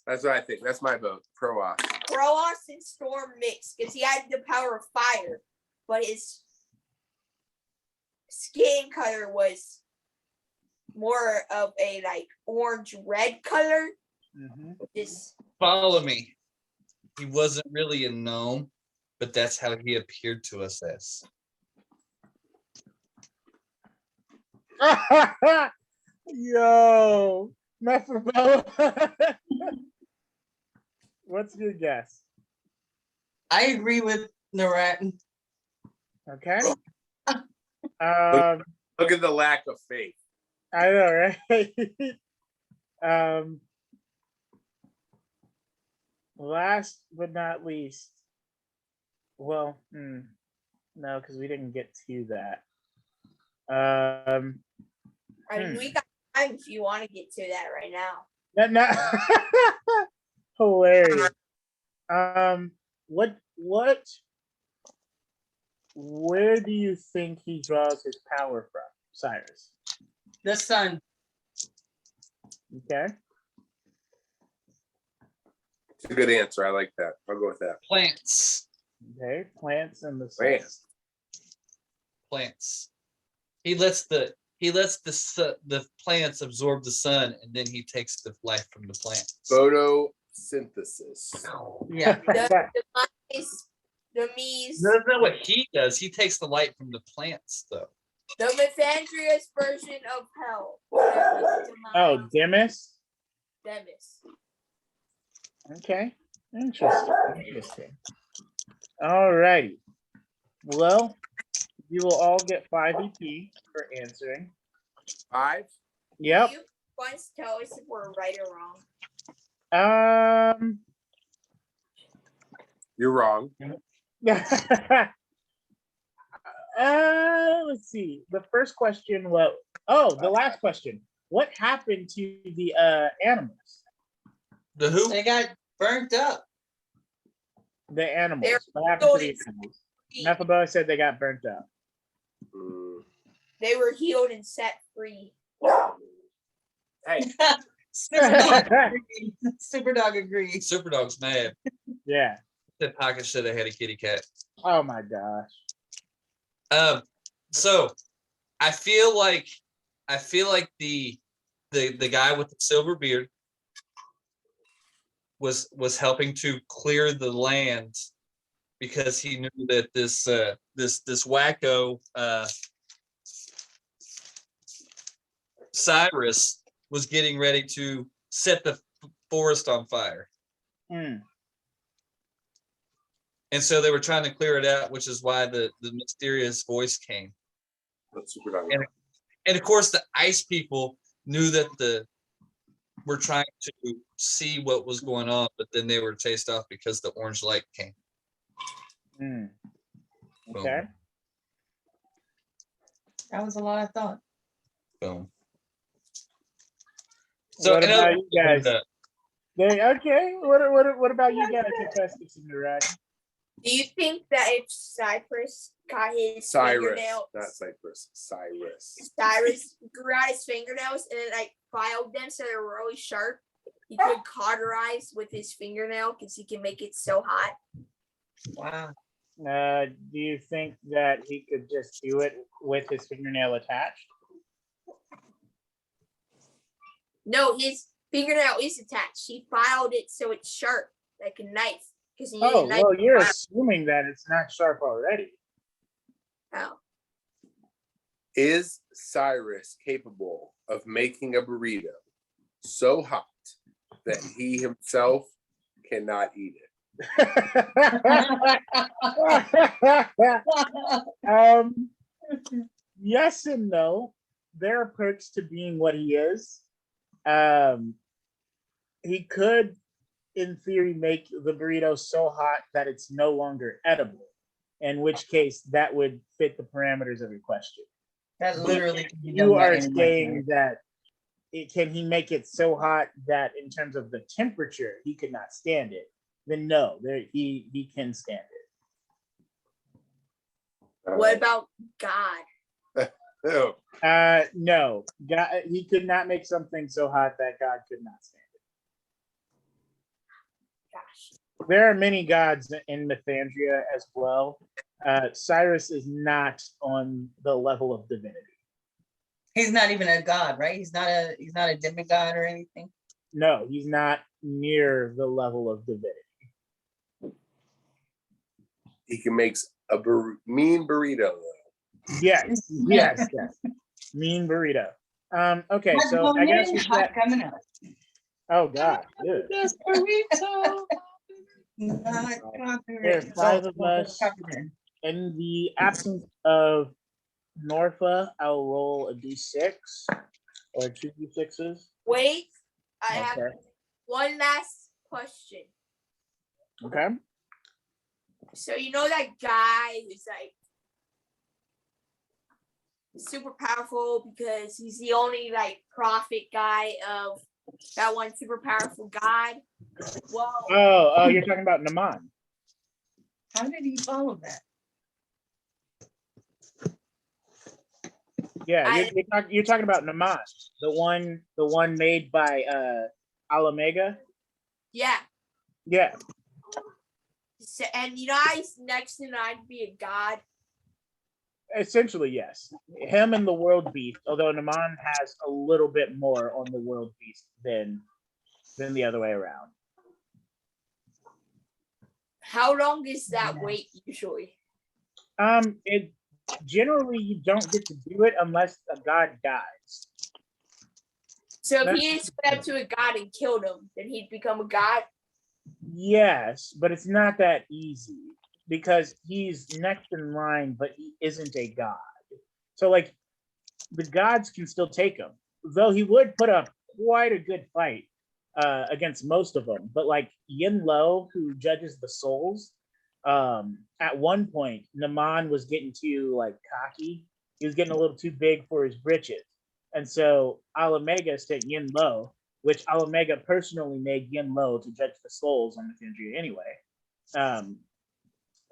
S3: That's what I think. That's my vote. Proos.
S5: Proos and storm mix because he had the power of fire, but his skin color was more of a like orange red color. Just
S2: Follow me. He wasn't really a gnome, but that's how he appeared to us as.
S1: Yo, Mephroboa. What's your guess?
S4: I agree with Narat.
S1: Okay.
S3: Look at the lack of faith.
S1: I know, right? Last but not least, well, no, because we didn't get to that.
S5: I mean, we got time if you want to get to that right now.
S1: Hilarious. Where do you think he draws his power from, Cyras?
S4: The sun.
S1: Okay.
S3: a good answer. I like that. I'll go with that.
S2: Plants.
S1: Okay, plants and the sun.
S3: Plants.
S2: Plants. He lets the plants absorb the sun, and then he takes the life from the plants.
S3: Photosynthesis.
S4: Yeah.
S5: The me's,
S2: That's not what he does. He takes the light from the plants, though.
S5: the Methandria's version of hell.
S1: Oh, Demis.
S5: Demis.
S1: Okay, interesting. All righty. Well, you will all get 5 EP for answering.
S3: 5.
S1: Yep.
S5: You once tell us if we're right or wrong.
S3: You're wrong.
S1: Let's see. The first question, the last question. What happened to the animals?
S2: The who?
S4: They got burnt up.
S1: The animals.
S5: They're
S1: What happened to the
S5: going-
S1: animals? Nephabo said they got burnt up.
S5: They were healed and set free.
S3: Hey,
S4: Superdog agrees.
S2: Superdog's mad.
S1: Yeah.
S2: That pocket should have had a kitty cat.
S1: Oh my gosh.
S2: So I feel like the guy with the silver beard was helping to clear the land because he knew that this wacko Cyras was getting ready to set the forest on fire.
S1: Hmm.
S2: And so they were trying to clear it out, which is why the mysterious voice came.
S3: that's super dog.
S2: And of course, the ice people knew that were trying to see what was going on, but then they were chased off because the orange light came.
S1: Hmm. Okay.
S4: That was a lot of thought.
S2: Boom. So
S1: What
S2: in
S1: about
S2: other-
S1: you guys? Okay. What about you guys, Festus and Murad?
S5: Do you think that if Cypress got his
S3: Cyrus,
S5: fingernails,
S3: not Cypress. Cyrus.
S5: Cyrus grew out his fingernails and then like filed them so they were really sharp, he could cauterize with his fingernail because he can make it so hot?
S4: Wow.
S1: Do you think that he could just do it with his fingernail attached?
S5: No, his fingernail is attached. He filed it so it's sharp, like a knife. Because he
S1: Oh,
S5: a knife.
S1: well, you're assuming that it's not sharp already.
S5: Oh.
S3: Is Cyrus capable of making a burrito so hot that he himself cannot eat it?
S1: Yes and no. There are perks to being what he is. He could, in theory, make the burrito so hot that it's no longer edible, in which case that would fit the parameters of your question.
S4: That literally can be done
S1: You
S4: by
S1: are
S4: anyone.
S1: saying that can he make it so hot that in terms of the temperature he could not stand it? Then no, he can stand it.
S5: What about God?
S3: Oh,
S1: No, God, he could not make something so hot that God could not stand it.
S5: Gosh.
S1: There are many gods in Methandria as well. Cyrus is not on the level of divinity.
S4: He's not even a god, right? He's not a demigod or anything.
S1: No, he's not near the level of divinity.
S3: he can make a mean burrito though.
S1: Yes, yes, yes. Mean burrito. Okay,
S4: Hot
S1: so I
S4: going
S1: guess
S4: in,
S1: we
S4: hot
S1: got,
S4: coming out.
S1: oh God. Ew.
S4: Not
S1: There are
S4: copyright.
S1: 5 of us.
S4: Copyright.
S1: In the absence of Norfa, I'll roll a d6 or 2 d6s.
S5: Wait, I have
S1: Okay.
S5: one last question.
S1: Okay.
S5: So you know that guy who's like super powerful because he's the only like prophet guy of that one super powerful god? Well,
S1: Oh, you're talking about Naman.
S4: How did he follow that?
S1: Yeah, you're talking about Naman, the one made by Alamega.
S5: yeah.
S1: Yeah,
S5: So, and Uni's next in line to be a god.
S1: essentially, yes. Him and the world beast, although Naman has a little bit more on the world beast than the other way around.
S5: How long is that wait usually?
S1: It generally you don't get to do it unless a god dies.
S5: So if he is went up to a god and killed him, then he'd become a god.
S1: Yes, but it's not that easy because he's next in line, but he isn't a god. So like the gods can still take him, though he would put up quite a good fight against most of them. But like Yin Lo, who judges the souls, at one point Naman was getting too like cocky. He was getting a little too big for his britches, and so Alamega sent Yin Lo, which Alamega personally made Yin Lo to judge the souls on Mythindria anyway,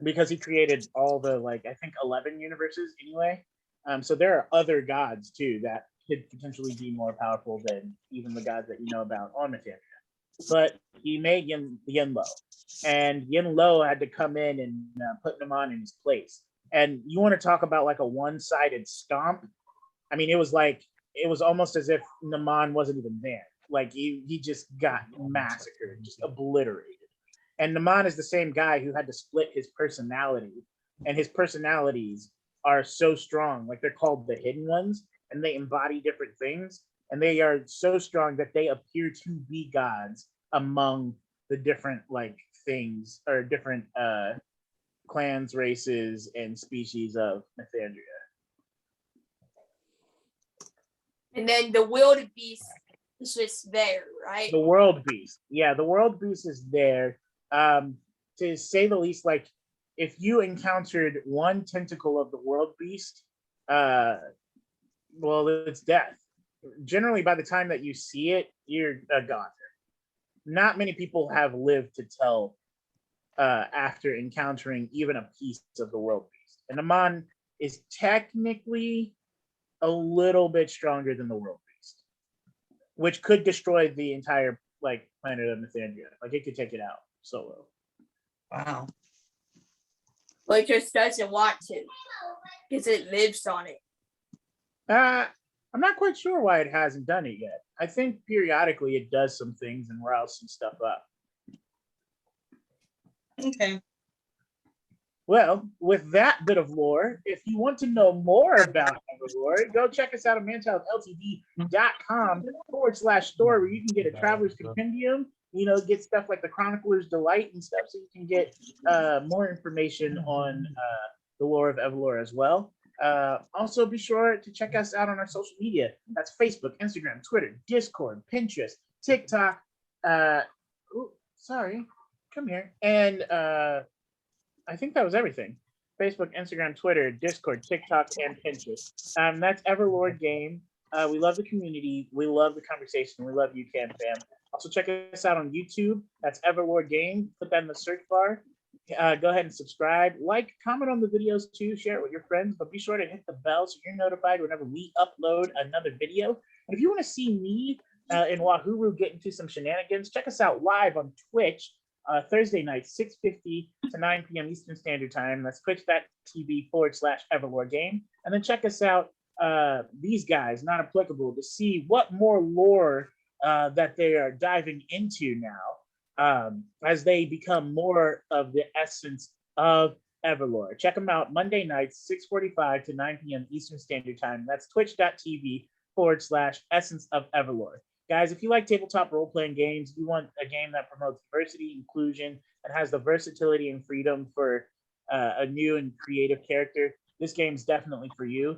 S1: because he created all the like I think 11 universes anyway. So there are other gods too that could potentially be more powerful than even the gods that you know about on Mythindria. But he made Yin Lo, and Yin Lo had to come in and put Naman in his place. And you want to talk about like a one-sided stomp? I mean, it was almost as if Naman wasn't even there. Like he just got massacred, just obliterated. And Naman is the same guy who had to split his personality, and his personalities are so strong. Like they're called the hidden ones, and they embody different things, and they are so strong that they appear to be gods among the different like things or different clans, races, and species of Mythindria.
S5: And then the wildebeest is just there, right?
S1: The world beast, yeah, the world beast is there. To say the least, like if you encountered one tentacle of the world beast, well, it's death. Generally, by the time that you see it, you're a goner. Not many people have lived to tell after encountering even a piece of the world beast. And Aman is technically a little bit stronger than the world beast, which could destroy the entire like planet of Mythindria. Like it could take it out solo.
S4: Wow.
S5: But it just doesn't want to because it lives on it.
S1: I'm not quite sure why it hasn't done it yet. I think periodically it does some things and routes some stuff up.
S4: Okay.
S1: Well, with that bit of lore, if you want to know more about EverLore, go check us out at manchildltd.com/store where you can get a traveler's compendium, you know, get stuff like the Chronicler's Delight and stuff, so you can get more information on the lore of EverLore as well. Also, be sure to check us out on our social media. That's Facebook, Instagram, Twitter, Discord, Pinterest, TikTok. Sorry, come here. And I think that was everything. Facebook, Instagram, Twitter, Discord, TikTok, and Pinterest. That's EverLore Game. We love the community. We love the conversation. We love you, Cam Fam. Also, check us out on YouTube. That's EverLore Game. Put that in the search bar. Go ahead and subscribe, like, comment on the videos too, share it with your friends, but be sure to hit the bell so you're notified whenever we upload another video. And if you want to see me in Wahoo get into some shenanigans, check us out live on Twitch Thursday night, 6:50 to 9 p.m. Eastern Standard Time. That's twitch.tv/EverLore Game. And then check us out, these guys, not applicable, to see what more lore that they are diving into now. As they become more of the essence of EverLore. Check them out Monday nights, 6:45 to 9 p.m. Eastern Standard Time. That's twitch.tv/essence of EverLore. Guys, if you like tabletop role-playing games, you want a game that promotes diversity, inclusion, and has the versatility and freedom for a new and creative character, this game's definitely for you.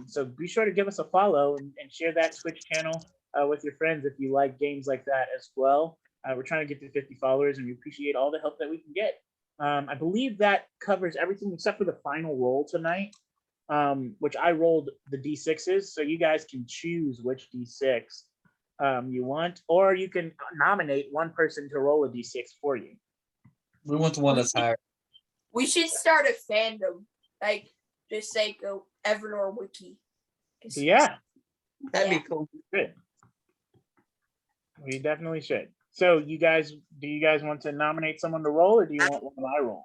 S1: So be sure to give us a follow and share that Twitch channel with your friends if you like games like that as well. We're trying to get to 50 followers, and we appreciate all the help that we can get. I believe that covers everything except for the final roll tonight, which I rolled the D6s, so you guys can choose which D6 you want, or you can nominate one person to roll a D6 for you.
S2: We want the one that's higher.
S5: We should start a fandom, like just say go EverLore Wiki.
S1: Yeah,
S4: That'd
S5: Yeah.
S4: be cool.
S1: good. We definitely should. So do you guys want to nominate someone to roll, or do you want one of my rolls?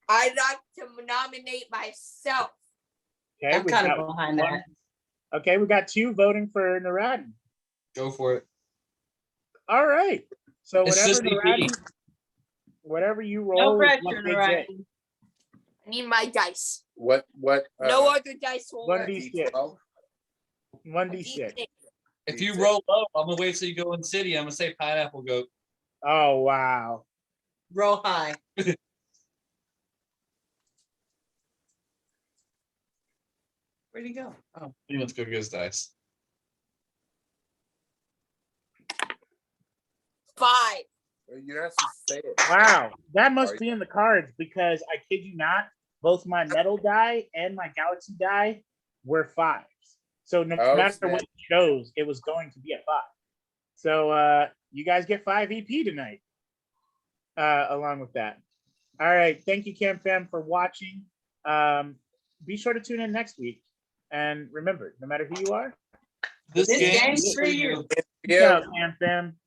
S5: I'd like to nominate myself.
S1: Okay,
S4: I'm
S1: we've
S4: kind of
S1: got
S4: behind
S1: one-
S4: that.
S1: Okay, we got 2 voting for Naradin.
S2: Go for it.
S1: All right. So
S2: It's
S1: whatever
S2: just EP.
S1: whatever you
S4: No
S1: roll, is
S4: pressure,
S1: what they get.
S4: Ryan.
S5: I need my dice.
S3: What?
S5: No other dice will
S1: One
S5: work.
S1: D6.
S3: D12?
S1: 1d6.
S2: If you
S3: D6.
S2: roll low, I'm gonna wait till you go in city. I'm gonna say pineapple goat.
S1: Oh wow.
S4: Roll high. Where'd he go? Oh,
S2: He wants to go get his dice.
S5: 5.
S3: You're not supposed to say it.
S1: Wow. That must
S3: Sorry.
S1: be in the cards, because I kid you not, both my metal die and my galaxy die were 5s. So no
S3: Oh,
S1: matter
S3: snap.
S1: what you chose, it was going to be a 5. So you guys get 5 EP tonight. Along with that. All right. Thank you, Cam Fam, for watching. Be sure to tune in next week. And remember, no matter who you are,
S2: This
S4: This
S2: game's
S4: game's for you.
S1: peace out, Cam Fam.